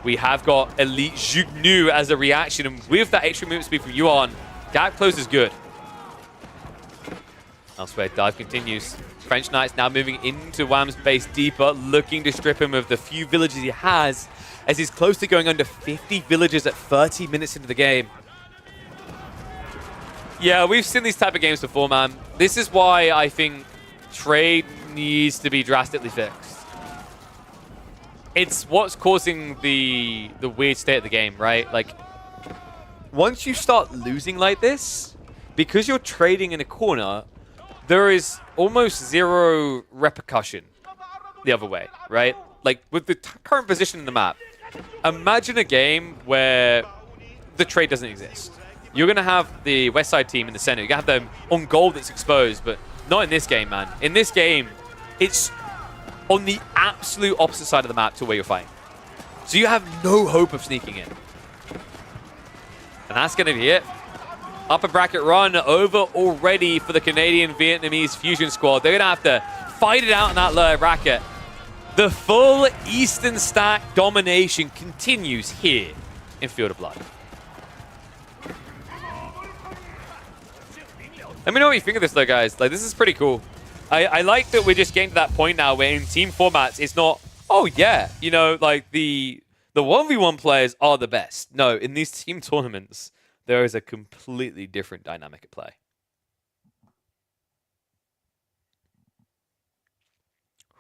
we have got Elite Jugnu as a reaction, and with that extra movement speed from Yuan, gap close is good. Elsewhere, dive continues. French Knights now moving into Wham's base deeper, looking to strip him of the few villages he has, as he's close to going under 50 villages at 30 minutes into the game. Yeah, we've seen these type of games before, man. This is why I think trade needs to be drastically fixed. It's what's causing the weird state of the game, right? Like, once you start losing like this, because you're trading in a corner, there is almost zero repercussion the other way, right? Like, with the current position in the map, imagine a game where the trade doesn't exist. You're going to have the West Side team in the center. You're going to have them on gold that's exposed, but not in this game, man. In this game, it's on the absolute opposite side of the map to where you're fighting. So you have no hope of sneaking in. And that's going to be it. Upper bracket run over already for the Canadian-Vietnamese fusion squad. They're going to have to fight it out in that lower bracket. The full Eastern stack domination continues here in Field of Blood. Let me know what you think of this, though, guys. Like, this is pretty cool. I like that we're just getting to that point now where in team formats, it's not, oh, yeah, you know, like the 1v1 players are the best. No, in these team tournaments, there is a completely different dynamic at play.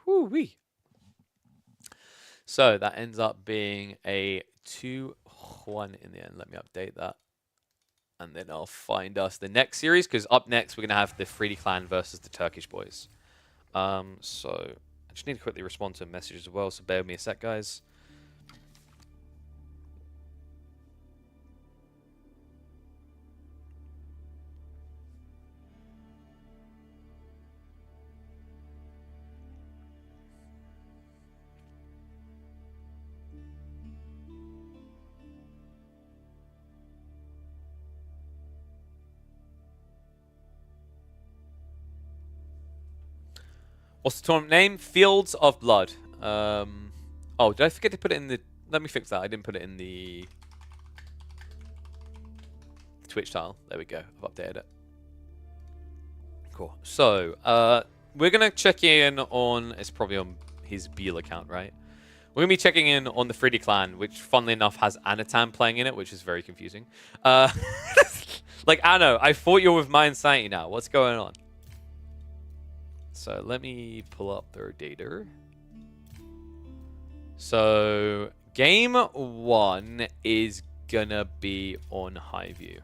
Whoo-wee. So that ends up being a 2-1 in the end. Let me update that. And then I'll find us the next series, because up next we're going to have the 3D Clan versus the Turkish boys. So I just need to quickly respond to a message as well, so bear with me a sec, guys. What's the tournament name? Fields of Blood. Oh, did I forget to put it in the... Let me fix that. I didn't put it in the Twitch tile. There we go. I've updated it. Cool. So, we're going to check in on... It's probably on his Beal account, right? We're going to be checking in on the 3D Clan, which, funnily enough, has Anatan playing in it, which is very confusing. Like, Anno, I thought you were with my insanity now. What's going on? So let me pull up their data. So game 1 is gonna be on Highview.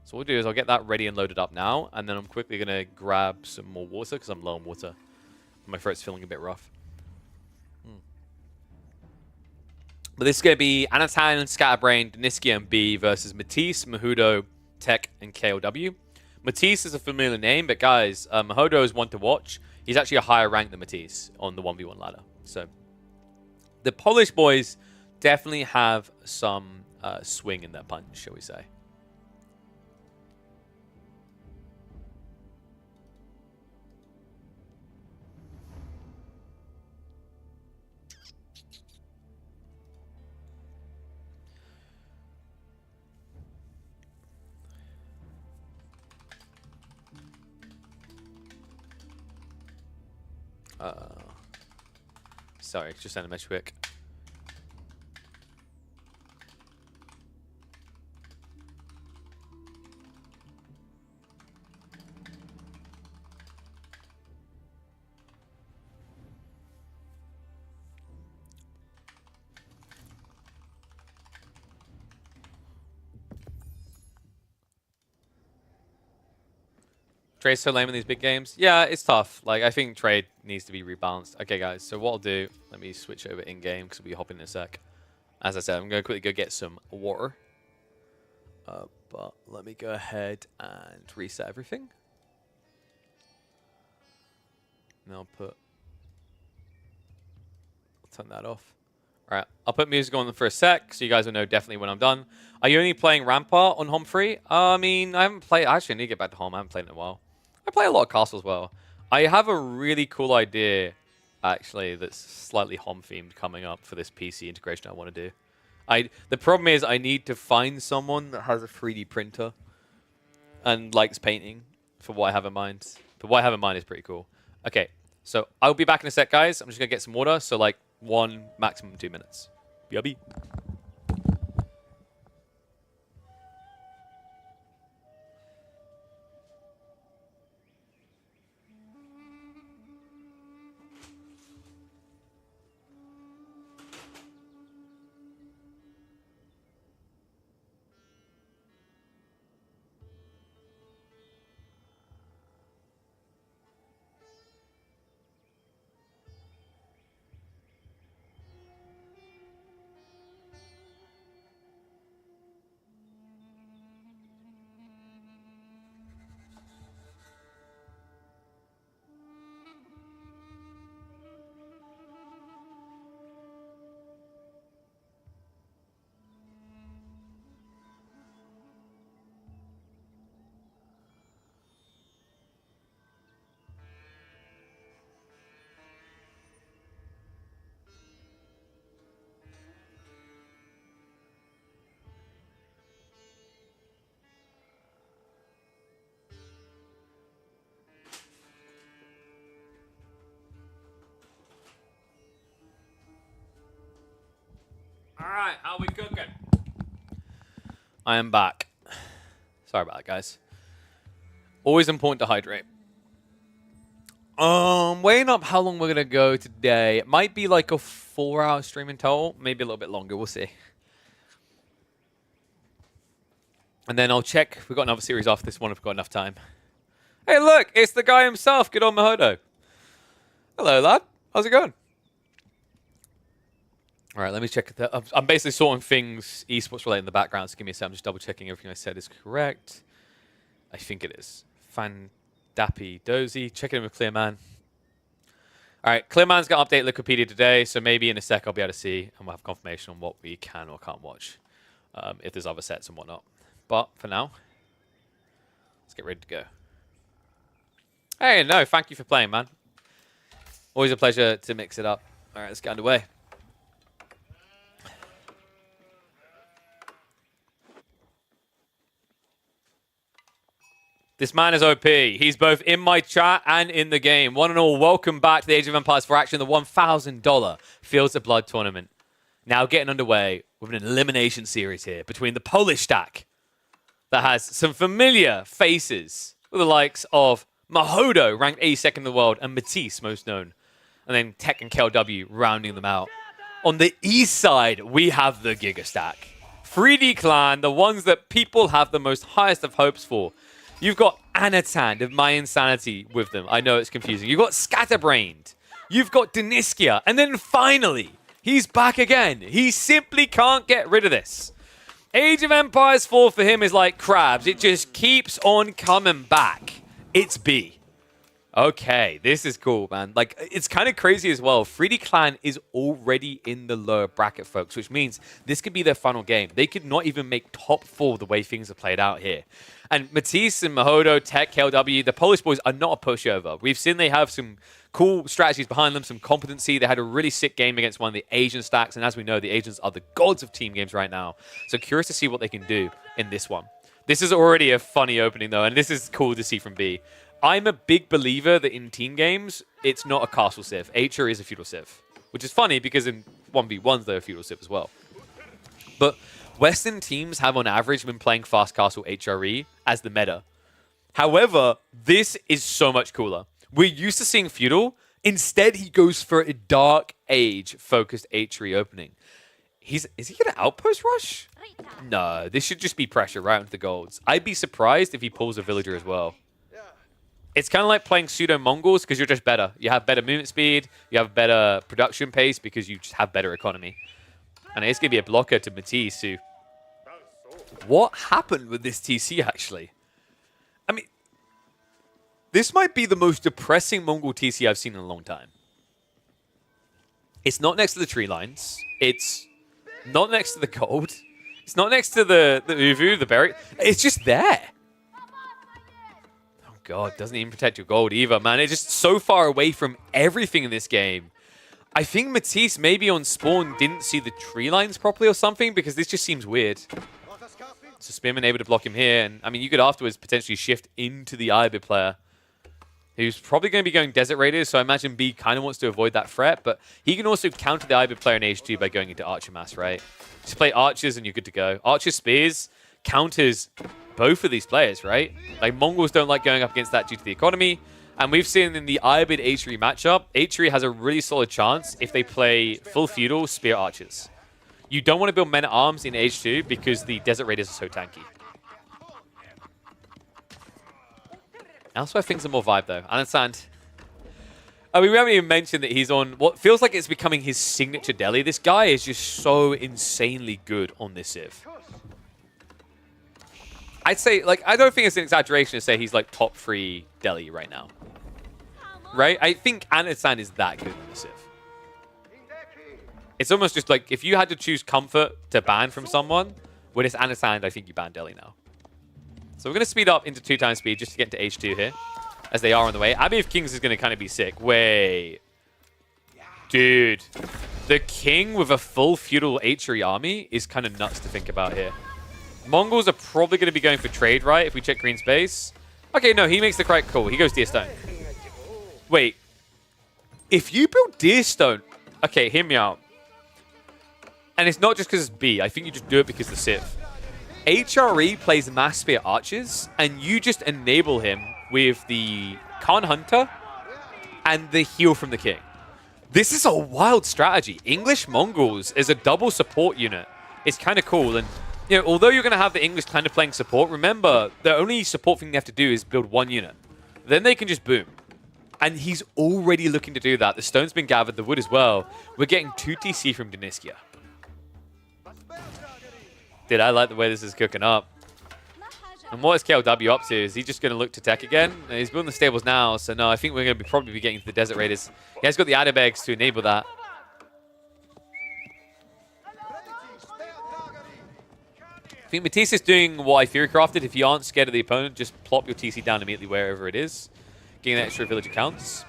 So what we'll do is I'll get that ready and loaded up now, and then I'm quickly gonna grab some more water because I'm low on water. My throat's feeling a bit rough. But this is gonna be Anatan, Scatterbrain, Deniski, and B versus Matisse, Mahudo, Tech, and KOW. Matisse is a familiar name, but guys, Mahudo is one to watch. He's actually a higher rank than Matisse on the 1v1 ladder. So the Polish boys definitely have some swing in their punch, shall we say. Sorry, just send a message quick. Trade's so lame in these big games. Yeah, it's tough. Like, I think trade needs to be rebalanced. Okay, guys, so what I'll do, let me switch over in-game because we'll be hopping in a sec. As I said, I'm going to quickly go get some water. But let me go ahead and reset everything. And I'll turn that off. All right, I'll put music on for a sec so you guys will know definitely when I'm done. Are you only playing Rampart on home free? I mean, I haven't played... Actually, I need to get back to home. I haven't played in a while. I play a lot of Castle as well. I have a really cool idea, actually, that's slightly home-themed coming up for this PC integration I want to do. The problem is I need to find someone that has a 3D printer and likes painting for what I have in mind. But what I have in mind is pretty cool. Okay, so I'll be back in a sec, guys. I'm just going to get some water, so like 1, maximum 2 minutes. BRB. Alright, how we cooking? I am back. Sorry about that, guys. Always important to hydrate. Weighing up how long we're going to go today. It might be like a 4-hour stream in total. Maybe a little bit longer. We'll see. And then I'll check. We've got another series after this one if we've got enough time. Hey, look. It's the guy himself. Good on Mahodo. Hello, lad. How's it going? All right, let me check. I'm basically sorting things esports related in the background. So give me a second. I'm just double checking everything I said is correct. I think it is. Dappy Dozy. Checking in with Clearman. All right, Clearman's going to update Wikipedia today, so maybe in a sec I'll be able to see and we'll have confirmation on what we can or can't watch, if there's other sets and whatnot. But for now, let's get ready to go. Hey, no, thank you for playing, man. Always a pleasure to mix it up. All right, let's get underway. This man is OP. He's both in my chat and in the game. One and all, welcome back to the Age of Empires for Action, the $1,000 Fields of Blood tournament. Now getting underway with an elimination series here between the Polish stack that has some familiar faces with the likes of Mahodo, ranked 82nd in the world, and Matisse, most known. And then Tech and KLW rounding them out. On the east side, we have the Giga stack. 3D Clan, the ones that people have the most highest of hopes for. You've got Anatan of My Insanity with them. I know it's confusing. You've got Scatterbrained. You've got Deniskia. And then finally, he's back again. He simply can't get rid of this. Age of Empires 4 for him is like crabs. It just keeps on coming back. It's B. Okay, this is cool, man. Like, it's kind of crazy as well. 3D Clan is already in the lower bracket, folks, which means this could be their final game. They could not even make top 4 the way things are played out here. And Matisse and Mahodo, Tech, KLW, the Polish boys are not a pushover. We've seen they have some cool strategies behind them, some competency. They had a really sick game against one of the Asian stacks, and as we know, the Asians are the gods of team games right now. So curious to see what they can do in this one. This is already a funny opening, though, and this is cool to see from B. I'm a big believer that in team games, it's not a castle civ. HR is a feudal civ, which is funny because in 1v1s, they're a feudal civ as well. But Western teams have on average been playing fast castle HRE as the meta. However, this is so much cooler. We're used to seeing feudal. Instead, he goes for a dark age focused HRE opening. Is he going to outpost rush? No, this should just be pressure right into the golds. I'd be surprised if he pulls a villager as well. It's kind of like playing pseudo-Mongols because you're just better. You have better movement speed, you have better production pace because you just have better economy. And it's going to be a blocker to Matisse, who... What happened with this TC, actually? I mean, this might be the most depressing Mongol TC I've seen in a long time. It's not next to the tree lines. It's not next to the gold. It's not next to the Uvu, the berry. It's just there. God, doesn't even protect your gold either, man. It's just so far away from everything in this game. I think Matisse maybe on spawn didn't see the tree lines properly or something because this just seems weird. So Spearman able to block him here. And I mean, you could afterwards potentially shift into the Ibid player who's probably going to be going Desert Raiders. So I imagine B kind of wants to avoid that threat. But he can also counter the Ibid player in H2 by going into Archer Mass, right? Just play Archers and you're good to go. Archer Spears counters both of these players, right? Like, Mongols don't like going up against that due to the economy. And we've seen in the Ibid H3 matchup, H3 has a really solid chance if they play full feudal Spear Archers. You don't want to build men-at-arms in H2 because the Desert Raiders are so tanky. Elsewhere, things are more vibe, though. I understand. I mean, we haven't even mentioned that he's on what feels like it's becoming his signature deli. This guy is just so insanely good on this civ. I'd say, like, I don't think it's an exaggeration to say he's, like, top 3 deli right now. Right? I think Anatan is that good in the civ. It's almost just like, if you had to choose comfort to ban from someone, when it's Anatan, I think you ban deli now. So we're going to speed up into 2 times speed just to get into H2 here, as they are on the way. Abbey of Kings is going to kind of be sick. Wait. Dude. The king with a full feudal HRE army is kind of nuts to think about here. Mongols are probably going to be going for trade, right? If we check green space. Okay, no, he makes the correct call. He goes Deerstone. Wait. If you build Deerstone... Okay, hear me out. And it's not just because it's B. I think you just do it because the Civ. HRE plays Mass Spear Archers, and you just enable him with the Khan Hunter and the heal from the King. This is a wild strategy. English Mongols is a double support unit. It's kind of cool. And you know, although you're going to have the English kind of playing support, remember, the only support thing they have to do is build one unit. Then they can just boom. And he's already looking to do that. The stone's been gathered, the wood as well. We're getting 2 TC from Deniskia. Dude, I like the way this is cooking up. And what is KLW up to? Is he just going to look to tech again? He's building the stables now, so no, I think we're going to probably be getting to the Desert Raiders. He has got the Adebegs to enable that. I think Matisse is doing what I theory crafted. If you aren't scared of the opponent, just plop your TC down immediately wherever it is. Getting that extra village accounts.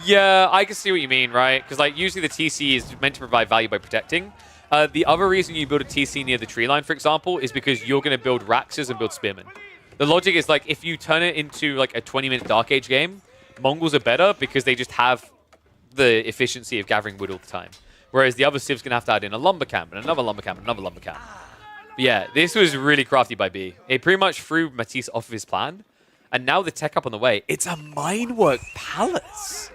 Yeah, I can see what you mean, right? Because like usually the TC is meant to provide value by protecting. The other reason you build a TC near the tree line, for example, is because you're going to build Raxes and build Spearmen. The logic is like if you turn it into like a 20-minute Dark Age game, Mongols are better because they just have the efficiency of gathering wood all the time. Whereas the other Civs going to have to add in a lumber camp and another lumber camp and another lumber camp. But yeah, this was really crafty by B. It pretty much threw Matisse off of his plan. And now the tech up on the way. It's a minework palace.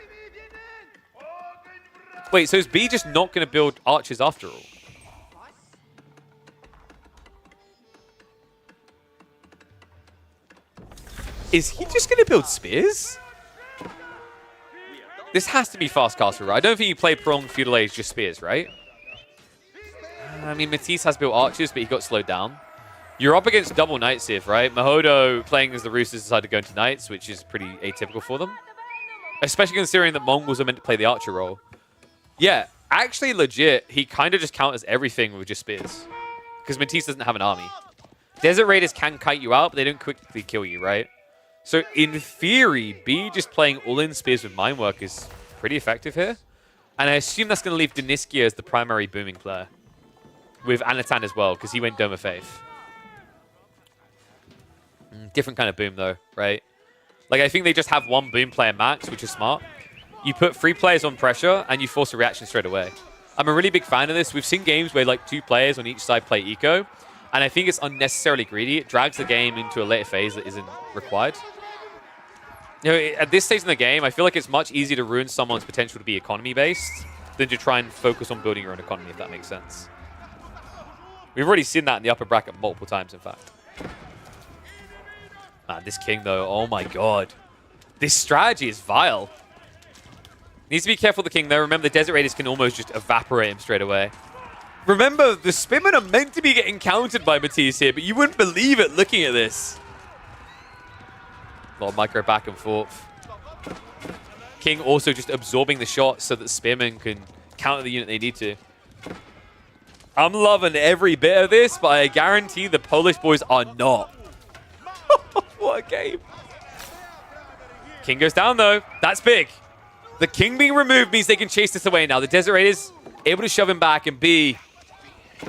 Wait, so is B just not going to build archers after all? Is he just going to build spears? This has to be fast castle, right? I don't think you play pronged feudal age just spears, right? I mean, Matisse has built archers, but he got slowed down. You're up against double Knight Civ, right? Mahodo playing as the Roosters decided to go into Knights, which is pretty atypical for them. Especially considering that Mongols are meant to play the archer role. Yeah, actually legit, he kind of just counters everything with just spears. Because Matisse doesn't have an army. Desert Raiders can kite you out, but they don't quickly kill you, right? So in theory, B just playing all-in spears with Minework is pretty effective here. And I assume that's going to leave Deniskia as the primary booming player. With Anatan as well, because he went Dome of Faith. Different kind of boom though, right? Like I think they just have one boom player max, which is smart. You put 3 players on pressure and you force a reaction straight away. I'm a really big fan of this. We've seen games where like 2 players on each side play eco. And I think it's unnecessarily greedy. It drags the game into a later phase that isn't required. You know, at this stage in the game, I feel like it's much easier to ruin someone's potential to be economy-based than to try and focus on building your own economy, if that makes sense. We've already seen that in the upper bracket multiple times, in fact. Man, this king, though, oh my god. This strategy is vile. Needs to be careful, the king, though. Remember, the Desert Raiders can almost just evaporate him straight away. Remember, the Spearmen are meant to be getting countered by Matisse here, but you wouldn't believe it looking at this. A lot of micro back and forth. King also just absorbing the shots so that Spearmen can counter the unit they need to. I'm loving every bit of this, but I guarantee the Polish boys are not. What a game. King goes down, though. That's big. The king being removed means they can chase this away now. The Desert Raiders able to shove him back, and B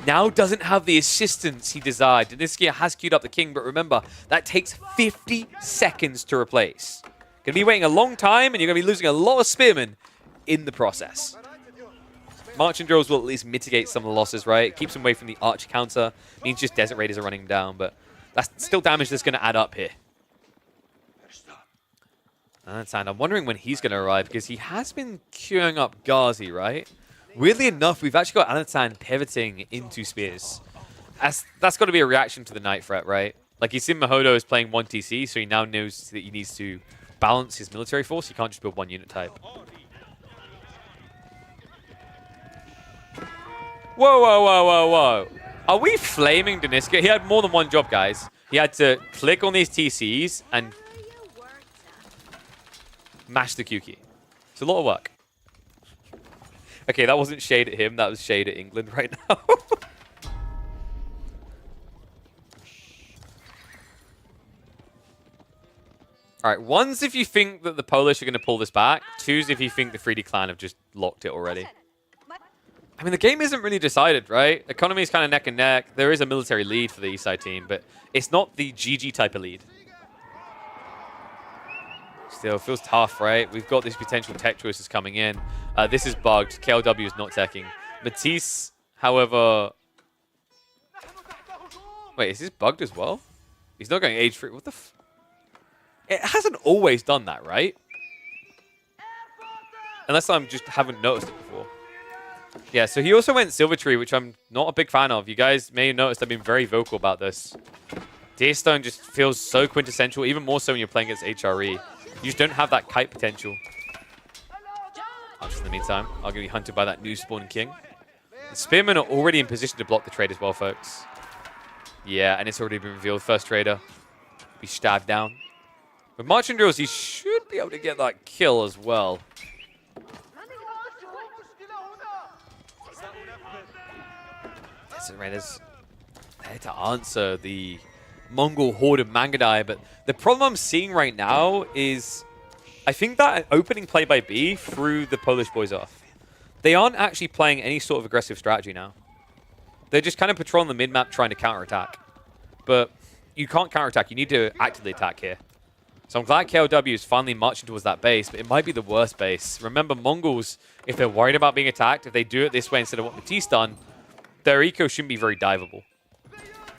now doesn't have the assistance he desired. Deniskia has queued up the king, but remember, that takes 50 seconds to replace. Going to be waiting a long time, and you're going to be losing a lot of spearmen in the process. Marching drills will at least mitigate some of the losses, right? It keeps them away from the archer counter. Means just Desert Raiders are running down, but that's still damage that's going to add up here. And I'm wondering when he's going to arrive, because he has been queuing up Ghazi, right? Weirdly enough, we've actually got Anatan pivoting into spears. That's got to be a reaction to the Knight threat, right? Like, he's seen Mahodo is playing 1 TC, so he now knows that he needs to balance his military force. He can't just build one unit type. Whoa, whoa, whoa, whoa, whoa. Are we flaming Deniska? He had more than one job, guys. He had to click on these TCs and mash the Q key. It's a lot of work. Okay, that wasn't shade at him. That was shade at England right now. All right, one's if you think that the Polish are going to pull this back. Two's if you think the 3D clan have just locked it already. I mean, the game isn't really decided, right? Economy is kind of neck and neck. There is a military lead for the East side team, but it's not the GG type of lead. Still feels tough, right? We've got these potential tech choices coming in. This is bugged. KLW is not teching. Matisse, however... Wait, is this bugged as well? He's not going age free. What the f... It hasn't always done that, right? Unless I just haven't noticed it before. Yeah, so he also went Silver Tree, which I'm not a big fan of. You guys may have noticed I've been very vocal about this. Deerstone just feels so quintessential, even more so when you're playing against HRE. You just don't have that kite potential. Just in the meantime, I'm going to be hunted by that new spawn king. The Spearmen are already in position to block the trade as well, folks. Yeah, and it's already been revealed. First trader be stabbed down. With Marching Drills, he should be able to get that kill as well. Desert Raiders there to answer the Mongol horde of Mangadai, but the problem I'm seeing right now is I think that opening play by B threw the Polish boys off. They aren't actually playing any sort of aggressive strategy now. They're just kind of patrolling the mid-map trying to counterattack. But you can't counterattack. You need to actively attack here. So I'm glad KLW is finally marching towards that base, but it might be the worst base. Remember, Mongols, if they're worried about being attacked, if they do it this way instead of what Matisse done, their eco shouldn't be very diveable.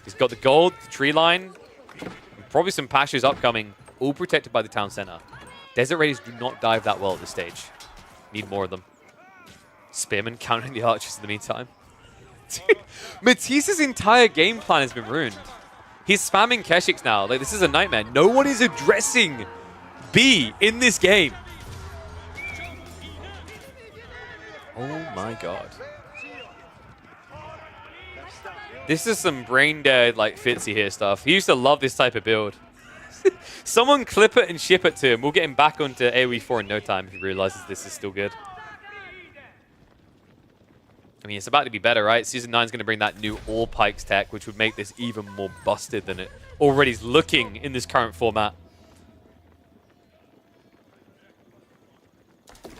He's got the gold, the tree line, probably some pastures upcoming, all protected by the town center. Desert Raiders do not dive that well at this stage. Need more of them. Spearman counting the archers in the meantime. Dude, Matisse's entire game plan has been ruined. He's spamming Keshiks now. Like, this is a nightmare. No one is addressing B in this game. Oh my god. This is some brain dead, like, Fitzy here stuff. He used to love this type of build. Someone clip it and ship it to him. We'll get him back onto AoE 4 in no time if he realizes this is still good. I mean, it's about to be better, right? Season 9 is going to bring that new all pikes tech, which would make this even more busted than it already is looking in this current format.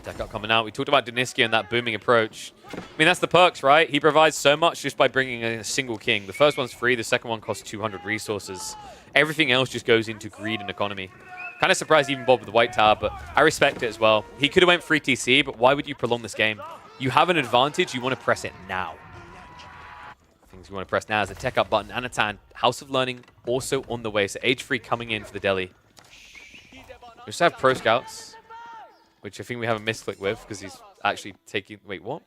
Tech up coming out. We talked about Deniski and that booming approach. I mean, that's the perks, right? He provides so much just by bringing in a single king. The first one's free. The second one costs 200 resources. Everything else just goes into greed and economy. Kind of surprised he even bothered with the white tower, but I respect it as well. He could have went free TC, but why would you prolong this game? You have an advantage, you want to press it now. Things you want to press now is the tech up button. Anatan, House of Learning, also on the way. So age free coming in for the Delhi. We just have pro scouts, which I think we have a misclick with because he's actually taking... Wait, what?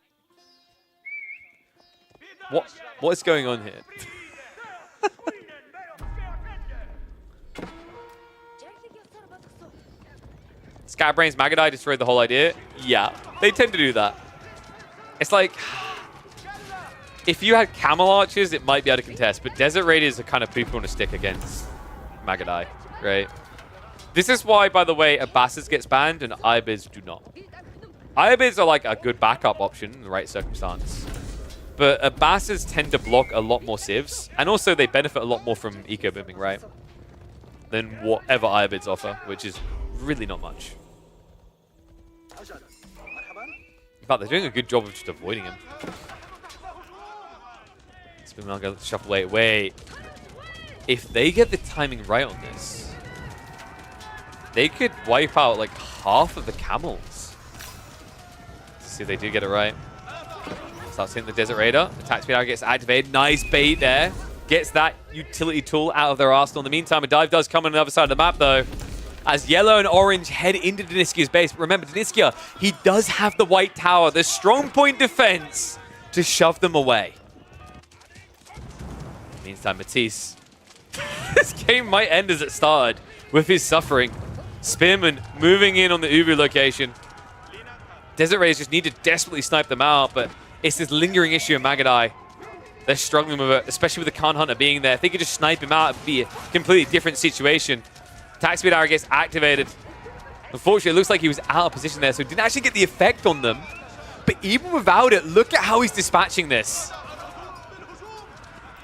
What is going on here? Scatterbrains Magadai destroyed the whole idea. Yeah, they tend to do that. It's like, if you had Camel Archers, it might be able to contest, but Desert Raiders are kind of people want to stick against Magadai, right? This is why, by the way, Abbasid gets banned and Ibids do not. Ibids are like a good backup option in the right circumstance, but Abbasids tend to block a lot more civs, and also they benefit a lot more from eco-booming, right? Than whatever Ibids offer, which is really not much. In fact, they're doing a good job of just avoiding him. Spin Manga, shuffle, wait. If they get the timing right on this, they could wipe out like half of the camels. Let's see if they do get it right. Starts hitting the Desert Raider. Attack speed hour gets activated. Nice bait there. Gets that utility tool out of their arsenal. In the meantime, a dive does come on the other side of the map though. As yellow and orange head into Deniskia's base. But remember, Deniskia, he does have the white tower, the strong point defense to shove them away. Meantime, Matisse. This game might end as it started with his suffering. Spearman moving in on the Ubu location. Desert Raiders just need to desperately snipe them out, but it's this lingering issue of Magadai. They're struggling with it, especially with the Khan Hunter being there. If they could just snipe him out, it'd be a completely different situation. Attack speed arrow gets activated. Unfortunately, it looks like he was out of position there, so it didn't actually get the effect on them. But even without it, look at how he's dispatching this.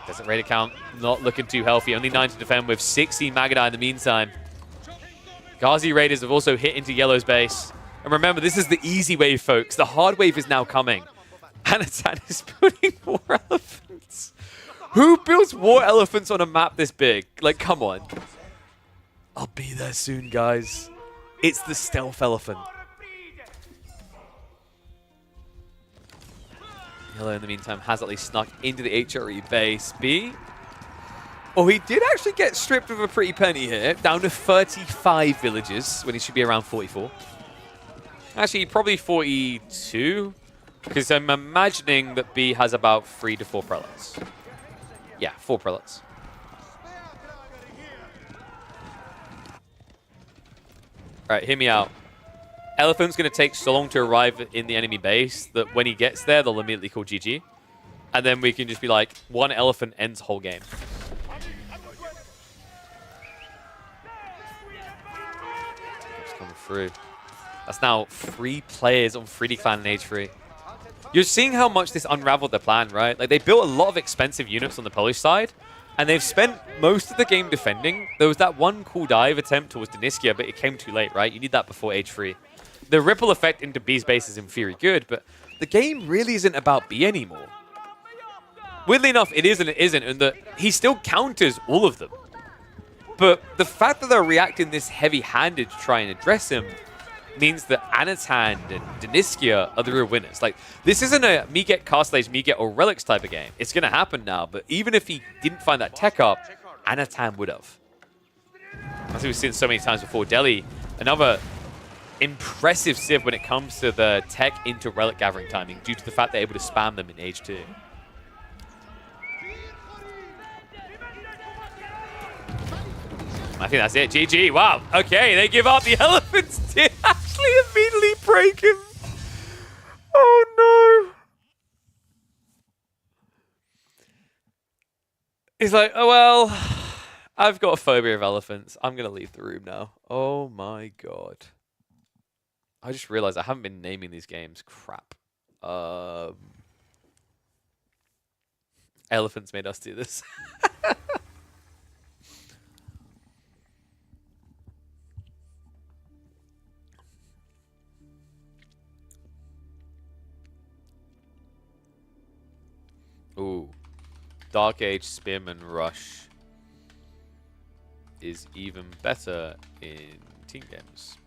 Desert Raider count not looking too healthy. Only 9 to defend with 16 Magadai in the meantime. Ghazi Raiders have also hit into Yellow's base. And remember, this is the easy wave, folks. The hard wave is now coming. Anatan is building war elephants. Who builds war elephants on a map this big? Like, come on. I'll be there soon, guys. It's the stealth elephant. Yellow, in the meantime, has at least snuck into the HRE base. B. Oh, he did actually get stripped of a pretty penny here. Down to 35 villages when he should be around 44. Actually, probably 42. Because I'm imagining that B has about 3 to 4 prelates. Yeah, 4 prelates. Alright, hear me out. Elephant's going to take so long to arrive in the enemy base that when he gets there, they'll immediately call GG. And then we can just be like, one elephant ends whole game. It's coming through. That's now 3 players on 3D Clan and Age 3. You're seeing how much this unraveled their plan, right? Like, they built a lot of expensive units on the Polish side, and they've spent most of the game defending. There was that one cool dive attempt towards Deniskia, but it came too late, right? You need that before Age 3. The ripple effect into B's base is in theory good, but the game really isn't about B anymore. Weirdly enough, it is and it isn't, and that he still counters all of them. But the fact that they're reacting this heavy-handed to try and address him means that Anatan and Deniskia are the real winners. Like, this isn't a me get Castlades, me get or Relics type of game. It's going to happen now, but even if he didn't find that tech up, Anatan would have. As we've seen so many times before, Delhi, another impressive Civ when it comes to the tech into Relic gathering timing due to the fact they're able to spam them in Age 2. I think that's it. GG. Wow. Okay, they give up. The elephants did actually immediately break him. Oh, no. He's like, oh, well, I've got a phobia of elephants. I'm going to leave the room now. Oh, my God. I just realized I haven't been naming these games. Crap. Elephants made us do this. Ooh. Dark Age Spearman Rush is even better in team games.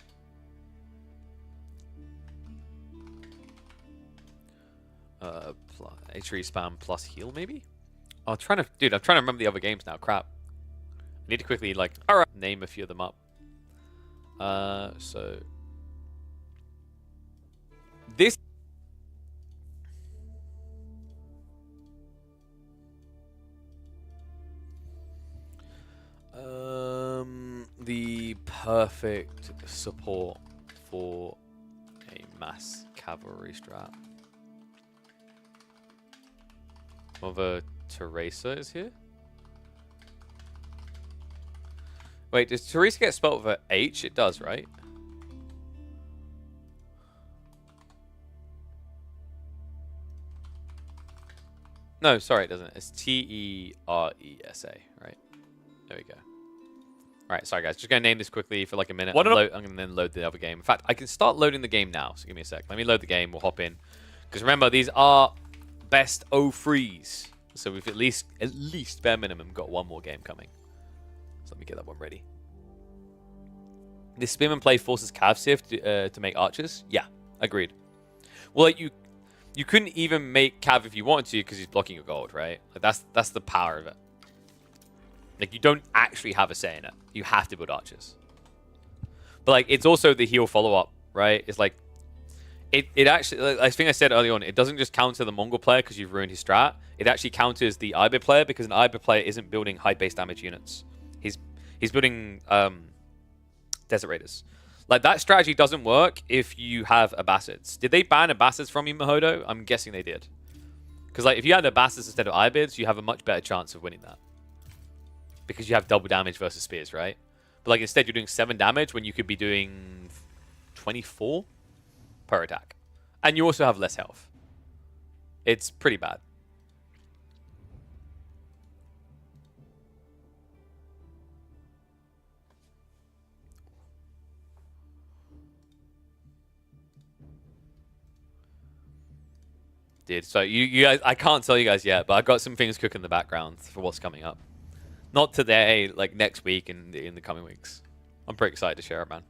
H3 spam plus heal, maybe? Oh, I'm trying to remember the other games now. Crap. I need to quickly, like, alright, name a few of them up. So this. The perfect support for a mass cavalry strat. Mother Teresa is here. Wait, does Teresa get spelled with a H? It does, right? No, sorry, it doesn't. It's Teresa, right? There we go. Alright, sorry guys. Just going to name this quickly for like a minute. I'm going to then load the other game. In fact, I can start loading the game now. So give me a sec. Let me load the game. We'll hop in. Because remember, these are best 03s. So we've at least bare minimum got one more game coming. So let me get that one ready. This Spearman play forces Cav to make archers? Yeah, agreed. Well, like you couldn't even make Cav if you wanted to because he's blocking your gold, right? Like that's the power of it. Like, you don't actually have a say in it. You have to build archers. But, like, it's also the heal follow-up, right? It's like, it actually, like, I think I said early on, it doesn't just counter the Mongol player because you've ruined his strat. It actually counters the Iber player because an Iber player isn't building high base damage units. He's building Desert Raiders. Like, that strategy doesn't work if you have Abbasids. Did they ban Abbasids from you, Mahodo? I'm guessing they did. Because, like, if you had Abbasids instead of Ibids, you have a much better chance of winning that. Because you have double damage versus spears, right? But like instead you're doing 7 damage when you could be doing 24 per attack. And you also have less health. It's pretty bad. Dude, so you guys, I can't tell you guys yet, but I've got some things cooking in the background for what's coming up. Not today, like next week and in the coming weeks. I'm pretty excited to share it, man.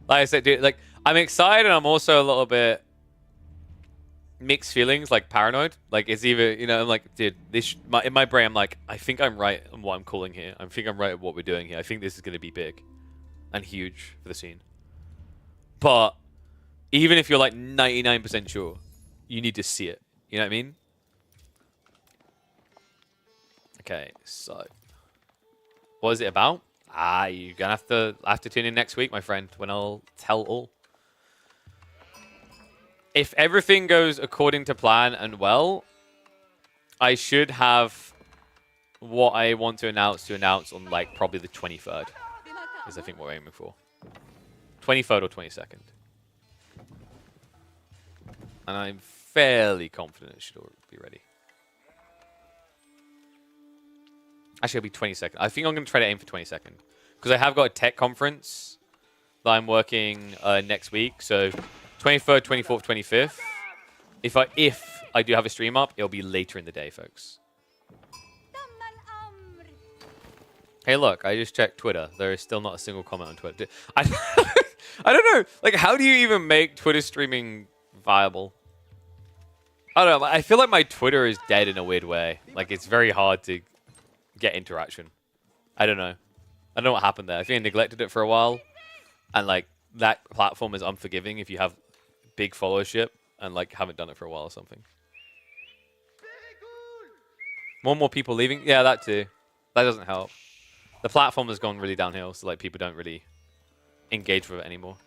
Like I said, dude, like I'm excited. I'm also a little bit mixed feelings, like paranoid. Like it's either, you know, I'm like, dude, in my brain, I'm like, I think I'm right on what I'm calling here. I think I'm right at what we're doing here. I think this is going to be big and huge for the scene. But even if you're like 99% sure, you need to see it. You know what I mean? Okay, so what is it about? You're gonna have to tune in next week, my friend, when I'll tell all. If everything goes according to plan and well, I should have what I want to announce on like probably the 23rd, is I think what we're aiming for. 23rd or 22nd. And I'm fairly confident it should be ready. Actually, it'll be 22nd. I think I'm going to try to aim for 22nd. Because I have got a tech conference that I'm working next week. So 23rd, 24th, 25th. If I do have a stream up, it'll be later in the day, folks. Hey, look, I just checked Twitter. There is still not a single comment on Twitter. I don't know. Like, how do you even make Twitter streaming viable? I don't know. I feel like my Twitter is dead in a weird way. Like, it's very hard to get interaction. I don't know. I don't know what happened there. I think I neglected it for a while. And, like, that platform is unforgiving if you have big followership and, like, haven't done it for a while or something. More and more people leaving? Yeah, that too. That doesn't help. The platform has gone really downhill, so, like, people don't really engage with it anymore.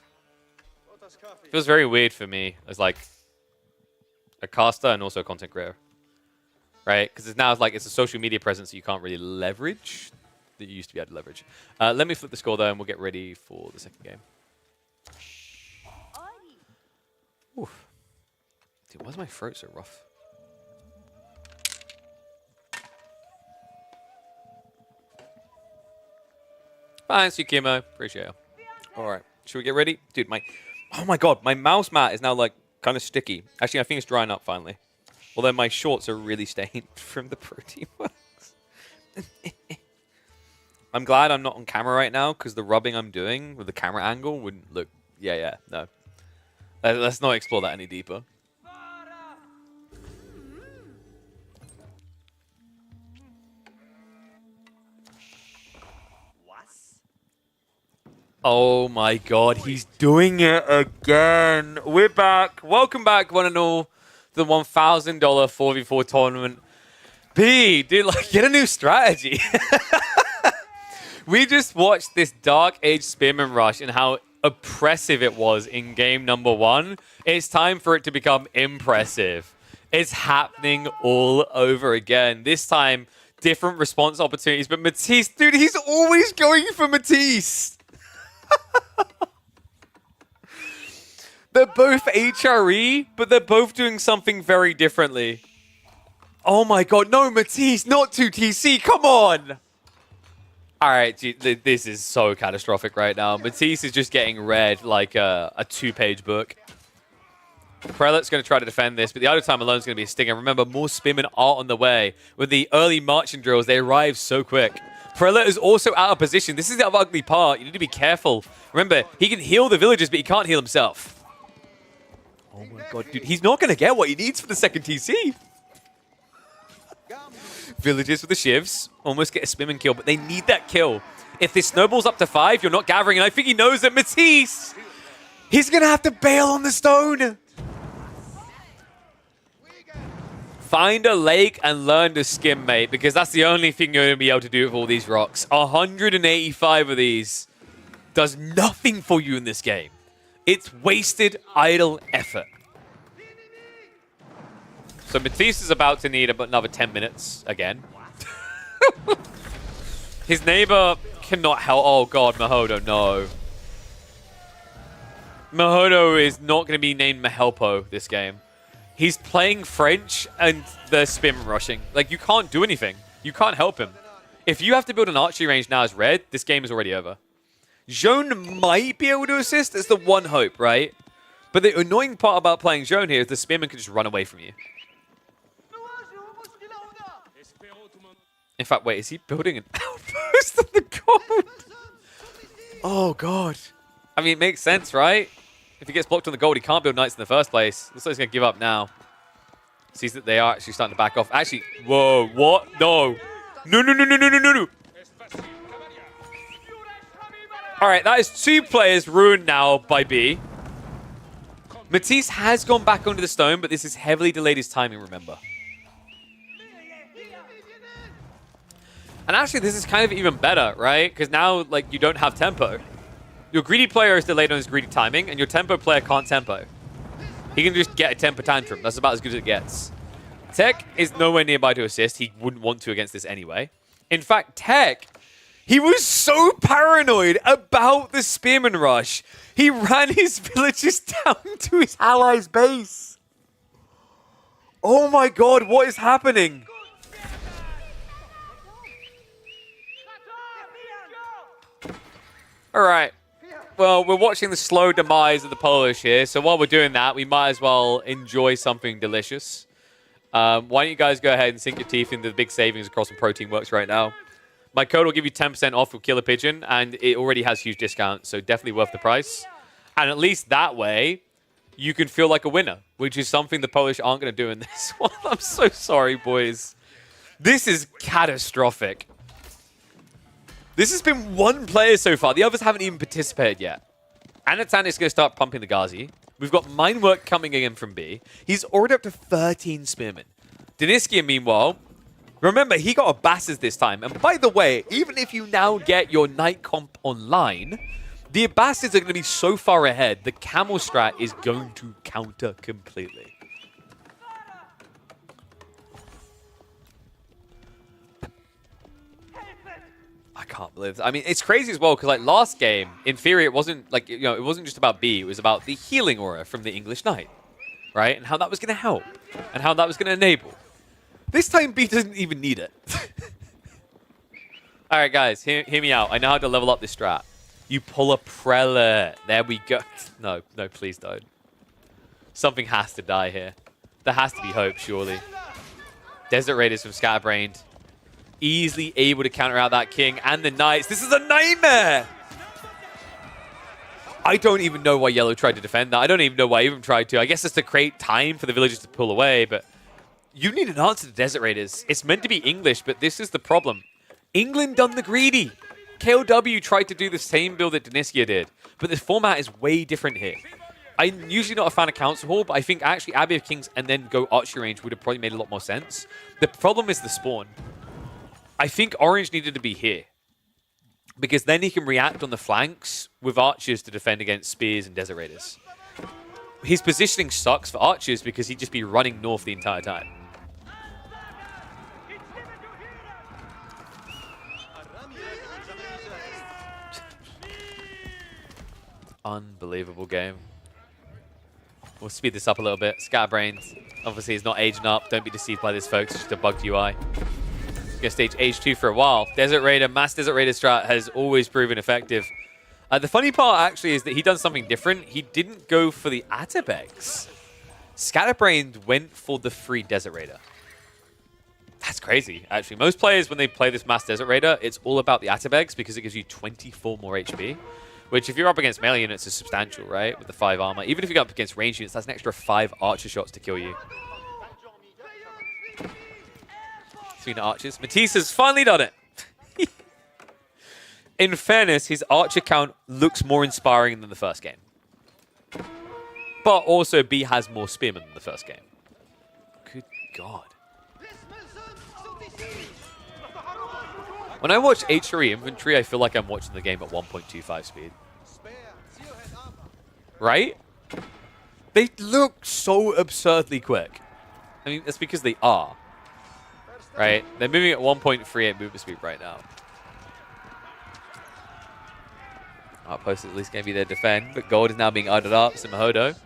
It feels very weird for me as, like, a caster and also a content creator. Right? Because it's now like it's a social media presence that you can't really leverage that you used to be able to leverage. Let me flip the score though, and we'll get ready for the second game. Oof. Dude, why's my throat so rough? Thanks, Yukimo. Appreciate it. All right, should we get ready, dude? Oh my god, my mouse mat is now like kind of sticky. Actually, I think it's drying up finally. Although my shorts are really stained from the protein works. I'm glad I'm not on camera right now because the rubbing I'm doing with the camera angle wouldn't look... Yeah, no. Let's not explore that any deeper. Oh my god, he's doing it again. We're back. Welcome back, one and all. The $1,000 4v4 tournament. Dude, like, get a new strategy. We just watched this Dark Age Spearman Rush and how oppressive it was in game number 1. It's time for it to become impressive. It's happening all over again. This time, different response opportunities. But Matisse, dude, he's always going for Matisse. They're both HRE, but they're both doing something very differently. Oh my god, no, Matisse, not 2TC, come on! Alright, this is so catastrophic right now. Matisse is just getting read like a 2-page book. Prelate's going to try to defend this, but the other time alone is going to be a stinger. Remember, more spearmen are on the way. With the early marching drills, they arrive so quick. Prelate is also out of position. This is the ugly part. You need to be careful. Remember, he can heal the villagers, but he can't heal himself. Oh my god, dude. He's not going to get what he needs for the second TC. Villagers with the shivs almost get a spearman kill, but they need that kill. If this snowballs up to 5, you're not gathering, and I think he knows that Matisse, he's going to have to bail on the stone. Find a lake and learn to skim, mate, because that's the only thing you're going to be able to do with all these rocks. 185 of these does nothing for you in this game. It's wasted, idle effort. So Matisse is about to need another 10 minutes again. His neighbor cannot help. Oh god, Mahodo, no. Mahodo is not going to be named Mahelpo this game. He's playing French and they're spin rushing. Like, you can't do anything. You can't help him. If you have to build an archery range now as red, this game is already over. Jaune might be able to assist. It's the one hope, right? But the annoying part about playing Jaune here is the spearman can just run away from you. In fact, wait, is he building an outpost on the gold? Oh, God. I mean, it makes sense, right? If he gets blocked on the gold, he can't build knights in the first place. Looks like he's going to give up now. Sees that they are actually starting to back off. Actually, whoa, what? No. No, no, no, no, no, no, no, no. All right, that is 2 players ruined now by B. Matisse has gone back onto the stone, but this has heavily delayed his timing, remember. And actually, this is kind of even better, right? Because now, like, you don't have tempo. Your greedy player is delayed on his greedy timing, and your tempo player can't tempo. He can just get a tempo tantrum. That's about as good as it gets. Tech is nowhere nearby to assist. He wouldn't want to against this anyway. In fact, Tech, he was so paranoid about the Spearman rush. He ran his villagers down to his allies' base. Oh my god, what is happening? All right. Well, we're watching the slow demise of the Polish here, so while we're doing that, we might as well enjoy something delicious. Why don't you guys go ahead and sink your teeth into the big savings across from Protein Works right now. My code will give you 10% off with Killer Pigeon, and it already has huge discounts, so definitely worth the price. And at least that way, you can feel like a winner, which is something the Polish aren't going to do in this one. I'm so sorry, boys. This is catastrophic. This has been 1 player so far. The others haven't even participated yet. Anatan is going to start pumping the Ghazi. We've got Minework coming in from B. He's already up to 13 Spearmen. Deniskia, meanwhile, remember, he got a Basses this time. And by the way, even if you now get your Knight comp online, the Basses are going to be so far ahead, the Camel strat is going to counter completely. I can't believe this. I mean, it's crazy as well, because like last game, in theory, it wasn't like, you know, it wasn't just about B, it was about the healing aura from the English Knight, right? And how that was going to help, and how that was going to enable. This time, B doesn't even need it. All right, guys, hear me out. I know how to level up this strat. You pull a Prelate. There we go. No, no, please don't. Something has to die here. There has to be hope, surely. Desert Raiders from Scatterbrained. Easily able to counter out that king and the knights. This is a nightmare! I don't even know why Yellow tried to defend that. I don't even know why I even tried to. I guess it's to create time for the villagers to pull away, but you need an answer to Desert Raiders. It's meant to be English, but this is the problem. England done the greedy. KOW tried to do the same build that Deniskia did, but the format is way different here. I'm usually not a fan of Council Hall, but I think actually Abbey of Kings and then go Archery Range would have probably made a lot more sense. The problem is the spawn. I think Orange needed to be here, because then he can react on the flanks with archers to defend against spears and Desert Raiders. His positioning sucks for archers because he'd just be running north the entire time. Unbelievable game. We'll speed this up a little bit. Scatterbrained, obviously, is not aging up. Don't be deceived by this, folks. It's just a bugged UI. Going to stage H2 for a while. Desert Raider, Mass Desert Raider strat has always proven effective. The funny part, actually, is that he done something different. He didn't go for the Atabegs. Scatterbrained went for the free Desert Raider. That's crazy, actually. Most players, when they play this Mass Desert Raider, it's all about the Atabegs because it gives you 24 more HP. Which, if you're up against melee units, is substantial, right? With the 5 armor. Even if you go up against range units, that's an extra 5 archer shots to kill you. Between archers. Matisse has finally done it. In fairness, his archer count looks more inspiring than the first game. But also, B has more spearmen than the first game. Good God. When I watch H3 inventory, I feel like I'm watching the game at 1.25 speed. Right? They look so absurdly quick. I mean, that's because they are. Right? They're moving at 1.38 movement speed right now. Outpost is at least going to be their defend, but gold is now being idled up. Simahodo,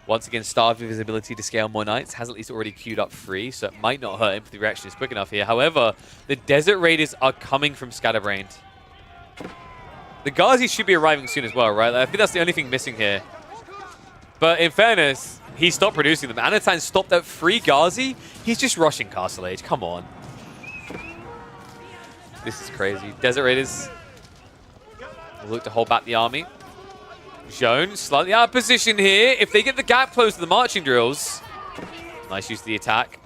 once again, starved of his ability to scale more knights, has at least already queued up 3, so it might not hurt him if the reaction is quick enough here. However, the Desert Raiders are coming from Scatterbrained. The Ghazi should be arriving soon as well, right? I think that's the only thing missing here. But in fairness, he stopped producing them. Anatan stopped at 3 Ghazi. He's just rushing Castle Age. Come on. This is crazy. Desert Raiders will look to hold back the army. Joan slightly out of position here. If they get the gap closed to the marching drills. Nice use of the attack.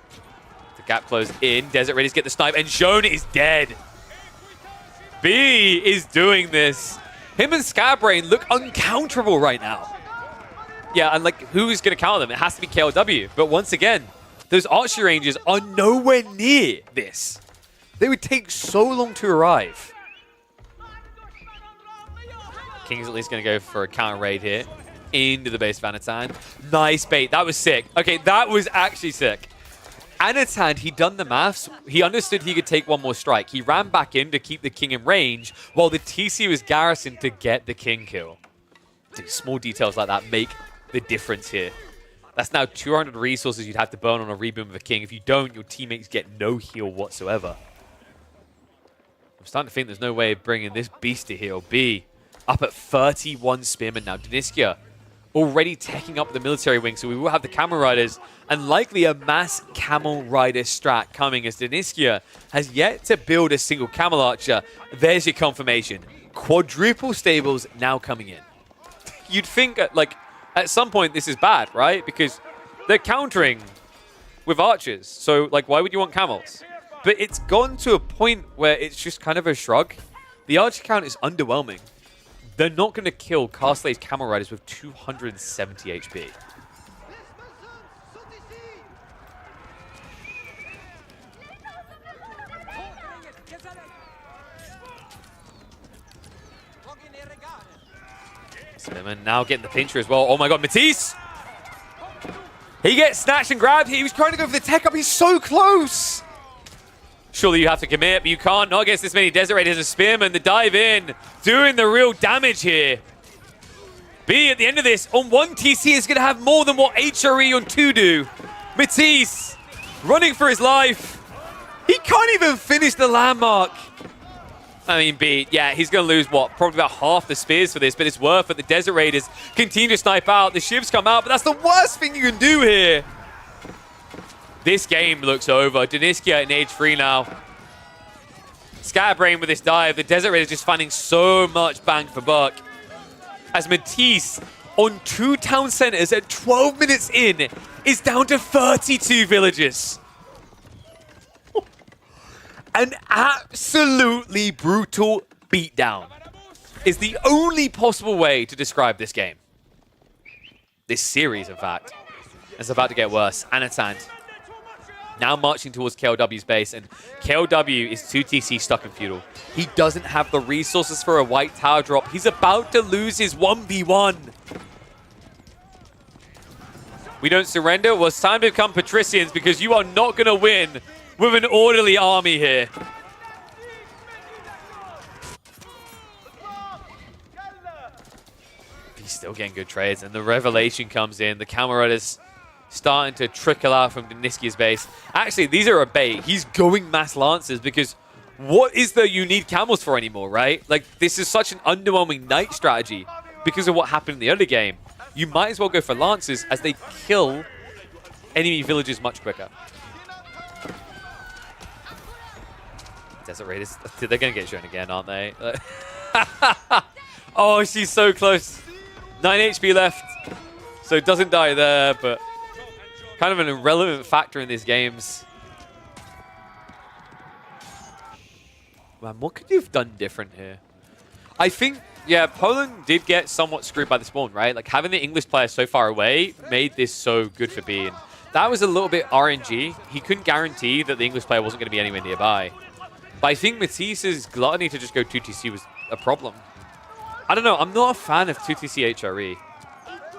The gap closed in. Desert Raiders get the snipe, and Joan is dead. B is doing this. Him and Scatbrain look uncounterable right now. Yeah, and like, who's going to counter them? It has to be KLW. But once again, those archery ranges are nowhere near this. They would take so long to arrive. King's at least going to go for a counter raid here. Into the base of Anatan. Nice bait. That was sick. Okay, that was actually sick. Anatan, he done the maths. He understood he could take one more strike. He ran back in to keep the king in range while the TC was garrisoned to get the king kill. Dude, small details like that make the difference here. That's now 200 resources you'd have to burn on a reboom of a king. If you don't, your teammates get no heal whatsoever. I'm starting to think there's no way of bringing this beast to heal. B up at 31 spearmen now. Deniskia already taking up the military wing, so we will have the camel riders and likely a mass camel rider strat coming as Deniskia has yet to build a single camel archer. There's your confirmation. Quadruple stables now coming in. You'd think like at some point this is bad, right? Because they're countering with archers. So like, why would you want camels? But it's gone to a point where it's just kind of a shrug. The archer count is underwhelming. They're not going to kill Castle's camel riders with 270 HP. Spearman now getting the pincher as well. Oh my god, Matisse! He gets snatched and grabbed. He was trying to go for the tech up. He's so close! Surely you have to commit, but you can't. Not against this many Desert Raiders and Spearmen. The dive in, doing the real damage here. B at the end of this, on one TC is going to have more than what HRE on 2 do. Matisse running for his life. He can't even finish the landmark. I mean, B, yeah, he's going to lose, what, probably about half the spears for this, but it's worth it. The Desert Raiders continue to snipe out. The shivs come out, but that's the worst thing you can do here. This game looks over. Deniskia in age 3 now. Scatterbrain with this dive. The Desert Raiders just finding so much bang for buck. As Matisse on 2 town centers at 12 minutes in is down to 32 villages. An absolutely brutal beatdown is the only possible way to describe this game. This series, in fact. It's about to get worse. Anatan now marching towards KLW's base, and KLW is 2 TC stuck in feudal. He doesn't have the resources for a white tower drop. He's about to lose his 1v1. We don't surrender? Well, it's time to become patricians because you are not going to win with an orderly army here. He's still getting good trades, and the revelation comes in. The camel riders starting to trickle out from Deniskia's base. Actually, these are a bait. He's going mass lancers because what is there you need camels for anymore, right? Like, this is such an underwhelming knight strategy because of what happened in the early game. You might as well go for lancers as they kill enemy villages much quicker. Desert Raiders, they're going to get shown again, aren't they? Oh, she's so close. 9 HP left. So it doesn't die there, but kind of an irrelevant factor in these games. Man, what could you have done different here? I think, yeah, Poland did get somewhat screwed by the spawn, right? Like, having the English player so far away made this so good for B. And that was a little bit RNG. He couldn't guarantee that the English player wasn't going to be anywhere nearby. But I think Matisse's gluttony to just go 2TC was a problem. I don't know. I'm not a fan of 2TC HRE.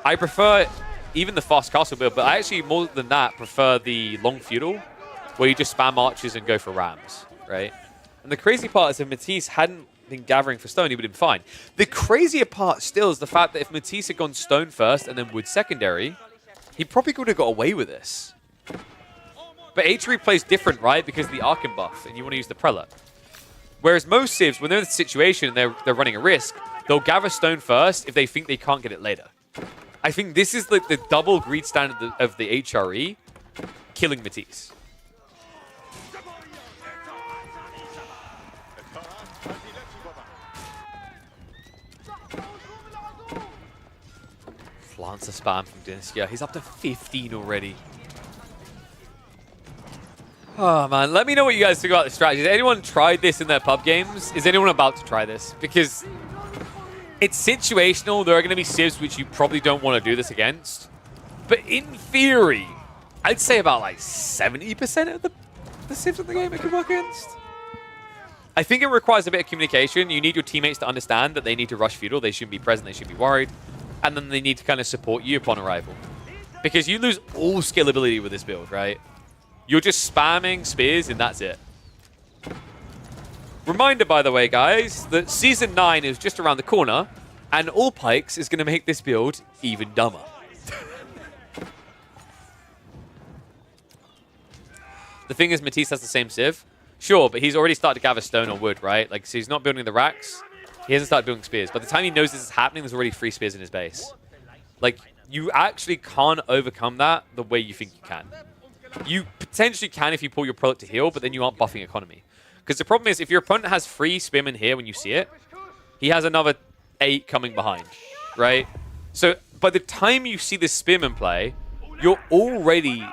I prefer even the fast castle build, but I actually, more than that, prefer the long feudal, where you just spam archers and go for rams, right? And the crazy part is if Matisse hadn't been gathering for stone, he would have been fine. The crazier part still is the fact that if Matisse had gone stone first and then wood secondary, he probably could have got away with this. But HRE plays different, right? Because of the Archon buff, and you want to use the Prelate. Whereas most civs, when they're in the situation and they're running a risk, they'll gather stone first if they think they can't get it later. I think this is the double greed standard of the HRE killing Matisse. Lancer spam from Dynastia. He's up to 15 already. Oh, man. Let me know what you guys think about the strategy. Has anyone tried this in their pub games? Is anyone about to try this? Because it's situational. There are going to be civs which you probably don't want to do this against. But in theory, I'd say about like 70% of the civs in the game it could work against. I think it requires a bit of communication. You need your teammates to understand that they need to rush feudal. They shouldn't be present. They should be worried. And then they need to kind of support you upon arrival. Because you lose all scalability with this build, right? You're just spamming spears and that's it. Reminder, by the way, guys, that Season 9 is just around the corner, and All Pikes is going to make this build even dumber. The thing is, Matisse has the same civ. Sure, but he's already started to gather stone or wood, right? Like, so he's not building the racks. He hasn't started building spears. By the time he knows this is happening, there's already 3 spears in his base. Like, you actually can't overcome that the way you think you can. You potentially can if you pull your product to heal, but then you aren't buffing economy. Because the problem is, if your opponent has 3 spearmen here when you see it, he has another 8 coming behind, right? So by the time you see this spearman play, you're already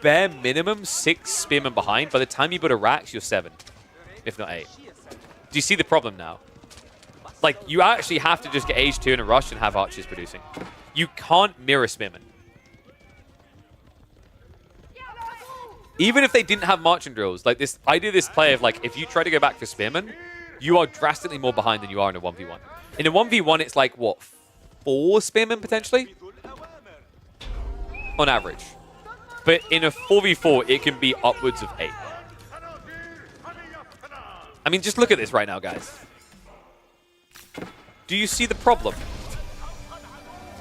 bare minimum 6 spearmen behind. By the time you build a racks, you're 7, if not 8. Do you see the problem now? Like, you actually have to just get age 2 in a rush and have archers producing. You can't mirror spearmen. Even if they didn't have marching drills, like this, I do this play of like, if you try to go back for spearmen, you are drastically more behind than you are in a 1v1. In a 1v1, it's like, what, 4 spearmen potentially? On average. But in a 4v4, it can be upwards of 8. I mean, just look at this right now, guys. Do you see the problem?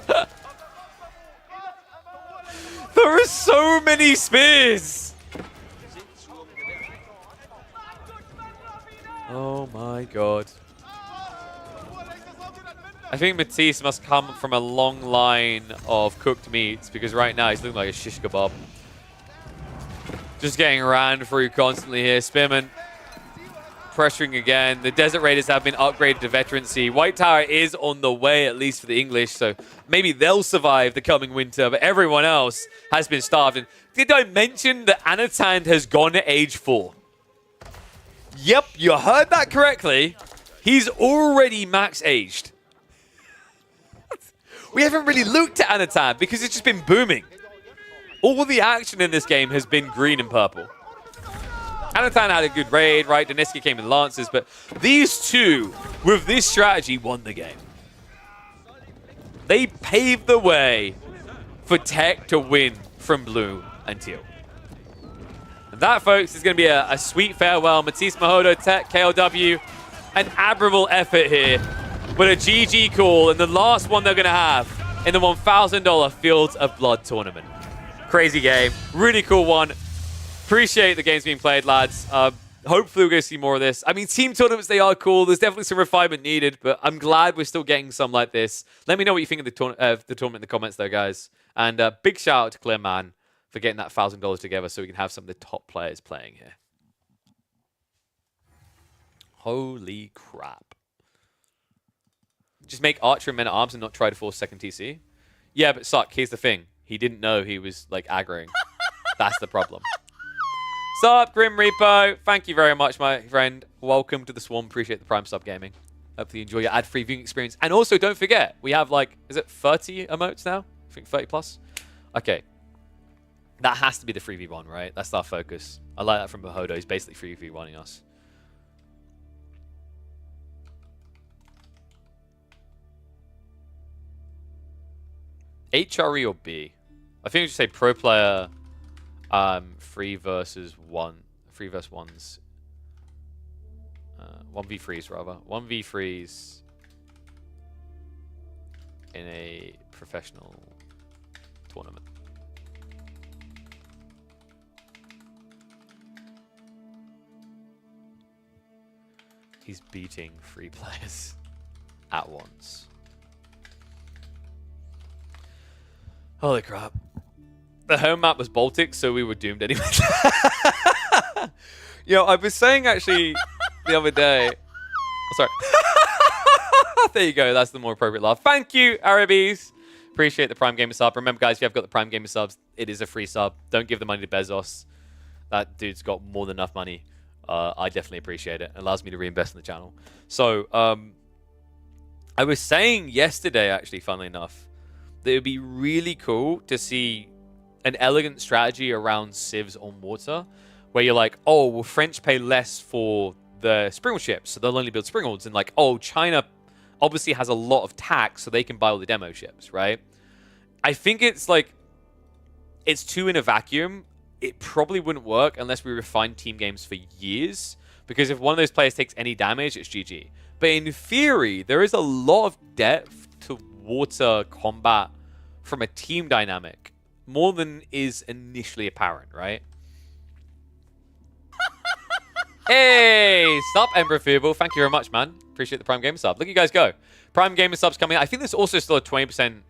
There are so many spears! Oh my god. I think Matisse must come from a long line of cooked meats because right now he's looking like a shish kebab. Just getting ran through constantly here. Spearman pressuring again. The Desert Raiders have been upgraded to veterancy. White Tower is on the way, at least for the English, so maybe they'll survive the coming winter, but everyone else has been starved. And did I mention that Anatan has gone to age 4? Yep, you heard that correctly. He's already max aged. We haven't really looked at Anatan because it's just been booming. All the action in this game has been green and purple. Anatan had a good raid, right? Deniski came in Lancers, but these two, with this strategy, won the game. They paved the way for Tech to win from Blue and Teal. And that, folks, is going to be a sweet farewell. Matisse Mahodo, Tech, KLW, an admirable effort here, but a GG call, and the last one they're going to have in the $1,000 Fields of Blood tournament. Crazy game. Really cool one. Appreciate the games being played, lads. Hopefully we're going to see more of this. I mean, team tournaments, they are cool. There's definitely some refinement needed, but I'm glad we're still getting some like this. Let me know what you think of the tournament in the comments, though, guys. And big shout out to Clearman for getting that $1,000 together so we can have some of the top players playing here. Holy crap. Just make Archer and Men at Arms and not try to force second TC? Yeah, but Suck, here's the thing. He didn't know he was, like, aggroing. That's the problem. Sup, Grim Reaper. Thank you very much, my friend. Welcome to the Swarm. Appreciate the Prime Sub Gaming. Hopefully you enjoy your ad-free viewing experience. And also, don't forget, we have, like, is it 30 emotes now? I think 30 plus. Okay. That has to be the 3v1, right? That's our focus. I like that from Bahodo. He's basically 3v1ing us. HRE or B? I think we should say pro player 3 versus 1. 3 versus 1s. 1v3s rather. 1v3s in a professional tournament. He's beating 3 players at once. Holy crap. The home map was Baltic, so we were doomed anyway. Yo, I was saying actually the other day... Oh, sorry. There you go. That's the more appropriate laugh. Thank you, Arabes. Appreciate the Prime Gamer sub. Remember, guys, if you have got the Prime Gamer subs, it is a free sub. Don't give the money to Bezos. That dude's got more than enough money. I definitely appreciate it. It allows me to reinvest in the channel. So, I was saying yesterday, actually, funnily enough, that it would be really cool to see an elegant strategy around civs on water, where you're like, oh, well, French pay less for the springald ships, so they'll only build springalds, and like, oh, China obviously has a lot of tax, so they can buy all the demo ships, right? I think it's like, it's too in a vacuum. It probably wouldn't work unless we refine team games for years, because if one of those players takes any damage, it's GG. But in theory, there is a lot of depth to water combat from a team dynamic, more than is initially apparent, right? Hey, sup, Emperor Fearful. Thank you very much, man. Appreciate the Prime Gamer sub. Look at you guys go. Prime Gamer subs coming out. I think there's also still a 20%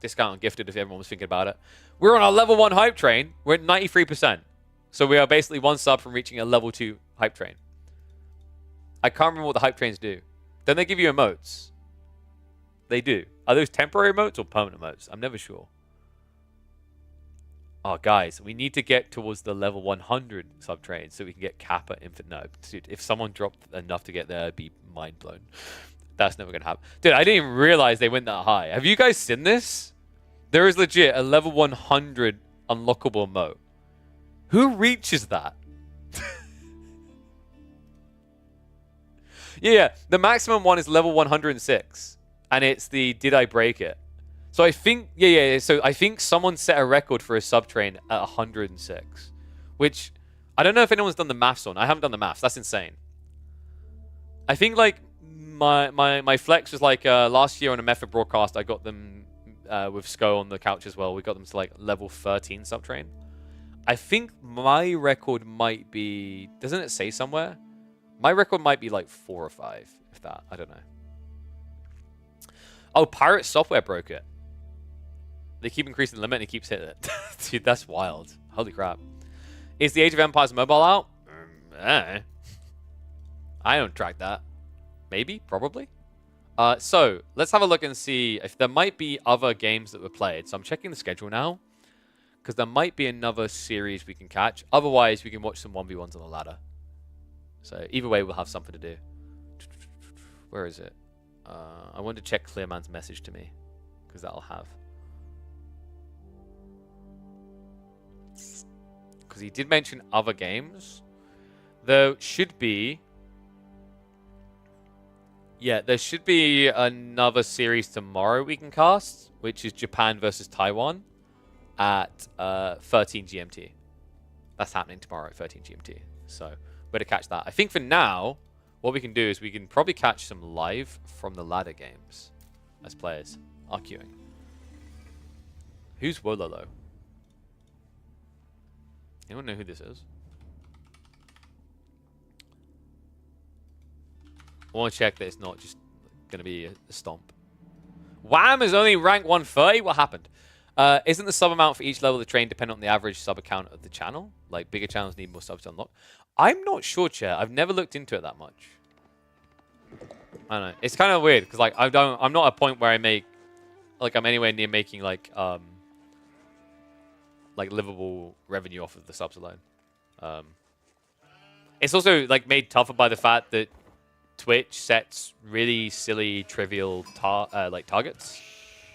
discount on Gifted if everyone was thinking about it. We're on our level 1 hype train. We're at 93%. So we are basically 1 sub from reaching a level 2 hype train. I can't remember what the hype trains do. Don't they give you emotes? They do. Are those temporary emotes or permanent emotes? I'm never sure. Oh, guys, we need to get towards the level 100 sub-train so we can get Kappa Infinite. No, dude, if someone dropped enough to get there, I'd be mind blown. That's never going to happen. Dude, I didn't even realize they went that high. Have you guys seen this? There is legit a level 100 unlockable emote. Who reaches that? Yeah, the maximum one is level 106. And it's the Did I Break It? So I think, so I think someone set a record for a sub-train at 106. Which, I don't know if anyone's done the maths on. I haven't done the maths. That's insane. I think, like, my flex was, like, last year on a Method broadcast, I got them with Sko on the couch as well. We got them to, like, level 13 sub-train. I think my record might be... Doesn't it say somewhere? My record might be, like, 4 or 5, if that. I don't know. Oh, Pirate Software broke it. They keep increasing the limit and it keeps hitting it. Dude, that's wild. Holy crap. Is the Age of Empires mobile out? I don't track that. Maybe? Probably? So, let's have a look and see if there might be other games that were played. So I'm checking the schedule now, because there might be another series we can catch. Otherwise, we can watch some 1v1s on the ladder. So either way, we'll have something to do. Where is it? I want to check Clearman's message to me, because that'll have. Because he did mention other games. There should be... Yeah, there should be another series tomorrow we can cast, which is Japan versus Taiwan at 13 GMT. That's happening tomorrow at 13 GMT. So, better catch that. I think for now, what we can do is we can probably catch some live from the ladder games as players are queuing. Who's Wololo? Anyone know who this is? I want to check that it's not just going to be a stomp. Wham is only rank 130? What happened? Isn't the sub amount for each level of the train dependent on the average sub account of the channel? Like, bigger channels need more subs to unlock? I'm not sure, Chair. I've never looked into it that much. I don't know. It's kind of weird, because, like, I'm not at a point where I make... Like, I'm anywhere near making, like livable revenue off of the subs alone. It's also, like, made tougher by the fact that Twitch sets really silly, trivial targets.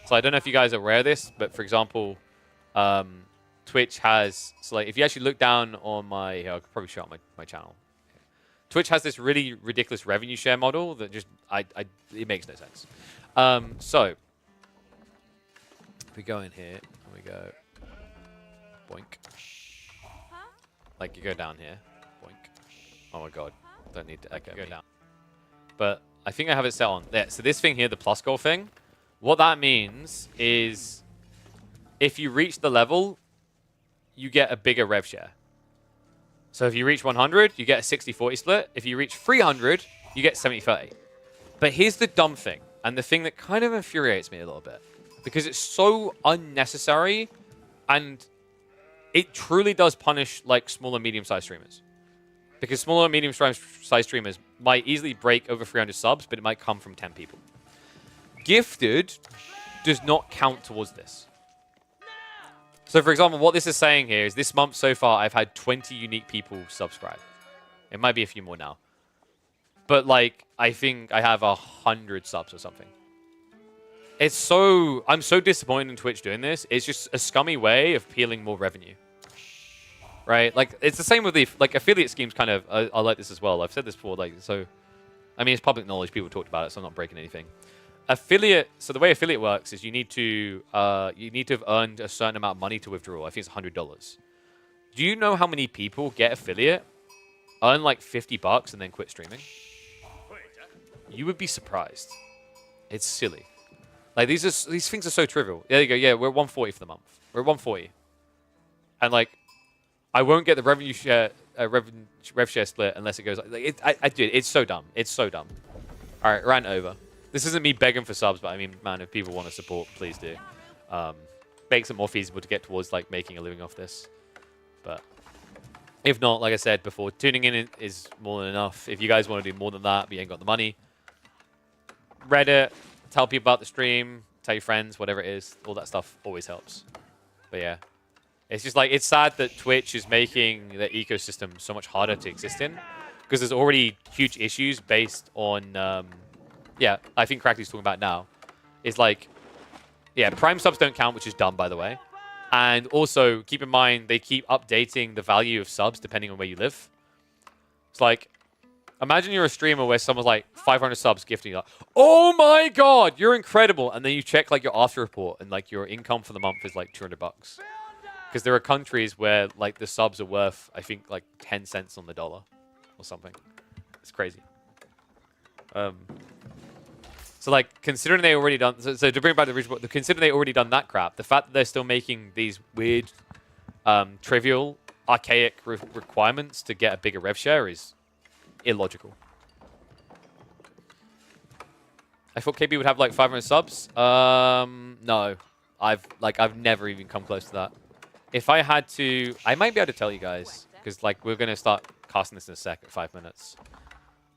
So I don't know if you guys are aware of this, but for example, Twitch has... So like, if you actually look down on my... Here, I could probably show up my channel. Twitch has this really ridiculous revenue share model that just... it makes no sense. So, if we go in here, and we go... Boink. Like, you go down here. Boink. Oh my god. Don't need to echo. Go down. But I think I have it set on. There. So this thing here, the plus goal thing, what that means is if you reach the level, you get a bigger rev share. So if you reach 100, you get a 60-40 split. If you reach 300, you get 70-30. But here's the dumb thing, and the thing that kind of infuriates me a little bit, because it's so unnecessary, and it truly does punish like small and medium-sized streamers. Because smaller and medium-sized streamers might easily break over 300 subs, but it might come from 10 people. Gifted does not count towards this. So, for example, what this is saying here is this month so far, I've had 20 unique people subscribe. It might be a few more now. But, like, I think I have 100 subs or something. It's so... I'm so disappointed in Twitch doing this. It's just a scummy way of peeling more revenue. Right? Like, it's the same with the... Like, affiliate schemes kind of... I like this as well. I've said this before. Like, so... I mean, it's public knowledge. People talked about it, so I'm not breaking anything. Affiliate... So, the way affiliate works is you need to have earned a certain amount of money to withdraw. I think it's $100. Do you know how many people get affiliate, earn like $50, and then quit streaming? You would be surprised. It's silly. Like, these things are so trivial. There you go. Yeah, we're 140 for the month. We're 140. And, like, I won't get the revenue share, rev share split unless it goes like dude, it's so dumb. It's so dumb. All right, rant over. This isn't me begging for subs, but I mean, man, if people want to support, please do. Makes it more feasible to get towards like making a living off this. But if not, like I said before, tuning in is more than enough. If you guys want to do more than that, but you ain't got the money, Reddit, tell people about the stream, tell your friends, whatever it is, all that stuff always helps. But yeah. It's just like, it's sad that Twitch is making the ecosystem so much harder to exist in because there's already huge issues based on, yeah, I think Crackley's talking about now. It's like, yeah, Prime subs don't count, which is dumb, by the way. And also, keep in mind, they keep updating the value of subs depending on where you live. It's like, imagine you're a streamer where someone's like 500 subs gifting you, like, oh my god, you're incredible. And then you check like your after report and like your income for the month is like $200. Because there are countries where like the subs are worth, I think, like 10 cents on the dollar or something. It's crazy. So like, considering they already done, so to bring back the original, considering they already done that crap, the fact that they're still making these weird, trivial, archaic requirements to get a bigger rev share is illogical. I thought KB would have like 500 subs. No, I've never even come close to that. If I had to, I might be able to tell you guys, because like we're going to start casting this in a sec at 5 minutes.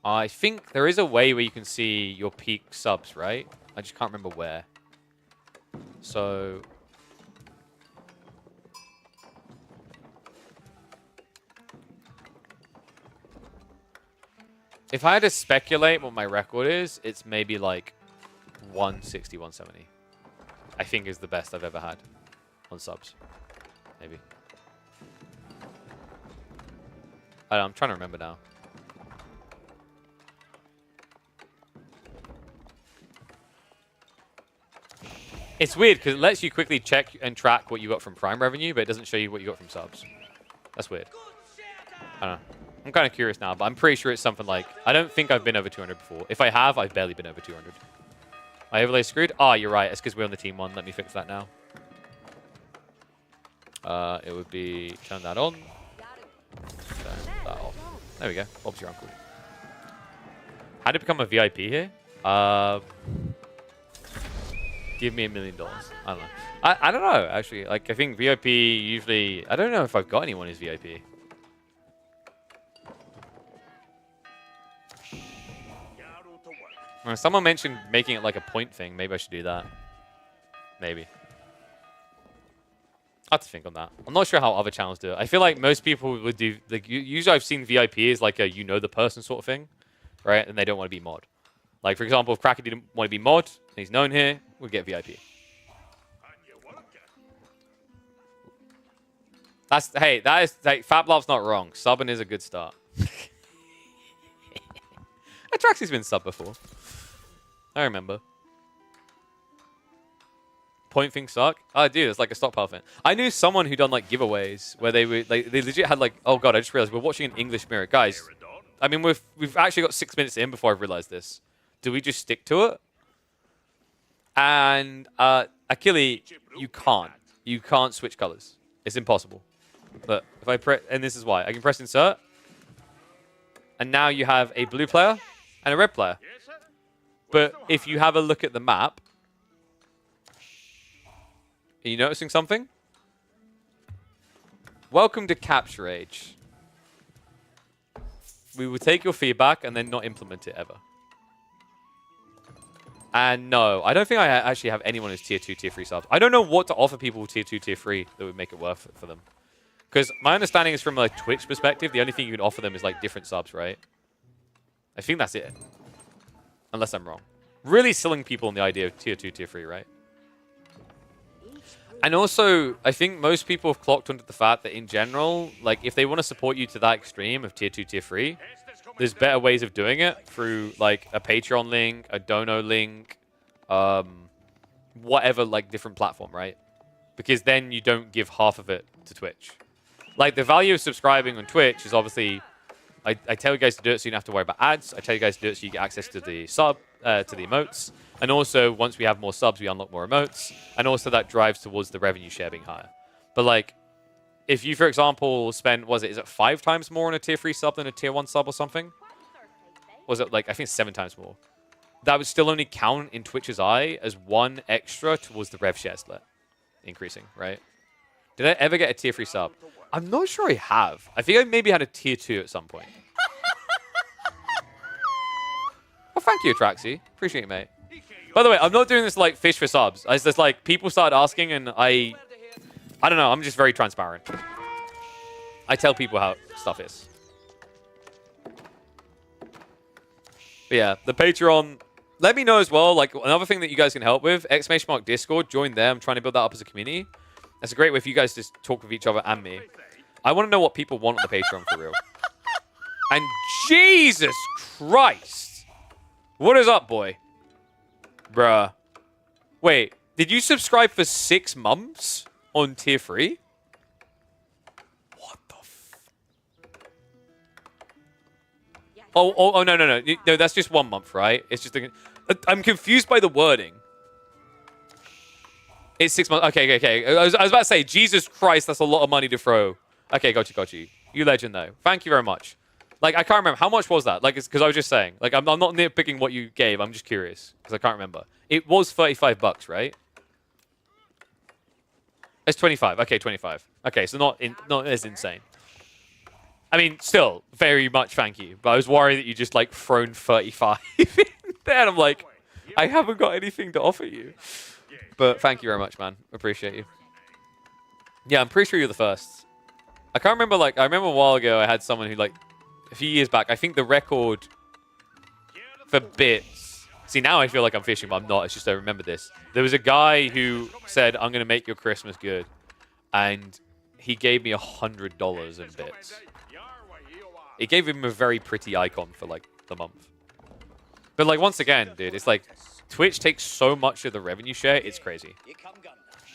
I think there is a way where you can see your peak subs, right? I just can't remember where. So... if I had to speculate what my record is, it's maybe like 160, 170. I think is the best I've ever had on subs. Maybe. I don't know, I'm trying to remember now. It's weird because it lets you quickly check and track what you got from Prime revenue, but it doesn't show you what you got from subs. That's weird. I don't know. I'm kind of curious now, but I'm pretty sure it's something like... I don't think I've been over 200 before. If I have, I've barely been over 200. My overlay screwed? Ah, you're right. It's because we're on the team one. Let me fix that now. It would be turn that on. Turn that off. There we go. Bob's your uncle. How to become a VIP here? Give me $1 million. I don't know. I don't know, actually. Like, I think VIP usually... I don't know if I've got anyone who's VIP. Someone mentioned making it like a point thing. Maybe I should do that. Maybe. I have to think on that. I'm not sure how other channels do it. I feel like most people would do... like usually I've seen VIP as like a you-know-the-person sort of thing. Right? And they don't want to be mod. Like, for example, if Cracker didn't want to be mod, and he's known here, we'll get VIP. That's... hey, that is... like, FabLab's not wrong. Subbing is a good start. Atraxi's been subbed before. I remember. Point things suck? Oh, dude, it's like a stockpile thing. I knew someone who done like giveaways where they were like, they legit had like, oh god, I just realized we're watching an English mirror, guys. I mean, we've actually got 6 minutes in before I've realized this. Do we just stick to it? And Achille, you can't switch colors. It's impossible. But if I press, and this is why I can press insert, and now you have a blue player and a red player. But if you have a look at the map, are you noticing something? Welcome to Capture Age. We will take your feedback and then not implement it ever. And no, I don't think I actually have anyone who's tier 2, tier 3 subs. I don't know what to offer people with tier 2, tier 3 that would make it worth it for them. Because my understanding is from a Twitch perspective, the only thing you can offer them is like different subs, right? I think that's it. Unless I'm wrong. Really selling people on the idea of tier 2, tier 3, right? And also, I think most people have clocked onto the fact that in general, like if they want to support you to that extreme of tier 2, tier 3, there's better ways of doing it through like a Patreon link, a Dono link, whatever like different platform, right? Because then you don't give half of it to Twitch. Like, the value of subscribing on Twitch is obviously, I tell you guys to do it so you don't have to worry about ads. I tell you guys to do it so you get access to the to the emotes. And also, once we have more subs, we unlock more emotes. And also, that drives towards the revenue share being higher. But, like, if you, for example, spend, is it 5 times more on a tier 3 sub than a tier 1 sub or something? Was it, like, I think 7 times more. That would still only count in Twitch's eye as 1 extra towards the rev share split. Increasing, right? Did I ever get a tier 3 sub? I'm not sure I have. I think I maybe had a tier 2 at some point. Well, thank you, Traxy. Appreciate it, mate. By the way, I'm not doing this like fish for subs. It's just like people started asking and I don't know. I'm just very transparent. I tell people how stuff is. But yeah, the Patreon. Let me know as well. Like another thing that you guys can help with, !Discord. Join there. I'm trying to build that up as a community. That's a great way for you guys to talk with each other and me. I want to know what people want on the Patreon for real. And Jesus Christ. What is up, boy? Bruh. Wait, did you subscribe for 6 months on tier 3? What the f... Oh, no. No, that's just 1 month, right? It's just... I'm confused by the wording. It's 6 months. Okay. I was about to say, Jesus Christ, that's a lot of money to throw. Okay, got you. You legend, though. Thank you very much. Like, I can't remember. How much was that? Like, it's because I was just saying. Like, I'm not nitpicking what you gave. I'm just curious because I can't remember. It was $35, right? It's 25. Okay, 25. Okay, so not as insane. I mean, still, very much thank you. But I was worried that you just, like, thrown 35 in there. And I'm like, I haven't got anything to offer you. But thank you very much, man. Appreciate you. Yeah, I'm pretty sure you're the first. I can't remember, like, I remember a while ago I had someone who, like, a few years back, I think the record for bits... See, now I feel like I'm fishing, but I'm not. It's just I remember this. There was a guy who said, I'm going to make your Christmas good. And he gave me $100 in bits. It gave him a very pretty icon for, like, the month. But, like, once again, dude, it's like... Twitch takes so much of the revenue share, it's crazy.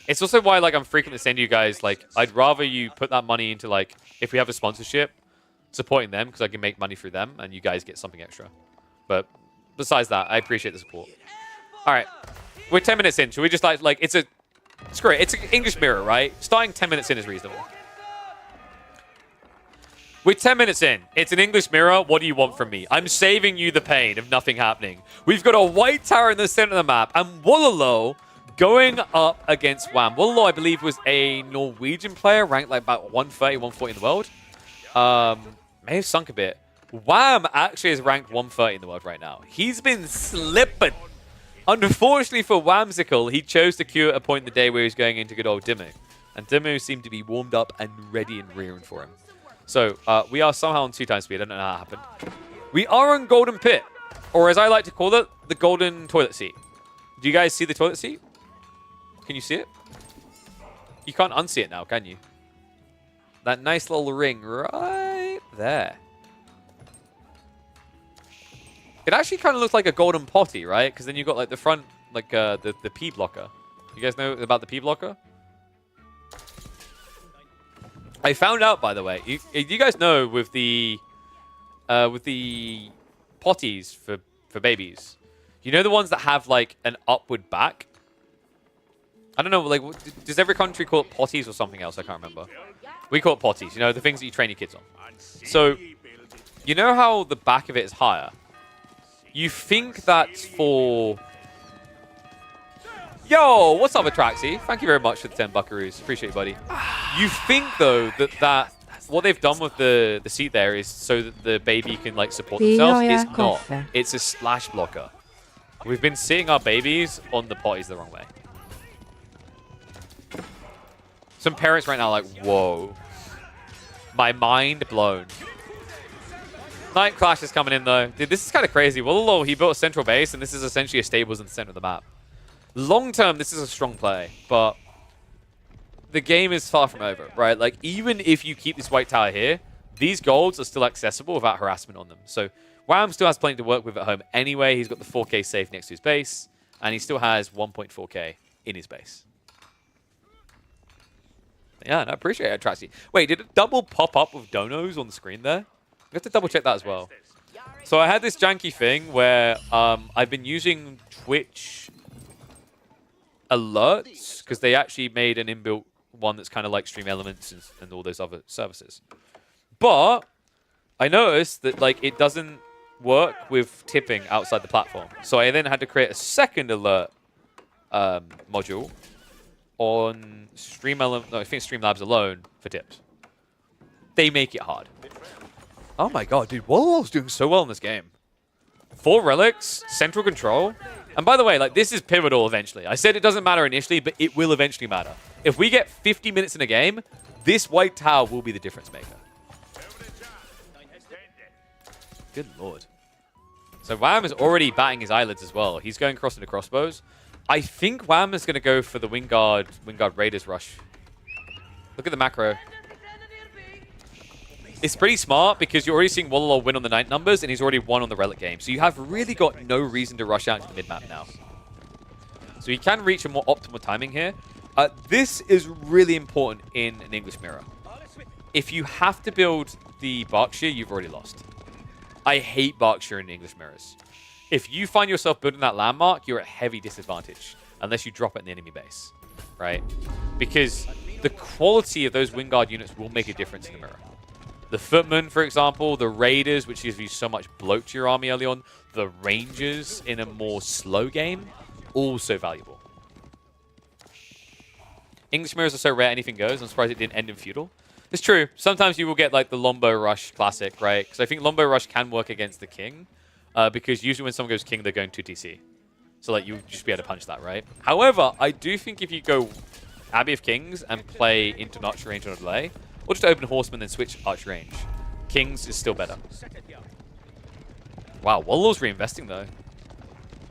It's also why, like, I'm frequently saying to you guys, like, I'd rather you put that money into, like, if we have a sponsorship, supporting them, because I can make money through them, and you guys get something extra. But besides that, I appreciate the support. All right. We're 10 minutes in. Should we just, like, it's a... Screw it. It's an English mirror, right? Starting 10 minutes in is reasonable. We're 10 minutes in. It's an English mirror. What do you want from me? I'm saving you the pain of nothing happening. We've got a white tower in the center of the map, and Wololo going up against Wham. Wololo, I believe, was a Norwegian player, ranked like about 130, 140 in the world. May have sunk a bit. Wham actually is ranked 130 in the world right now. He's been slipping. Unfortunately for Whamsicle, he chose to queue at a point in the day where he was going into good old Dimmu. And Dimmu seemed to be warmed up and ready and rearing for him. So, we are somehow on 2 times speed. I don't know how that happened. We are on Golden Pit. Or as I like to call it, the Golden Toilet Seat. Do you guys see the toilet seat? Can you see it? You can't unsee it now, can you? That nice little ring right there. It actually kind of looks like a golden potty, right? Because then you've got like the front, like the P blocker. You guys know about the P blocker? I found out, by the way. You guys know with the potties for babies, you know the ones that have like an upward back. I don't know, like, does every country call it potties or something else? I can't remember. We call it potties, you know, the things that you train your kids on. So, you know how the back of it is higher? You think that's for... Yo, what's up, Atraxi? Thank you very much for the 10 buckaroos. Appreciate you, buddy. You think, though, that what they've done with the seat there is so that the baby can, like, support themselves. It's not. It's a splash blocker. We've been seeing our babies on the potties the wrong way. Some parents right now are like, whoa. My mind blown. Night Clash is coming in, though. Dude, this is kind of crazy. Wololo, he built a central base, and this is essentially a stables in the center of the map. Long term, this is a strong play, but the game is far from over, right? Like, even if you keep this white tower here, these golds are still accessible without harassment on them. So Wham still has plenty to work with at home anyway. He's got the 4K safe next to his base, and he still has 1.4K in his base. Yeah, no, I appreciate it, Traxy. Wait, did it double pop up with donos on the screen there? We have to double check that as well. So I had this janky thing where I've been using Twitch alerts because they actually made an inbuilt one that's kind of like Stream Elements and all those other services. But I noticed that like it doesn't work with tipping outside the platform. So I then had to create a second alert module on I think Streamlabs alone for tips. They make it hard. Oh my god, dude, Wololo's doing so well in this game. 4 relics, central control. And by the way, like this is pivotal eventually. I said it doesn't matter initially, but it will eventually matter. If we get 50 minutes in a game, this white tower will be the difference maker. Good lord. So Wham is already batting his eyelids as well. He's going cross into crossbows. I think Wham is going to go for the Wingard Raiders rush. Look at the macro. It's pretty smart because you're already seeing Wololo win on the night numbers and he's already won on the Relic game. So you have really got no reason to rush out into the mid-map now. So you can reach a more optimal timing here. This is really important in an English mirror. If you have to build the Berkshire, you've already lost. I hate Berkshire in English mirrors. If you find yourself building that landmark, you're at heavy disadvantage unless you drop it in the enemy base, right? Because the quality of those Wingard units will make a difference in the mirror. The Footmen, for example, the Raiders, which gives you so much bloat to your army early on, the Rangers in a more slow game, also valuable. English mirrors are so rare anything goes. I'm surprised it didn't end in feudal. It's true. Sometimes you will get like the Lombo Rush classic, right? Because I think Lombo Rush can work against the king. Because usually when someone goes king, they're going to TC. So like you just be able to punch that, right? However, I do think if you go Abbey of Kings and play into Archer range on a delay, or just open Horseman then switch Archer range, Kings is still better. Wow, Wololo's reinvesting though.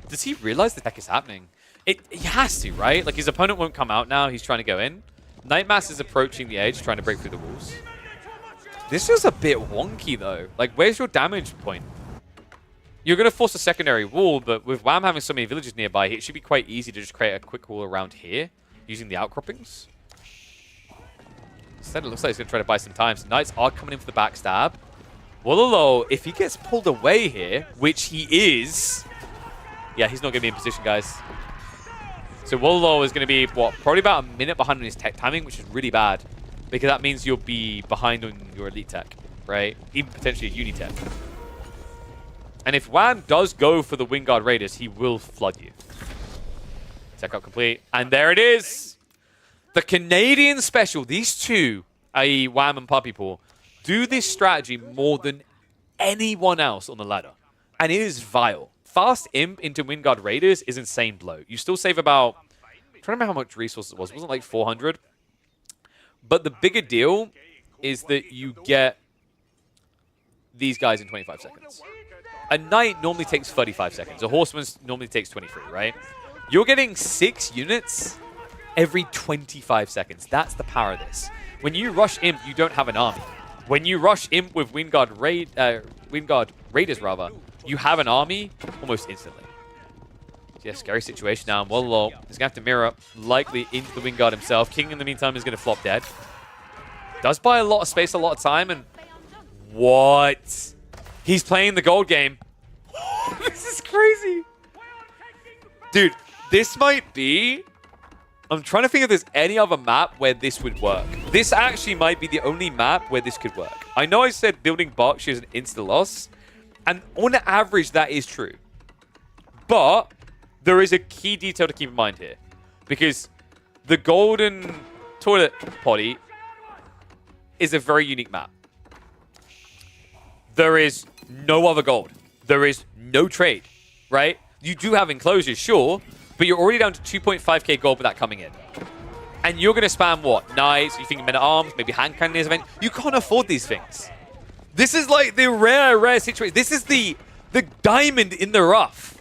Does he realize the tech is happening? He has to, right? Like his opponent won't come out now. He's trying to go in. Nightmass is approaching the edge, trying to break through the walls. This is a bit wonky though. Like, where's your damage point? You're going to force a secondary wall, but with Wham having so many villages nearby, it should be quite easy to just create a quick wall around here using the outcroppings. Instead, it looks like he's going to try to buy some time. So Knights are coming in for the backstab. Wololo, if he gets pulled away here, which he is, yeah, he's not going to be in position, guys. So Wololo is going to be, what, probably about a minute behind on his tech timing, which is really bad. Because that means you'll be behind on your elite tech, right? Even potentially a uni tech. And if Wham does go for the Wingard Raiders, he will flood you. Tech up complete. And there it is. The Canadian special. These two, i.e. Wham and Puppy Paw, do this strategy more than anyone else on the ladder. And it is vile. Fast Imp into Wingard Raiders is insane blow. You still save about, I'm trying to remember how much resources it was. It wasn't like 400. But the bigger deal is that you get these guys in 25 seconds. A knight normally takes 35 seconds. A horseman normally takes 23, right? You're getting 6 units every 25 seconds. That's the power of this. When you rush Imp, you don't have an army. When you rush Imp with Wingard Raiders, rather, you have an army almost instantly. Yeah, scary situation now. Wololo is going to have to mirror up, likely into the Wingard himself. King, in the meantime, is going to flop dead. Does buy a lot of space, a lot of time, and what? He's playing the gold game. This is crazy. Dude, this might be... I'm trying to think if there's any other map where this would work. This actually might be the only map where this could work. I know I said building Berkshire is an insta-loss, and on average, that is true. But there is a key detail to keep in mind here. Because the Golden Toilet Potty is a very unique map. There is no other gold. There is no trade, right? You do have enclosures, sure, but you're already down to 2.5k gold with that coming in. And you're going to spam what? Knights, you think men-at-arms, maybe hand cannons event. You can't afford these things. This is like the rare situation. This is the diamond in the rough.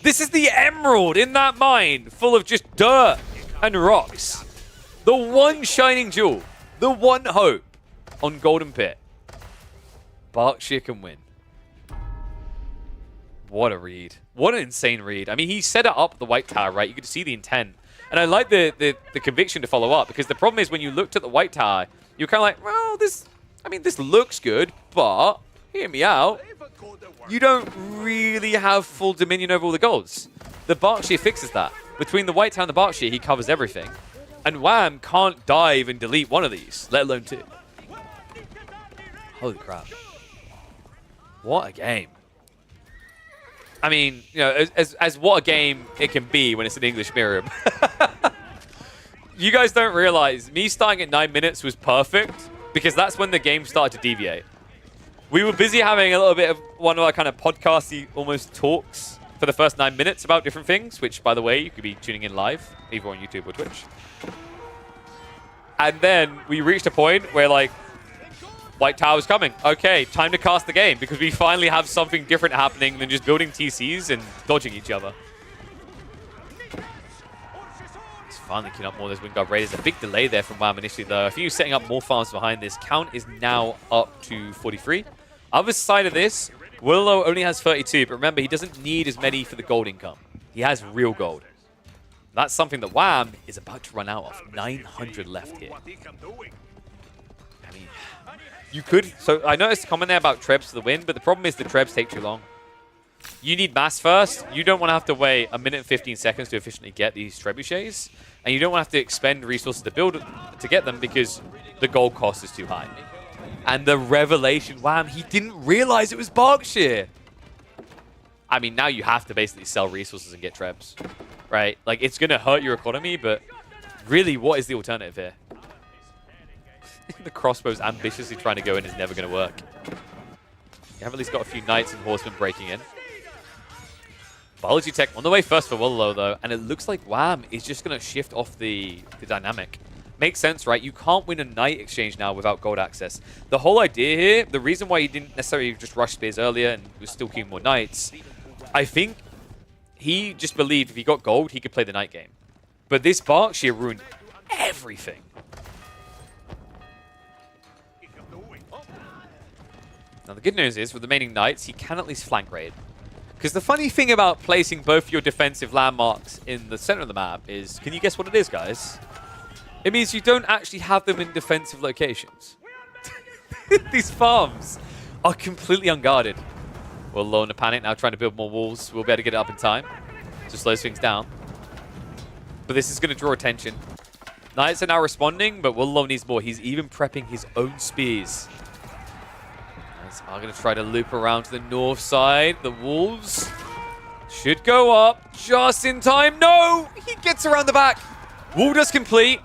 This is the emerald in that mine full of just dirt and rocks. The one shining jewel. The one hope on Golden Pit. Berkshire can win. What a read. What an insane read. I mean, he set it up the White Tower, right? You could see the intent. And I like the conviction to follow up, because the problem is when you looked at the White Tower, you're kind of like, well, this looks good, but hear me out. You don't really have full dominion over all the golds. The Berkshire fixes that. Between the White Tower and the Berkshire, he covers everything. And Wham can't dive and delete one of these, let alone two. Holy crap. What a game. I mean, you know, as what a game it can be when it's an English mirror. You guys don't realize, me starting at 9 minutes was perfect, because that's when the game started to deviate. We were busy having a little bit of one of our kind of podcasty almost talks for the first 9 minutes about different things, which, by the way, you could be tuning in live, either on YouTube or Twitch. And then we reached a point where, like, White Tower's coming. Okay, time to cast the game, because we finally have something different happening than just building TCs and dodging each other. It's finally queuing up more of those Wingard Raiders. A big delay there from Wham initially, though. I think he was setting up more farms behind this. Count is now up to 43. Other side of this, Willow only has 32, but remember, he doesn't need as many for the gold income. He has real gold. That's something that Wham is about to run out of. 900 left here. I mean, you could... So I noticed a comment there about Trebs for the win, but the problem is the Trebs take too long. You need mass first. You don't want to have to wait a minute and 15 seconds to efficiently get these trebuchets. And you don't want to have to expend resources to build to get them because the gold cost is too high. And the revelation, Wham, he didn't realize it was Berkshire. I mean, now you have to basically sell resources and get trebs, right? Like, it's going to hurt your economy, but really, what is the alternative here? The crossbow's ambitiously trying to go in is never going to work. You have at least got a few knights and horsemen breaking in. Biology tech on the way first for Willow, though, and it looks like Wham is just going to shift off the dynamic. Makes sense, right? You can't win a knight exchange now without gold access. The whole idea here, the reason why he didn't necessarily just rush spears earlier and was still keeping more knights, I think he just believed if he got gold, he could play the knight game. But this Berkshire ruined everything. Now, the good news is, with the remaining knights, he can at least flank raid. Because the funny thing about placing both your defensive landmarks in the center of the map is, can you guess what it is, guys? It means you don't actually have them in defensive locations. These farms are completely unguarded. We're low in a panic now, trying to build more walls. We'll be able to get it up in time to slow things down. But this is going to draw attention. Knights are now responding, but Willow needs more. He's even prepping his own spears. I'm going to try to loop around to the north side. The wolves should go up just in time. No! He gets around the back. Wall does complete.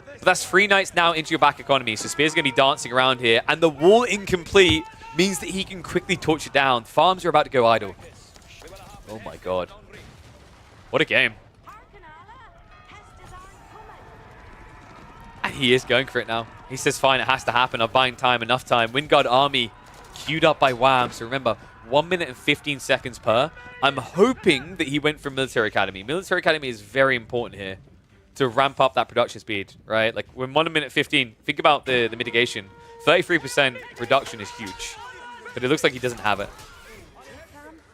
But that's 3 knights now into your back economy. So Spear's going to be dancing around here. And the wall incomplete means that he can quickly torch it down. Farms are about to go idle. Oh my god. What a game. And he is going for it now. He says, fine, it has to happen. I'm buying time, enough time. Wingard army queued up by Wham. So remember, 1 minute and 15 seconds per. I'm hoping that he went for Military Academy. Military Academy is very important here to ramp up that production speed, right? Like, when 1 minute 15, think about the mitigation. 33% reduction is huge. But it looks like he doesn't have it.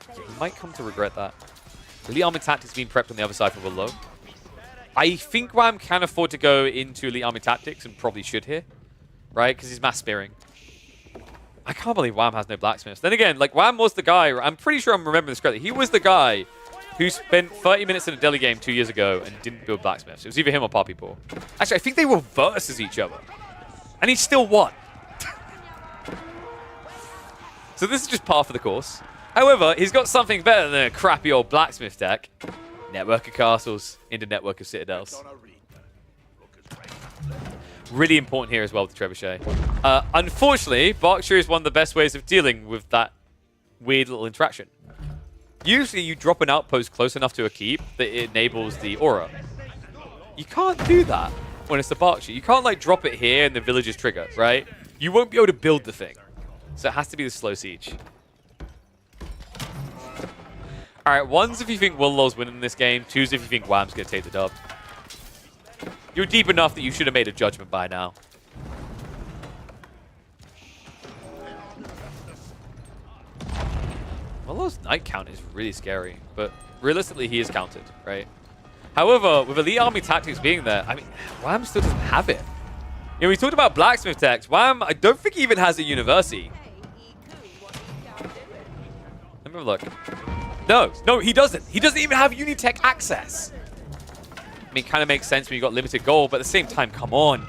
Yeah, he might come to regret that. Elite Army Tactics being prepped on the other side for Willow. I think Wham can afford to go into Elite Army Tactics and probably should here, right? Because he's mass spearing. I can't believe Wham has no blacksmiths. Then again, like, Wham was the guy, I'm pretty sure I'm remembering this correctly. He was the guy who spent 30 minutes in a Delhi game 2 years ago and didn't build blacksmiths. It was either him or Poppy Paw. Actually, I think they were versus each other. And he still won. So this is just par for the course. However, he's got something better than a crappy old blacksmith deck. Network of castles into network of citadels. Really important here as well with the Trebuchet. Unfortunately, Berkshire is one of the best ways of dealing with that weird little interaction. Usually you drop an outpost close enough to a keep that it enables the aura. You can't do that when it's a Berkshire. You can't like drop it here and the villages trigger, right? You won't be able to build the thing. So it has to be the slow siege. Alright, one's if you think Willow's winning this game, two's if you think Wham's going to take the dub. You're deep enough that you should have made a judgment by now. Willow's knight count is really scary, but realistically he is counted, right? However, with elite army tactics being there, I mean, Wham still doesn't have it. You know, we talked about blacksmith techs. Wham, I don't think he even has a university. Let me have a look. No, he doesn't. He doesn't even have Unitech access. I mean, kind of makes sense when you got limited gold, but at the same time, come on.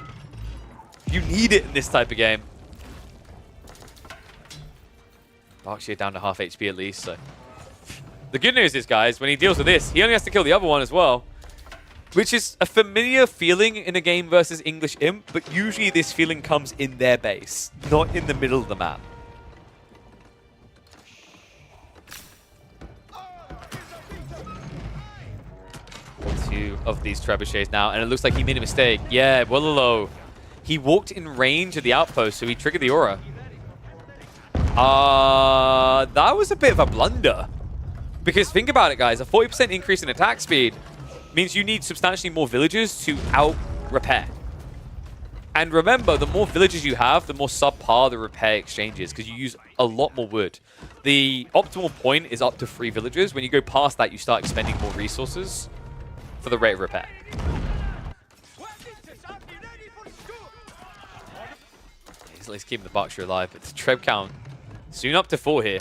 You need it in this type of game. Berkshire down to half HP at least, so. The good news is, guys, when he deals with this, he only has to kill the other one as well. Which is a familiar feeling in a game versus English Imp, but usually this feeling comes in their base, not in the middle of the map. Two of these trebuchets now, and it looks like he made a mistake. Yeah, Wololo. He walked in range of the outpost, so he triggered the aura. That was a bit of a blunder. Because think about it, guys. A 40% increase in attack speed means you need substantially more villagers to out-repair. And remember, the more villagers you have, the more subpar the repair exchange is, because you use a lot more wood. The optimal point is up to 3 villagers. When you go past that, you start expending more resources for the rate of repair. He's at least keeping the Berkshire alive, but the Treb count soon up to 4 here.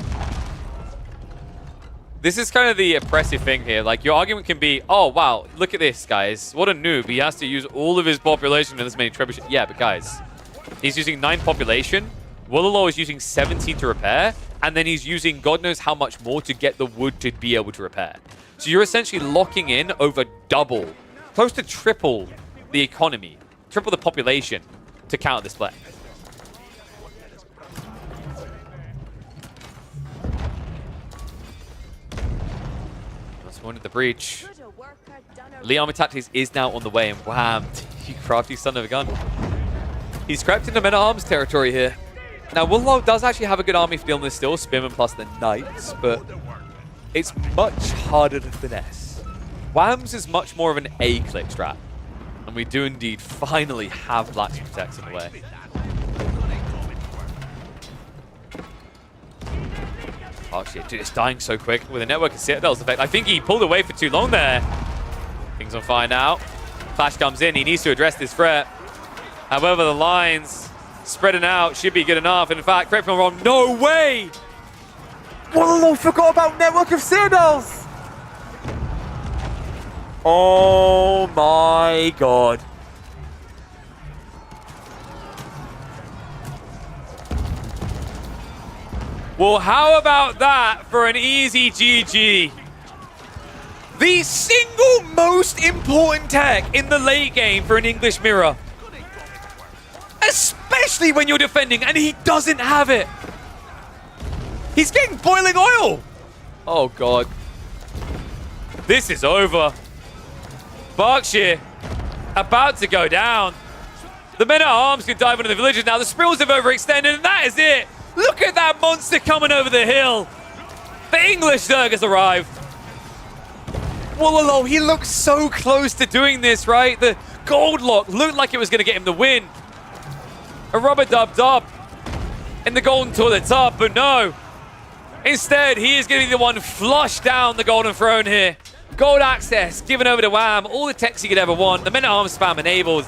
This is kind of the oppressive thing here. Like, your argument can be, oh, wow, look at this, guys. What a noob. He has to use all of his population in this many trebuchets. Yeah, but guys, he's using 9 population. Wololo is using 17 to repair. And then he's using God knows how much more to get the wood to be able to repair. So you're essentially locking in over double, close to triple the economy, triple the population to counter this play. One at the breach. Elite Army Tactics is now on the way, and wham, you crafty son of a gun. He's crept into men-at-arms territory here. Now, Wololo does actually have a good army for dealing with still, Spearmen plus the Knights, but it's much harder to finesse. Wham's is much more of an A-click strat, and we do indeed finally have blacksmith techs in the way. Oh shit, dude, it's dying so quick with a network of citadels effect. I think he pulled away for too long there. Things on fire now. Clash comes in, he needs to address this threat. However, the lines spreading out should be good enough. In fact, correct me if I'm wrong, no way! Wololo forgot about network of citadels! Oh my god. Well, how about that for an easy GG? The single most important tech in the late game for an English mirror. Especially when you're defending and he doesn't have it. He's getting boiling oil. Oh, God. This is over. Berkshire about to go down. The men-at-arms can dive into the villages now. The sprills have overextended, and that is it. Look at that monster coming over the hill. The English Zerg has arrived. Wololo, he looked so close to doing this, right? The gold lock looked like it was going to get him the win. A rubber dub in the golden toilet top, but no. Instead, he is going to be the one flush down the golden throne here. Gold access given over to Wham. All the techs he could ever want. The men-at-arms spam enabled.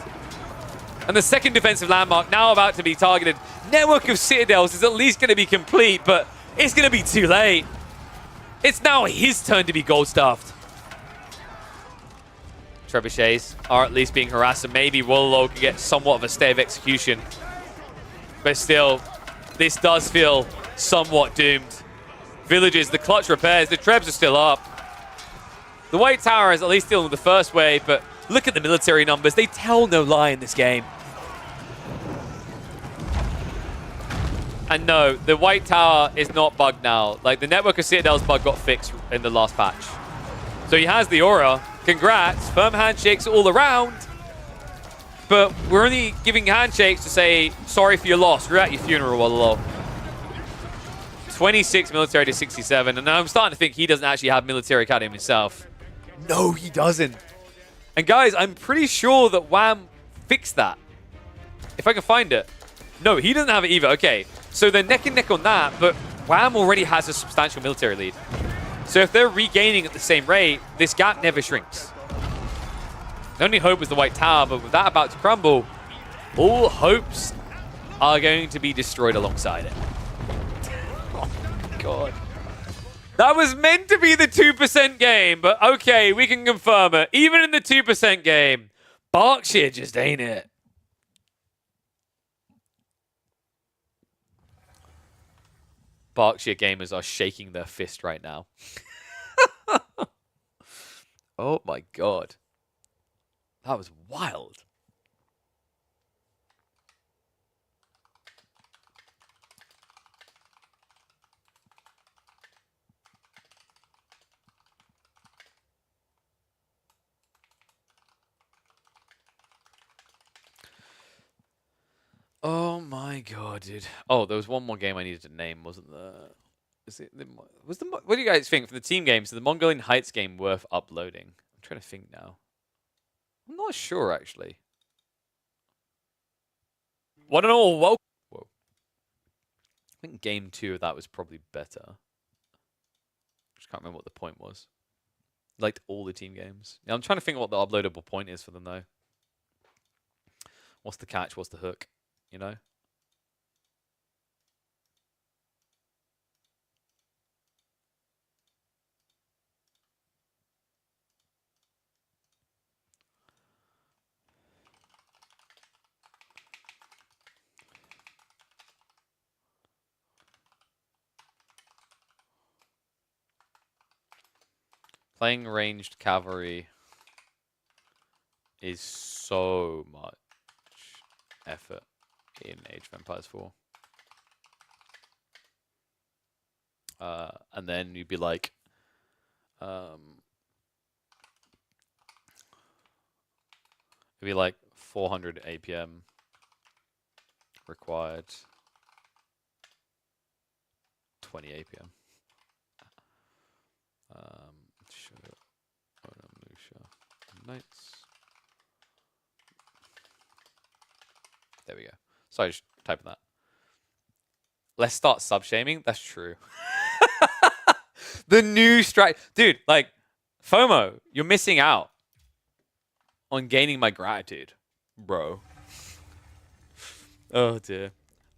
And the second defensive landmark now about to be targeted. Network of citadels is at least going to be complete, but it's going to be too late. It's now his turn to be gold-stuffed. Trebuchets are at least being harassed, and maybe Wololo can get somewhat of a stay of execution. But still, this does feel somewhat doomed. Villages, the clutch repairs, the Trebs are still up. The White Tower is at least dealing with the first wave, but look at the military numbers. They tell no lie in this game. And no, the White Tower is not bugged now. Like, the Network of Citadels bug got fixed in the last patch. So he has the aura. Congrats. Firm handshakes all around. But we're only giving handshakes to say, sorry for your loss. We're at your funeral, lol. 26 military to 67. And now I'm starting to think he doesn't actually have military academy himself. No, he doesn't. And guys, I'm pretty sure that Wham fixed that. If I can find it. No, he doesn't have it either. Okay, so they're neck and neck on that, but Wham already has a substantial military lead. So if they're regaining at the same rate, this gap never shrinks. The only hope was the White Tower, but with that about to crumble, all hopes are going to be destroyed alongside it. Oh, God. That was meant to be the 2% game, but okay, we can confirm it. Even in the 2% game, Berkshire just ain't it. Berkshire gamers are shaking their fist right now. Oh my God. That was wild. Oh my God, dude. Oh, there was one more game I needed to name, wasn't there? What do you guys think for the team games? Is the Mongolian Heights game worth uploading? I'm trying to think now. I'm not sure, actually. One and all, whoa. I think game 2 of that was probably better. Just can't remember what the point was. Liked all the team games. Yeah, I'm trying to think what the uploadable point is for them, though. What's the catch? What's the hook? You know? Playing ranged cavalry is so much effort in Age of Empires 4. And then you'd be like, it'd be like 400 APM required, 20 APM. Knights. There we go. Sorry, just typing that. Let's start sub-shaming. That's true. The new strike. Dude, like, FOMO, you're missing out on gaining my gratitude, bro. Oh, dear.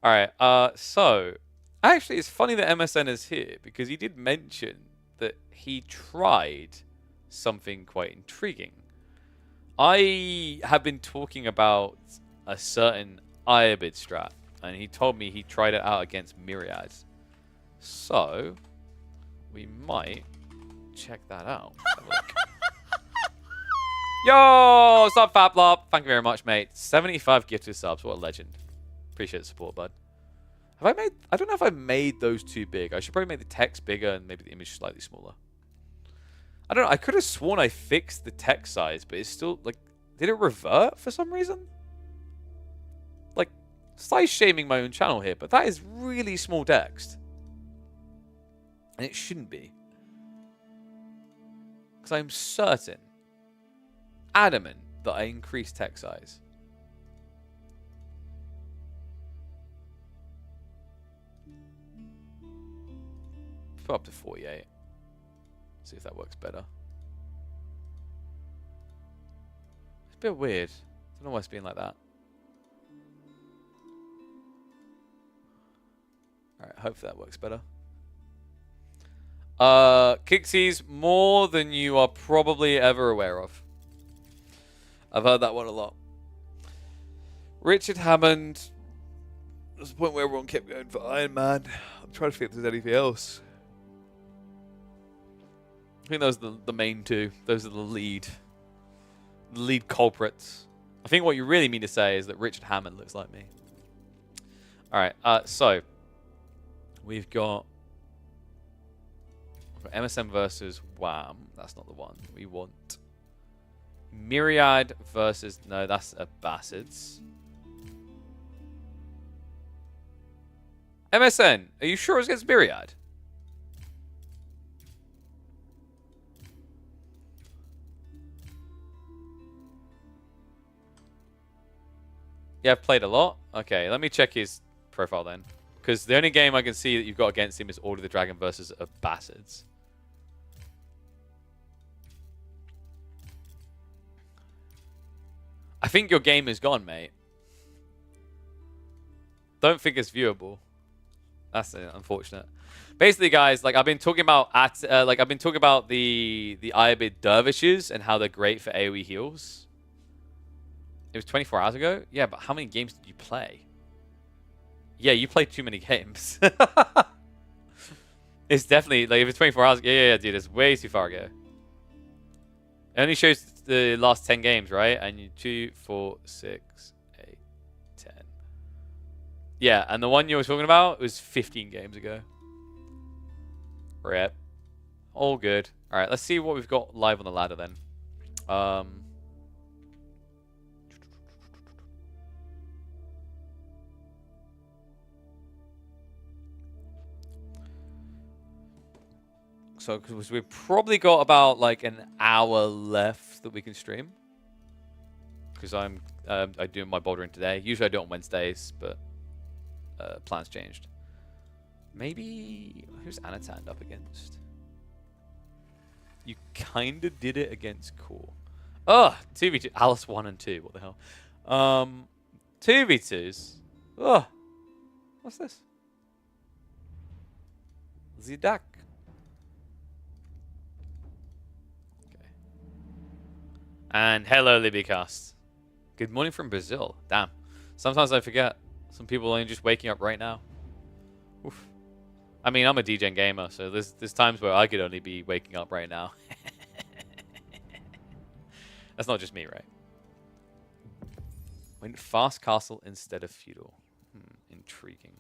All right. So, actually, it's funny that MSN is here because he did mention that he tried something quite intriguing. I have been talking about a certain Iobid strat, and he told me he tried it out against Myriad. So, we might check that out. Yo, what's up, Fablop? Thank you very much, mate. 75 gifted subs. What a legend. Appreciate the support, bud. Have I made... I don't know if I made those too big. I should probably make the text bigger and maybe the image slightly smaller. I don't know. I could have sworn I fixed the text size, but it's still, like... Did it revert for some reason? Like, size shaming my own channel here, but that is really small text. And it shouldn't be. Because I'm certain, adamant, that I increased text size. Put up to 48. See if that works better. It's a bit weird. I don't know why it's being like that. Alright, hopefully that works better. Kixie's more than you are probably ever aware of. I've heard that one a lot. Richard Hammond. There's a point where everyone kept going for Iron Man. I'm trying to think if there's anything else. I think those are the main two. Those are the lead culprits. I think what you really mean to say is that Richard Hammond looks like me. Alright, so We've got MSM versus Wham. That's not the one we want. Myriad versus... No, that's Abbasids. MSN, are you sure it's against Myriad? Yeah, I've played a lot. Okay, let me check his profile then. Because the only game I can see that you've got against him is Order of the Dragon versus Abbasids. I think your game is gone, mate. Don't think it's viewable. That's unfortunate. Basically, guys, like I've been talking about the Iabid Dervishes and how they're great for AoE heals. It was 24 hours ago? Yeah, but how many games did you play? Yeah, you played too many games. It's definitely, like, if it's 24 hours... Yeah, dude, it's way too far ago. It only shows the last 10 games, right? And you 2, 4, 6, 8, 10. Yeah, and the one you were talking about was 15 games ago. Rip. All good. All right, let's see what we've got live on the ladder then. So, because we've probably got about like an hour left that we can stream. Because I'm doing my bouldering today. Usually I do it on Wednesdays, but plans changed. Maybe who's Anatan up against? You kind of did it against Core. Oh, 2v2. Alice 1 and 2. What the hell? 2v2s. Oh, what's this? Zidak. And hello, Libycast. Good morning from Brazil. Damn. Sometimes I forget. Some people are only just waking up right now. Oof. I mean, I'm a DJ and gamer, so there's times where I could only be waking up right now. That's not just me, right? Went fast castle instead of feudal. Intriguing.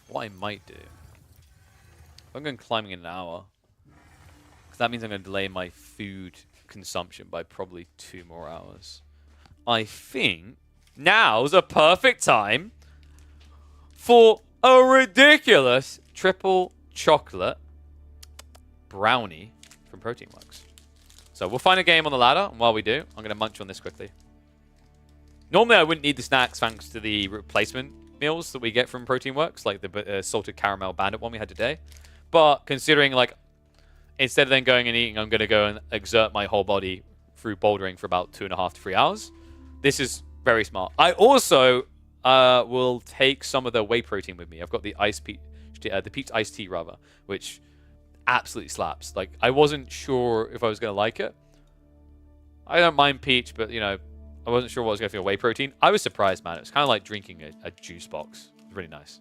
What I might do... I'm going climbing in an hour. That means I'm going to delay my food consumption by probably 2 more hours. I think now's a perfect time for a ridiculous triple chocolate brownie from Protein Works. So we'll find a game on the ladder, and while we do, I'm going to munch on this quickly. Normally I wouldn't need the snacks thanks to the replacement meals that we get from Protein Works, like the salted caramel bandit one we had today. But considering like instead of then going and eating, I'm going to go and exert my whole body through bouldering for about 2.5 to 3 hours. This is very smart. I also will take some of the whey protein with me. I've got the peach iced tea rather, which absolutely slaps. Like I wasn't sure if I was going to like it. I don't mind peach, but you know, I wasn't sure what I was going to feel whey protein. I was surprised, man. It was kind of like drinking a juice box. It was really nice.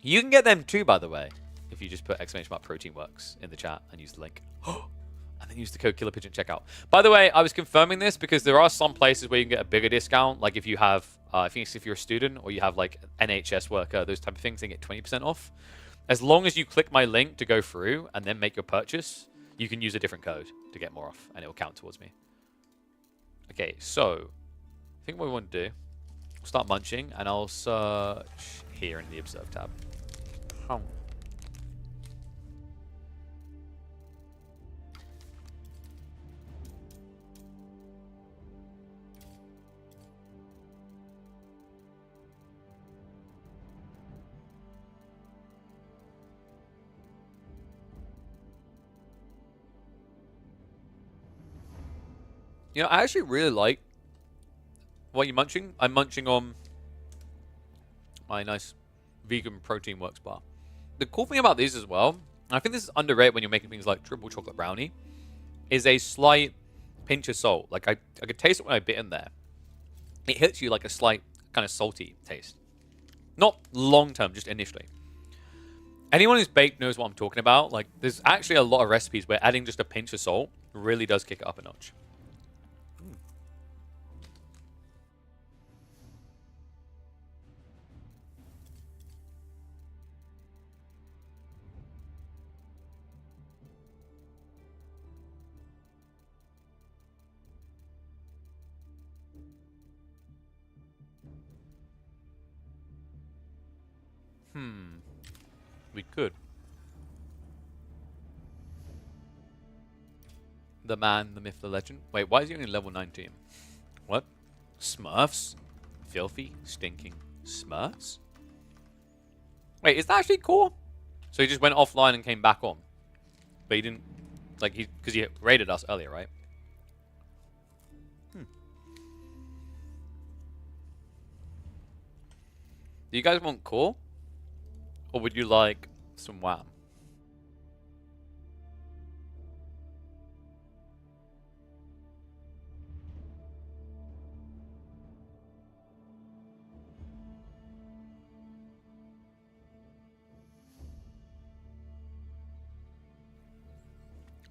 You can get them too, by the way. If you just put !Protein Works in the chat and use the link. And then use the code KillerPigeon at checkout. By the way, I was confirming this because there are some places where you can get a bigger discount. Like if you have, I think if you're a student or you have like NHS worker, those type of things, they get 20% off. As long as you click my link to go through and then make your purchase, you can use a different code to get more off and it will count towards me. Okay, so I think what we want to do, we'll start munching and I'll search here in the Observe tab. You know, I actually really like what you're munching. I'm munching on my nice vegan Protein Works bar. The cool thing about these as well, and I think this is underrated when you're making things like triple chocolate brownie, is a slight pinch of salt. Like I could taste it when I bit in there. It hits you like a slight kind of salty taste. Not long term, just initially. Anyone who's baked knows what I'm talking about. Like there's actually a lot of recipes where adding just a pinch of salt really does kick it up a notch. We could. The man, the myth, the legend. Wait, why is he only level 19? What? Smurfs? Filthy, stinking Smurfs? Wait, is that actually core? So he just went offline and came back on. But he didn't, like, because he raided us earlier, right? Do you guys want core? Or would you like some wham?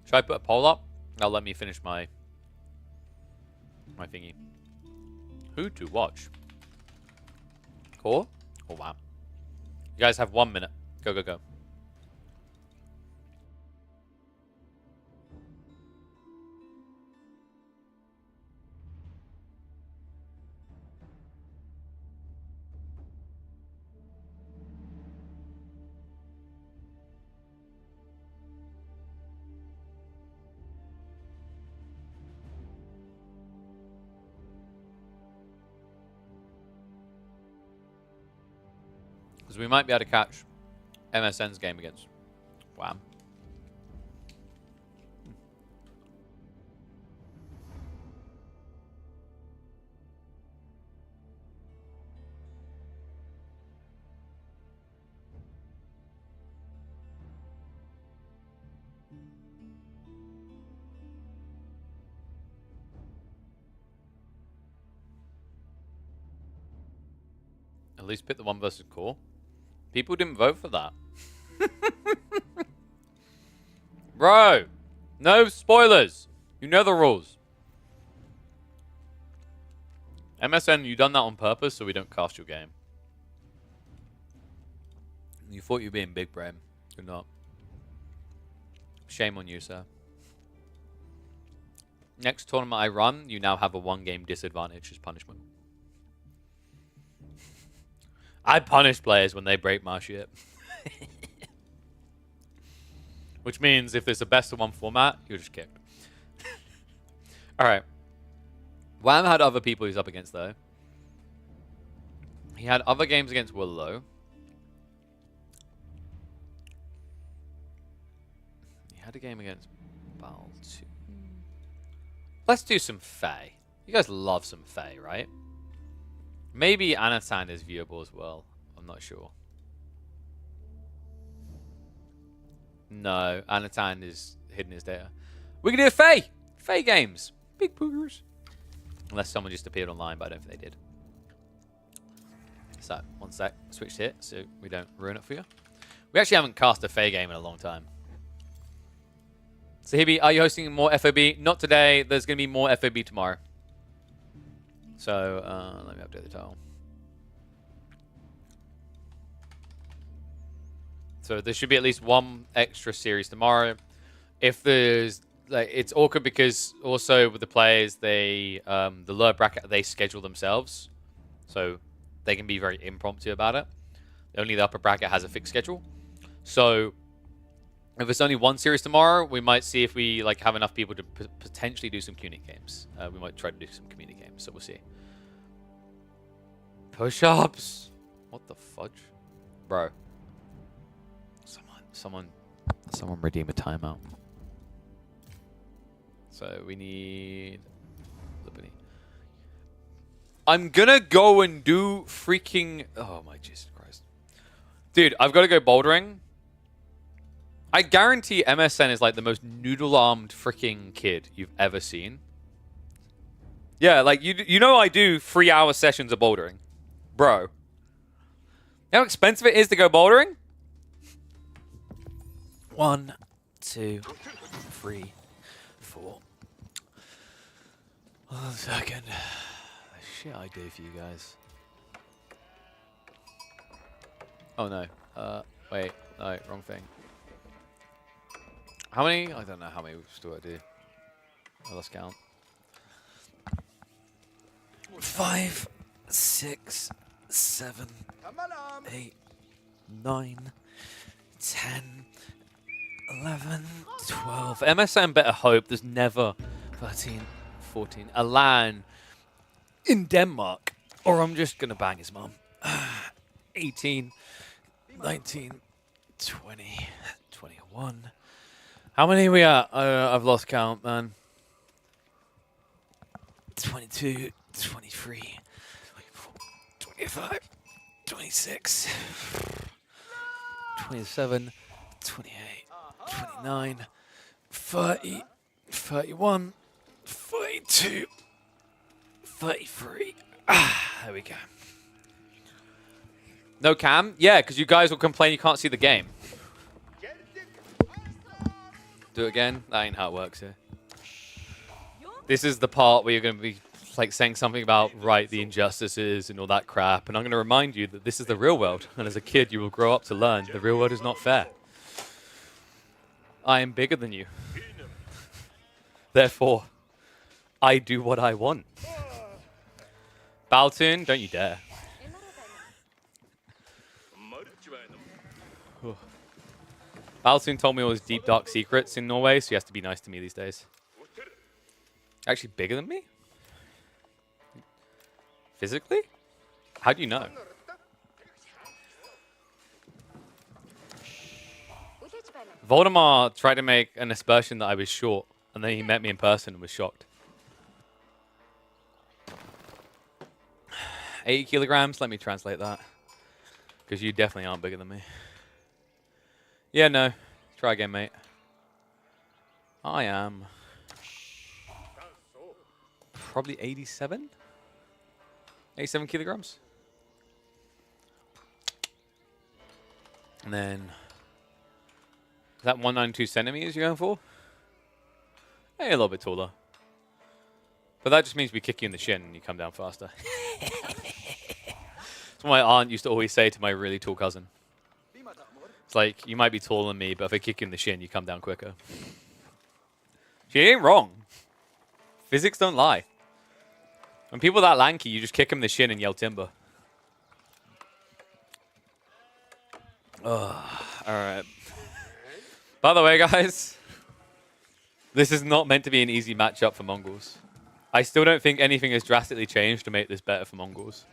Should I put a poll up? Now let me finish my thingy. Who to watch? Core or wham? You guys have 1 minute. Go, go, go. Because we might be able to catch MSN's game against wham. At least pick the one versus core. People didn't vote for that. Bro, no spoilers. You know the rules. MSN, you done that on purpose so we don't cast your game. You thought you were being big brain. You're not. Shame on you, sir. Next tournament I run, you now have a 1-game disadvantage as punishment. I punish players when they break my shit. Which means if there's a best of 1 format, you're just kicked. Alright. Wham had other people he's up against, though. He had other games against Willow. He had a game against Bal too. Let's do some Fae. You guys love some Fae, right? Maybe Anatan is viewable as well. I'm not sure. No, Anatan is hidden his data. We can do a Fae! Fae games. Big boogers. Unless someone just appeared online, but I don't think they did. So, 1 sec. Switch to it so we don't ruin it for you. We actually haven't cast a Fae game in a long time. So, Hibby, are you hosting more FOB? Not today. There's going to be more FOB tomorrow. So, let me update the title. So there should be at least 1 extra series tomorrow. If there's, like, it's awkward because also with the players, they, the lower bracket, they schedule themselves. So they can be very impromptu about it. Only the upper bracket has a fixed schedule. So if it's only 1 series tomorrow, we might see if we like have enough people to potentially do some community games. We might try to do some community games, so we'll see. Push-ups. What the fudge, bro? Someone redeem a timeout. So we need Liberty. I'm gonna go and do freaking. Oh my Jesus Christ, dude! I've got to go bouldering. I guarantee MSN is like the most noodle-armed freaking kid you've ever seen. Yeah, like you know I do 3-hour sessions of bouldering. Bro. You know how expensive it is to go bouldering? 1, 2, 3, 4. 1 second. The shit I do for you guys. Oh no. Wait. No, wrong thing. How many? I don't know how many do I do. I lost count. 5, 6, 7, 8, 9, 10, 11, 12. MSN better hope there's never 13, 14. A LAN in Denmark. Or I'm just going to bang his mum. 18, 19, 20, 21. How many are we at? I've lost count, man. 22, 23, 24, 25, 26, 27, 28, 29, 30, 31, 32, 33. There we go. No cam? Yeah, because you guys will complain you can't see the game. Do it again? That ain't how it works here. This is the part where you're going to be like saying something about the injustices and all that crap, and I'm going to remind you that this is the real world, and as a kid you will grow up to learn the real world is not fair. I am bigger than you. Therefore, I do what I want. Baltoon, don't you dare. Baltoon told me all his deep, dark secrets in Norway, so he has to be nice to me these days. Actually bigger than me? Physically? How do you know? Voldemort tried to make an aspersion that I was short, and then he met me in person and was shocked. 80 kilograms? Let me translate that. Because you definitely aren't bigger than me. Yeah, no. Try again, mate. I am probably 87? 87 kilograms? And then, is that 192 centimeters you're going for? Hey, a little bit taller. But that just means we kick you in the shin and you come down faster. That's what my aunt used to always say to my really tall cousin. It's like, you might be taller than me, but if I kick you in the shin, you come down quicker. She ain't wrong. Physics don't lie. When people are that lanky, you just kick them in the shin and yell timber. Alright. By the way, guys, this is not meant to be an easy matchup for Mongols. I still don't think anything has drastically changed to make this better for Mongols.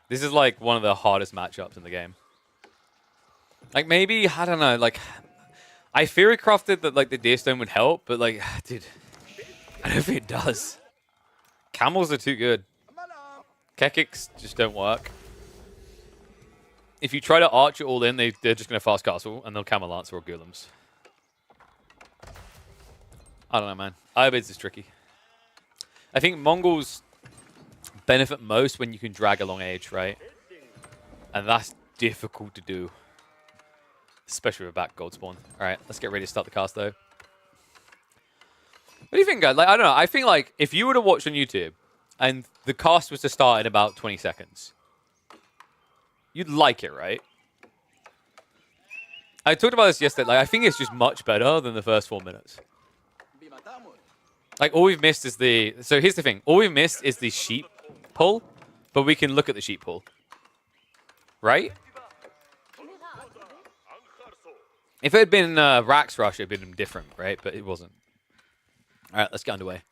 This is like one of the hardest matchups in the game. Like maybe, I don't know, like I theory crafted that like the deer stone would help, but like, dude, I don't think it does. Camels are too good. Kekiks just don't work. If you try to arch it all in, they're just going to fast castle, and they'll camel lance or golems. I don't know, man. Ibex is tricky. I think Mongols benefit most when you can drag along age, right? And that's difficult to do. Especially with back gold spawn. Alright, let's get ready to start the cast, though. What do you think, guys? Like, I don't know. I think, like, if you were to watch on YouTube, and the cast was to start in about 20 seconds, you'd like it, right? I talked about this yesterday. Like, I think it's just much better than the first 4 minutes. Like, all we've missed is the... So here's the thing. All we've missed is the sheep pull, but we can look at the sheep pull. Right? If it had been Rax Rush, it would have been different, right? But it wasn't. All right, let's get underway.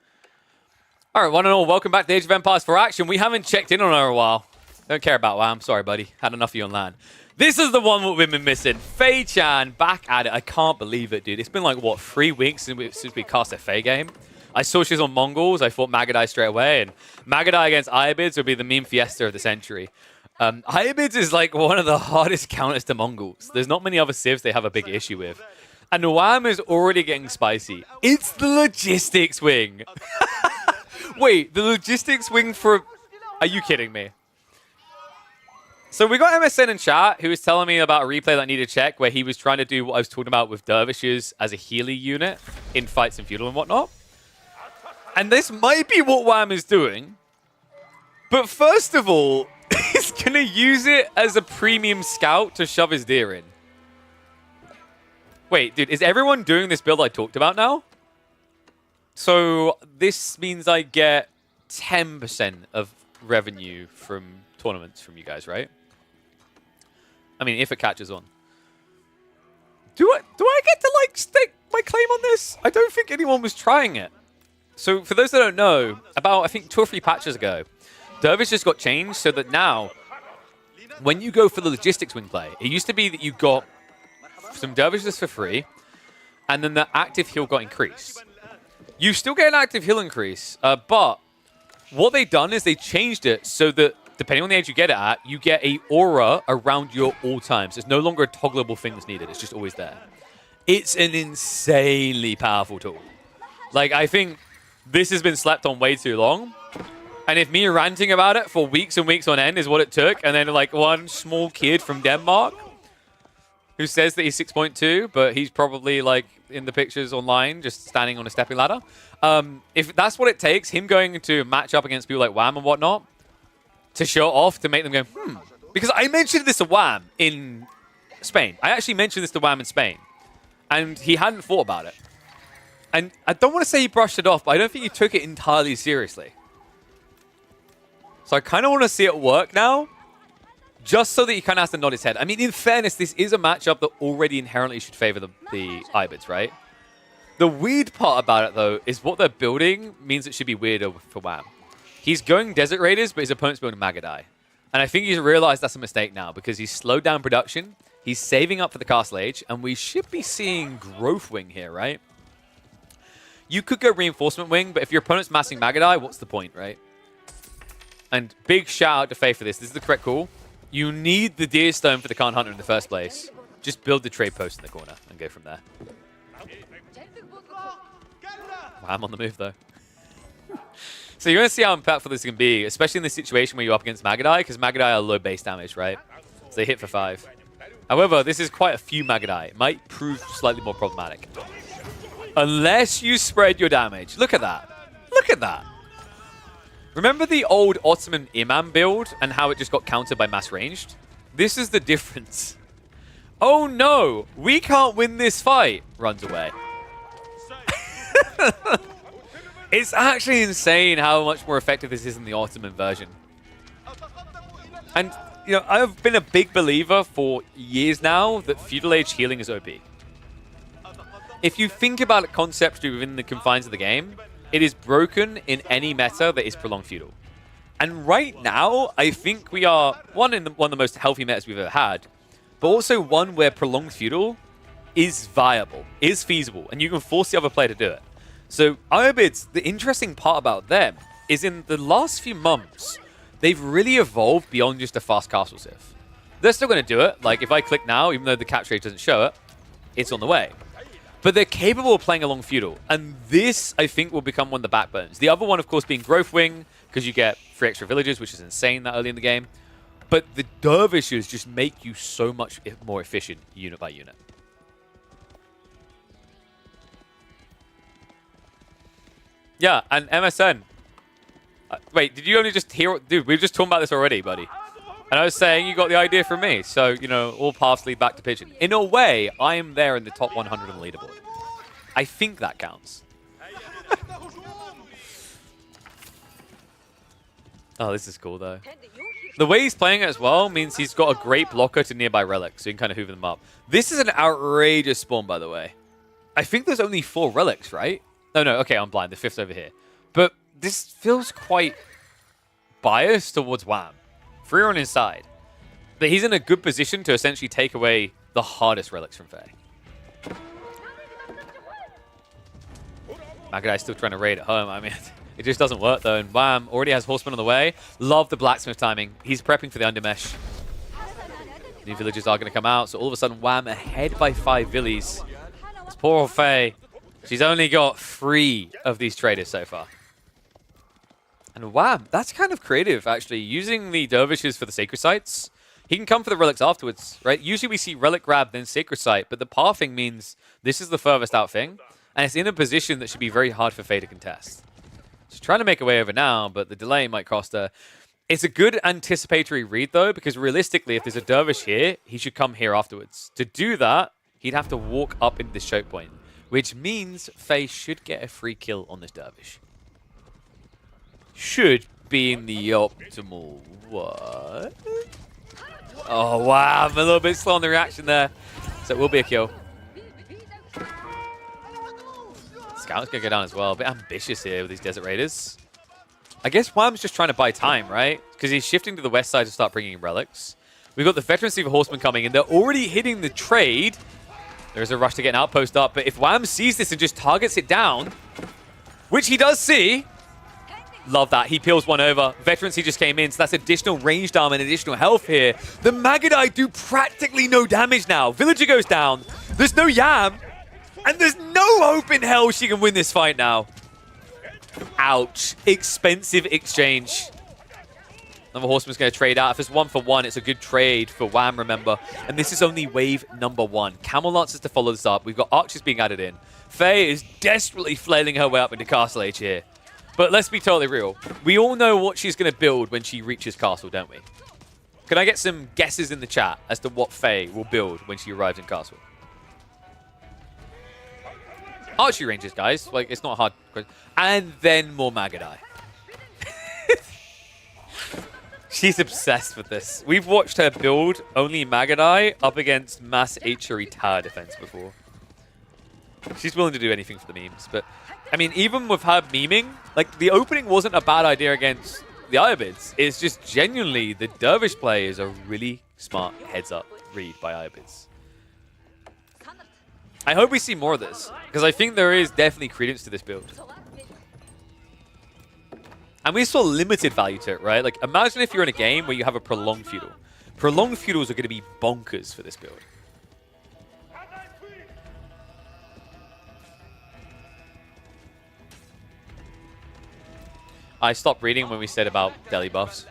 All right, one and all, welcome back to Age of Empires 4 Action. We haven't checked in on her a while. Don't care about WAM. Sorry, buddy. Had enough of you on land. This is the one that we've been missing. Fei-chan back at it. I can't believe it, dude. It's been like, what, 3 weeks since we cast a Fei game? I saw she was on Mongols. I thought Magadai straight away. And Magadai against Iabids would be the meme fiesta of the century. Iabids is like one of the hardest counters to Mongols. There's not many other civs they have a big issue with. And WAM is already getting spicy. It's the logistics wing. Wait, the logistics wing for... Are you kidding me? So we got MSN in chat who was telling me about a replay that I need to check where he was trying to do what I was talking about with Dervishes as a Healy unit in fights in Feudal and whatnot. And this might be what WAM is doing. But first of all, he's going to use it as a premium scout to shove his deer in. Wait, dude, is everyone doing this build I talked about now? So this means I get 10% of revenue from tournaments from you guys, right? I mean, if it catches on. Do I get to, like, stake my claim on this? I don't think anyone was trying it. So, for those that don't know, about, I think, 2 or 3 patches ago, Dervish just got changed so that now, when you go for the logistics wing play, it used to be that you got some Dervishes for free, and then the active heal got increased. You still get an active heal increase, but what they've done is they changed it so that, depending on the age you get it at, you get a aura around you at all times. It's no longer a toggleable thing that's needed. It's just always there. It's an insanely powerful tool. Like, I think this has been slept on way too long. And if me ranting about it for weeks and weeks on end is what it took, and then, like, one small kid from Denmark who says that he's 6.2, but he's probably, like, in the pictures online, just standing on a stepping ladder. If that's what it takes, him going to match up against people like Wham and whatnot, to show off, to make them go, Because I mentioned this to Wham in Spain. I actually mentioned this to Wham in Spain. And he hadn't thought about it. And I don't want to say he brushed it off, but I don't think he took it entirely seriously. So I kind of want to see it work now, just so that he kind of has to nod his head. I mean, in fairness, this is a matchup that already inherently should favor the Ibids, right? The weird part about it, though, is what they're building means it should be weirder for Wham. He's going Desert Raiders, but his opponent's building Magadai. And I think he's realized that's a mistake now, because he's slowed down production, he's saving up for the Castle Age, and we should be seeing Growth Wing here, right? You could go Reinforcement Wing, but if your opponent's massing Magadai, what's the point, right? And big shout out to Faye for this. This is the correct call. You need the Deer Stone for the Khan Hunter in the first place. Just build the trade post in the corner and go from there. Wham on the move, though. So you're going to see how impactful this can be, especially in the situation where you're up against Magadai, because Magadai are low base damage, right? So they hit for 5. However, this is quite a few Magadai. It might prove slightly more problematic. Unless you spread your damage. Look at that. Look at that. Remember the old Ottoman Imam build and how it just got countered by mass ranged? This is the difference. Oh no, we can't win this fight. Runs away. It's actually insane how much more effective this is in the Ottoman version. And, you know, I've been a big believer for years now that Feudal Age healing is OP. If you think about it conceptually within the confines of the game, it is broken in any meta that is prolonged feudal. And right now, I think we are, one of the most healthy metas we've ever had, but also one where prolonged feudal is viable, is feasible, and you can force the other player to do it. So, Ibids, the interesting part about them is in the last few months, they've really evolved beyond just a fast castle civ. They're still going to do it. Like, if I click now, even though the capture rate doesn't show it, it's on the way. But they're capable of playing along feudal. And this, I think, will become one of the backbones. The other one, of course, being Growth Wing, because you get 3 extra villages, which is insane that early in the game. But the Dervishes just make you so much more efficient unit by unit. Yeah, and MSN. Wait, did you only just hear... Dude, we were just talking about this already, buddy. And I was saying you got the idea from me. So, you know, all paths lead back to Pigeon. In a way, I am there in the top 100 on the leaderboard. I think that counts. Oh, this is cool, though. The way he's playing it as well means he's got a great blocker to nearby Relic, so you can kind of hoover them up. This is an outrageous spawn, by the way. I think there's only 4 Relics, right? No, okay, I'm blind. The 5th's over here. But this feels quite biased towards Wham. 3 are on his side. But he's in a good position to essentially take away the hardest relics from Faye. Magadai's still trying to raid at home. I mean, it just doesn't work, though. And Wham already has Horseman on the way. Love the blacksmith timing. He's prepping for the undermesh. New villages are going to come out. So all of a sudden, Wham ahead by 5 villies. This poor old Faye. She's only got 3 of these traders so far. And Wham, that's kind of creative, actually. Using the Dervishes for the Sacred Sites. He can come for the Relics afterwards, right? Usually we see Relic grab, then Sacred Site, but the pathing means this is the furthest out thing, and it's in a position that should be very hard for Faye to contest. She's trying to make her way over now, but the delay might cost her. It's a good anticipatory read, though, because realistically, if there's a Dervish here, he should come here afterwards. To do that, he'd have to walk up into this choke point, which means Faye should get a free kill on this Dervish. Should be in the optimal what? Oh, wow. I'm a little bit slow on the reaction there. So it will be a kill. Scout's going to go down as well. A bit ambitious here with these Desert Raiders. I guess Wham's just trying to buy time, right? Because he's shifting to the west side to start bringing in relics. We've got the Veteran Sleeper Horsemen coming in. They're already hitting the trade. There's a rush to get an outpost up. But if Wham sees this and just targets it down, which he does see, love that. He peels one over. Veterans, he just came in, so that's additional ranged arm and additional health here. The Magadai do practically no damage now. Villager goes down. There's no Yam. And there's no hope in hell she can win this fight now. Ouch. Expensive exchange. Another Horseman's going to trade out. If it's 1-for-1, it's a good trade for Wham, remember. And this is only wave number 1. Camel Lancers to follow this up. We've got Archers being added in. Faye is desperately flailing her way up into Castle Age here. But let's be totally real. We all know what she's going to build when she reaches Castle, don't we? Can I get some guesses in the chat as to what Faye will build when she arrives in Castle? Archery ranges, guys. Like, it's not hard. And then more Magadai. She's obsessed with this. We've watched her build only Magadai up against mass HRE tower defense before. She's willing to do anything for the memes. But, I mean, even with her memeing, like, the opening wasn't a bad idea against the Iobids. It's just genuinely the Dervish play is a really smart heads-up read by Iobids. I hope we see more of this, because I think there is definitely credence to this build. And we saw limited value to it, right? Like, imagine if you're in a game where you have a prolonged feudal. Prolonged feudals are going to be bonkers for this build. I stopped reading when we said about deli buffs.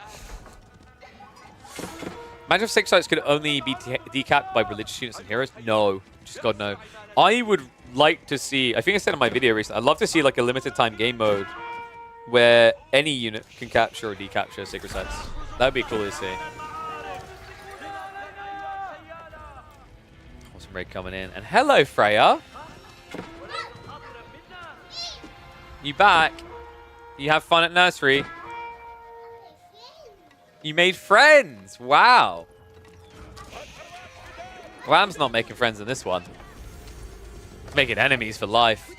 Imagine if 6 sites could only be decapped by religious units and heroes. No. Just God, no. I would like to see, I think I said in my video recently, I'd love to see like a limited time game mode where any unit can capture or decapture sacred sites. That would be cool to see. Awesome raid coming in. And hello, Freya. You back? You have fun at nursery? You made friends. Wow. Wham's not making friends in this one. He's making enemies for life.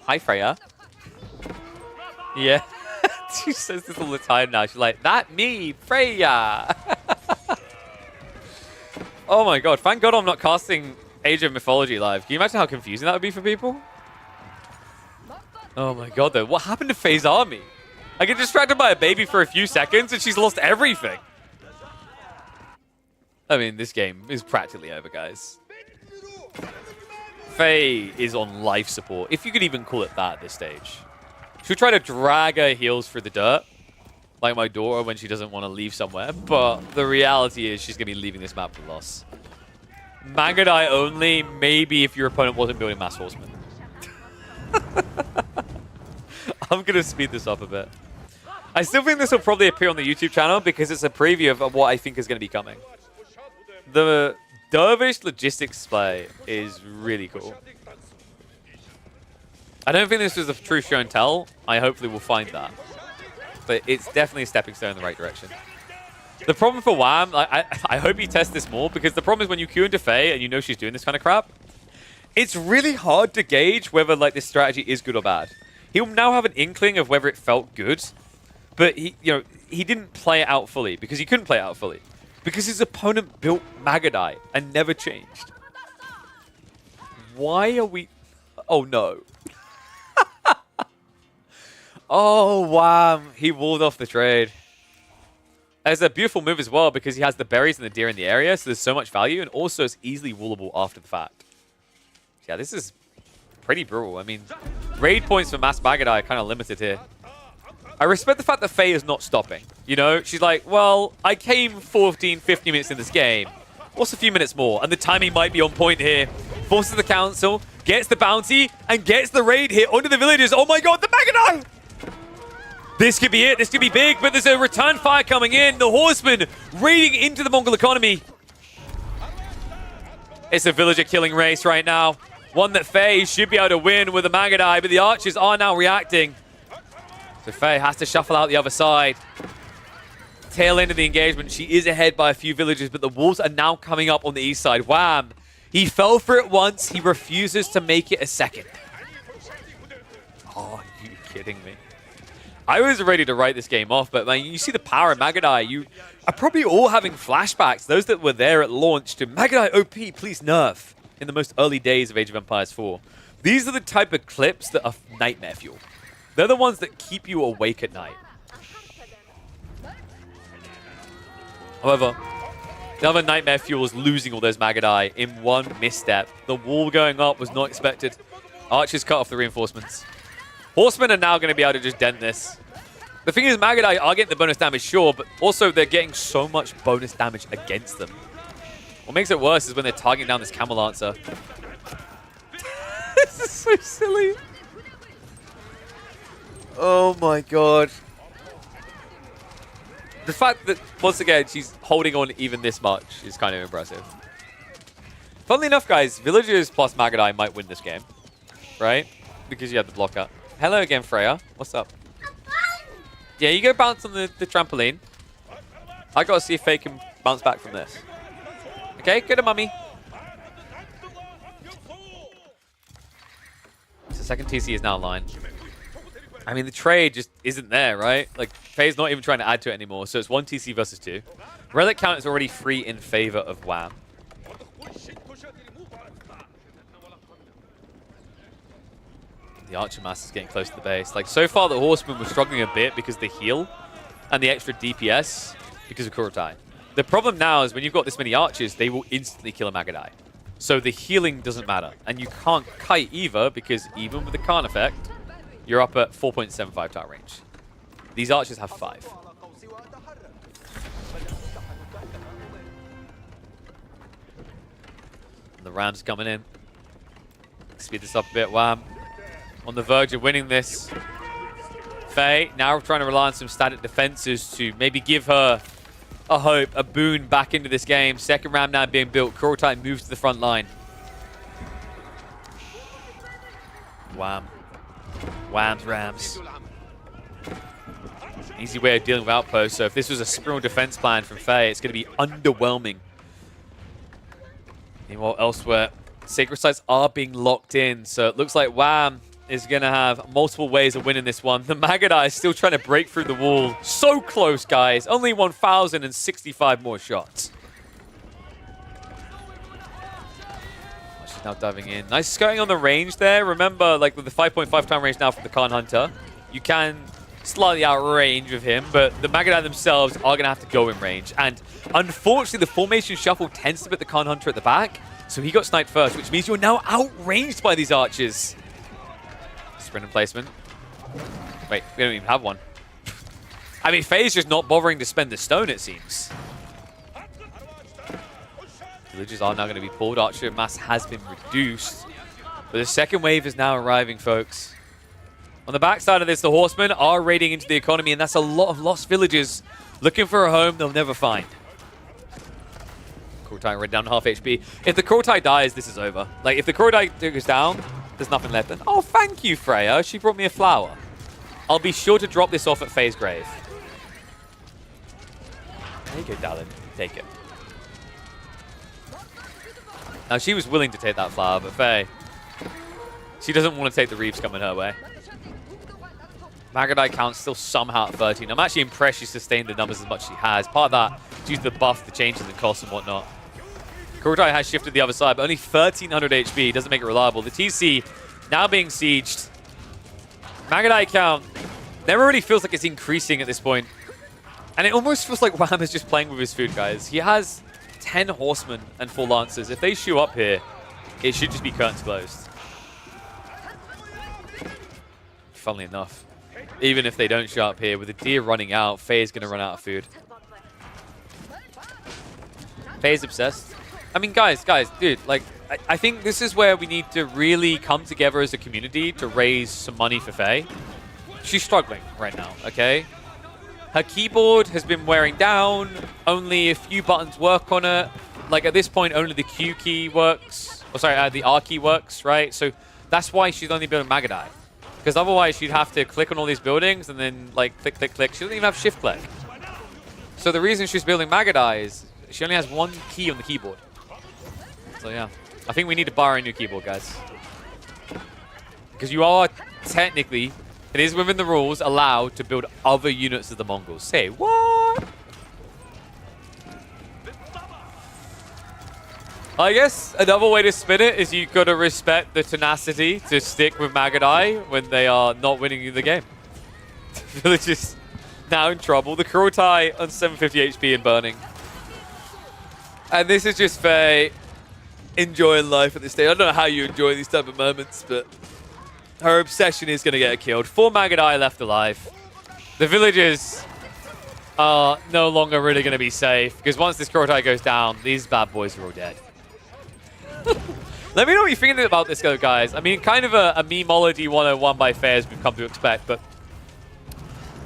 Hi, Freya. Yeah. She says this all the time now. She's like, that me, Freya. Oh my god. Thank god I'm not casting Age of Mythology live. Can you imagine how confusing that would be for people? Oh my god, though. What happened to Faye's army? I get distracted by a baby for a few seconds and she's lost everything. I mean, this game is practically over, guys. Faye is on life support, if you could even call it that at this stage. She'll try to drag her heels through the dirt, like my daughter when she doesn't want to leave somewhere, but the reality is she's going to be leaving this map for loss. Magadai only, maybe if your opponent wasn't building Mass Horsemen. I'm going to speed this up a bit. I still think this will probably appear on the YouTube channel because it's a preview of what I think is going to be coming. The Dervish logistics display is really cool. I don't think this was a true show and tell. I hopefully will find that. But it's definitely a stepping stone in the right direction. The problem for Wham, I hope he tests this more, because the problem is when you queue into Faye and you know she's doing this kind of crap, it's really hard to gauge whether like this strategy is good or bad. He'll now have an inkling of whether it felt good, but he didn't play it out fully because he couldn't play it out fully. Because his opponent built Magadai and never changed. Why are we... Oh, no. Oh, wow. He walled off the trade. It's a beautiful move as well because he has the berries and the deer in the area, so there's so much value, and also it's easily wallable after the fact. Yeah, this is pretty brutal. I mean, raid points for Mass Magadai are kind of limited here. I respect the fact that Faye is not stopping. You know, she's like, well, I came 14, 50 minutes in this game. What's a few minutes more? And the timing might be on point here. Forces the council, gets the bounty, and gets the raid hit onto the villagers. Oh my god, the Magadai! This could be it. This could be big, but there's a return fire coming in. The horsemen raiding into the Mongol economy. It's a villager killing race right now. One that Faye should be able to win with the Magadai, but the archers are now reacting. So Faye has to shuffle out the other side. tail end of the engagement. She is ahead by a few villages, but the wolves are now coming up on the east side. Wham! He fell for it once. He refuses to make it a second. Oh, are you kidding me? I was ready to write this game off, but man, you see the power of Magadai. You are probably all having flashbacks, those that were there at launch, to Magadai OP, please nerf, in the most early days of Age of Empires 4. These are the type of clips that are nightmare fuel. They're the ones that keep you awake at night. However, the other nightmare fuel is losing all those Magadai in one misstep. The wall going up was not expected. Archers cut off the reinforcements. Horsemen are now going to be able to just dent this. The thing is, Magadai are getting the bonus damage, sure, but also they're getting so much bonus damage against them. What makes it worse is when they're targeting down this Camel Lancer. This is so silly. Oh my god. The fact that, once again, she's holding on even this much is kind of impressive. Funnily enough, guys, villagers plus Magadai might win this game, right? Because you have the blocker. Hello again, Freya. What's up? Yeah, you go bounce on the trampoline. I gotta see if Faye can bounce back from this. Okay, go to mummy. So second TC is now online. I mean, the trade just isn't there, right? Like, Faye's not even trying to add to it anymore, so it's 1 TC versus 2. Relic count is already 3 in favor of Wham. The Archer Master's getting close to the base. Like, so far the Horsemen were struggling a bit because of the heal and the extra DPS because of Kurotai. The problem now is when you've got this many Archers, they will instantly kill a Magadai. So the healing doesn't matter. And you can't kite either because even with the Khan effect, you're up at 4.75 tower range. These Archers have 5. And the Rams coming in. Speed this up a bit. Wham. On the verge of winning this. Faye now trying to rely on some static defenses to maybe give her a hope, a boon back into this game. Second Ram now being built. Kurotai moves to the front line. Wham. Wham's Rams. Easy way of dealing with outposts. So if this was a spiral defense plan from Faye, it's going to be underwhelming. Meanwhile, elsewhere, Sacred Sites are being locked in. So it looks like Wham is going to have multiple ways of winning this one. The Magadai is still trying to break through the wall. So close, guys. Only 1,065 more shots. She's now diving in. Nice skirting on the range there. Remember, like with the 5.5 time range now from the Khan Hunter, you can slightly outrange with him, but the Magadai themselves are going to have to go in range. And unfortunately, the formation shuffle tends to put the Khan Hunter at the back, so he got sniped first, which means you're now outranged by these archers. Sprint and placement. Wait, we don't even have one. I mean, Faye's just not bothering to spend the stone, it seems. Villages are now going to be pulled. Archer mass has been reduced. But the second wave is now arriving, folks. On the backside of this, the Horsemen are raiding into the economy, and that's a lot of lost villages looking for a home they'll never find. Kurotai right down to half HP. If the Kurotai dies, this is over. Like, if the Kurotai goes down, there's nothing left. And, oh, thank you, Freya. She brought me a flower. I'll be sure to drop this off at Faye's grave. There you go, Dallin. Take it. Now, she was willing to take that flower, but Faye, she doesn't want to take the reefs coming her way. Magadai count's still somehow at 13. I'm actually impressed she sustained the numbers as much as she has. Part of that due to the buff, the changes in cost and whatnot. Kurotai has shifted the other side, but only 1,300 HP doesn't make it reliable. The TC now being sieged. Magadai count never really feels like it's increasing at this point. And it almost feels like Wham is just playing with his food, guys. He has 10 Horsemen and 4 Lancers. If they shoot up here, it should just be curtains closed. Funnily enough, even if they don't show up here, with the deer running out, Faye's going to run out of food. Faye's obsessed. I mean, guys, dude, like, I think this is where we need to really come together as a community to raise some money for Faye. She's struggling right now, okay? Her keyboard has been wearing down. Only a few buttons work on it. Like, at this point, only the Q key works. Oh, sorry, the R key works, right? So that's why she's only building Magadai. Because otherwise, she'd have to click on all these buildings and then, like, click, click, click. She doesn't even have shift click. So So the reason she's building Magadai is she only has one key on the keyboard. So yeah, I think we need to borrow a new keyboard, guys. Because you are technically, it is within the rules, allowed to build other units of the Mongols. Say what? I guess another way to spin it is you gotta respect the tenacity to stick with Magadai when they are not winning you the game. The village is now in trouble. The Kurotai on 750 HP and burning. And this is just Faye enjoying life at this stage. I don't know how you enjoy these type of moments, but her obsession is gonna get her killed. 4 Magadai left alive. The villagers are no longer really gonna be safe because once this Kurotai goes down, these bad boys are all dead. Let me know what you're thinking about this, though, guys. I mean, kind of a memeology 101 by Faye as we've come to expect, but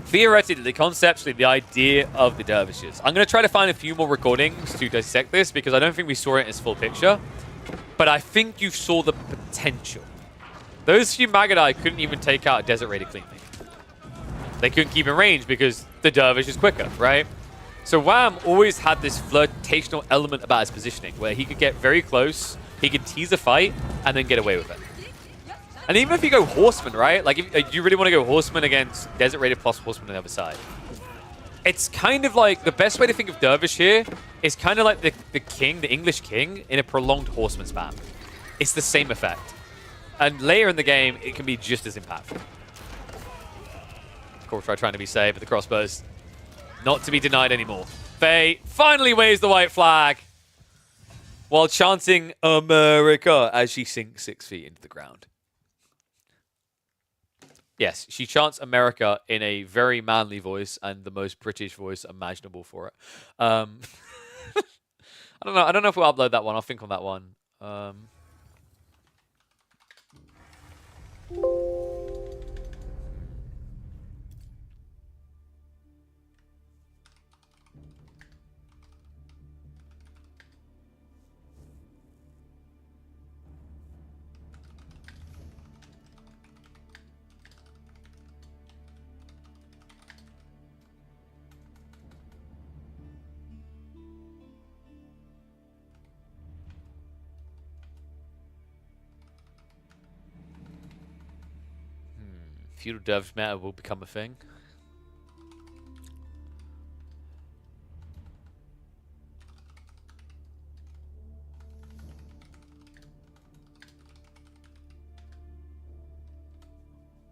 theoretically, conceptually, the idea of the Dervishes. I'm going to try to find a few more recordings to dissect this because I don't think we saw it in its full picture, but I think you saw the potential. Those few Magadai couldn't even take out a Desert Raider cleanly. They couldn't keep in range because the Dervish is quicker, right? So Wham always had this flirtational element about his positioning where he could get very close, he could tease a fight, and then get away with it. And even if you go Horseman, right? Like, if you really want to go Horseman against Desert Raider plus Horseman on the other side. It's kind of like, the best way to think of Dervish here is kind of like the king, the English king, in a prolonged Horseman spam. It's the same effect. And later in the game, it can be just as impactful. Of course, trying to be safe, but the crossbows not to be denied anymore. Faye finally waves the white flag while chanting America as she sinks 6 feet into the ground. Yes, she chants America in a very manly voice and the most British voice imaginable for it. I don't know. I don't know if we'll upload that one. I'll think on that one. Feudal Dervish meta will become a thing.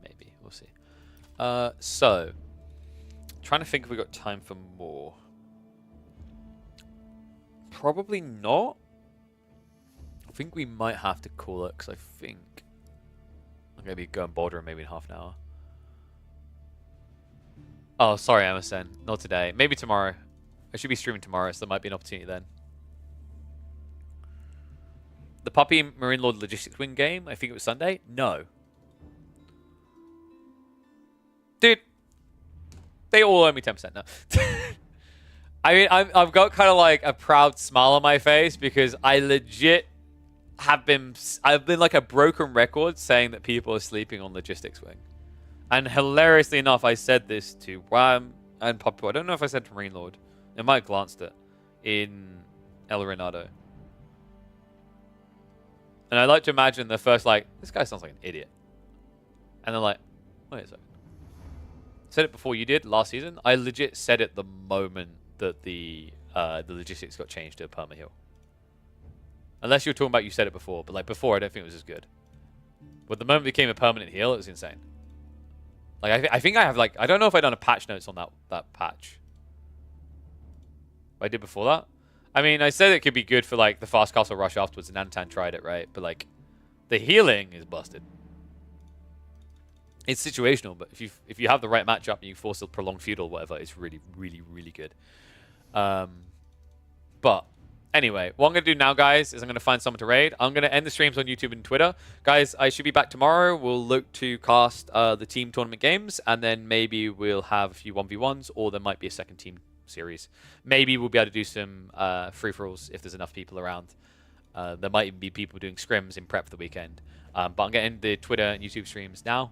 Maybe. We'll see. So, trying to think if we got time for more. Probably not. I think we might have to call it because I think I'm going to be going bolder in maybe in half an hour. Oh, sorry, MSN. Not today. Maybe tomorrow. I should be streaming tomorrow, so there might be an opportunity then. The Puppy Marine Lord Logistics Wing game, I think it was Sunday? No. Dude, they all owe me 10% now. I mean, I've got kind of like a proud smile on my face because I legit I've been like a broken record saying that people are sleeping on Logistics Wing. And hilariously enough, I said this to Wham and Popo. I don't know if I said to Marine Lord. I might have glanced it in El Renado. And I like to imagine the first like, this guy sounds like an idiot. And they're like, wait a second. Said it before you did last season. I legit said it the moment that the logistics got changed to perma-heal. Unless you were talking about you said it before, but like before, I don't think it was as good. But the moment it became a permanent heal, it was insane. Like I think I have like I don't know if I done a patch notes on that patch. I did before that. I mean, I said it could be good for like the fast castle rush afterwards, and Antan tried it, right? But like the healing is busted. It's situational, but if you have the right matchup and you force a prolonged feudal or whatever, it's really, really, really good. But anyway, what I'm going to do now, guys, is I'm going to find someone to raid. I'm going to end the streams on YouTube and Twitter. Guys, I should be back tomorrow. We'll look to cast the team tournament games, and then maybe we'll have a few 1v1s, or there might be a second team series. Maybe we'll be able to do some free-for-alls if there's enough people around. There might even be people doing scrims in prep for the weekend. But I'm going to end the Twitter and YouTube streams now.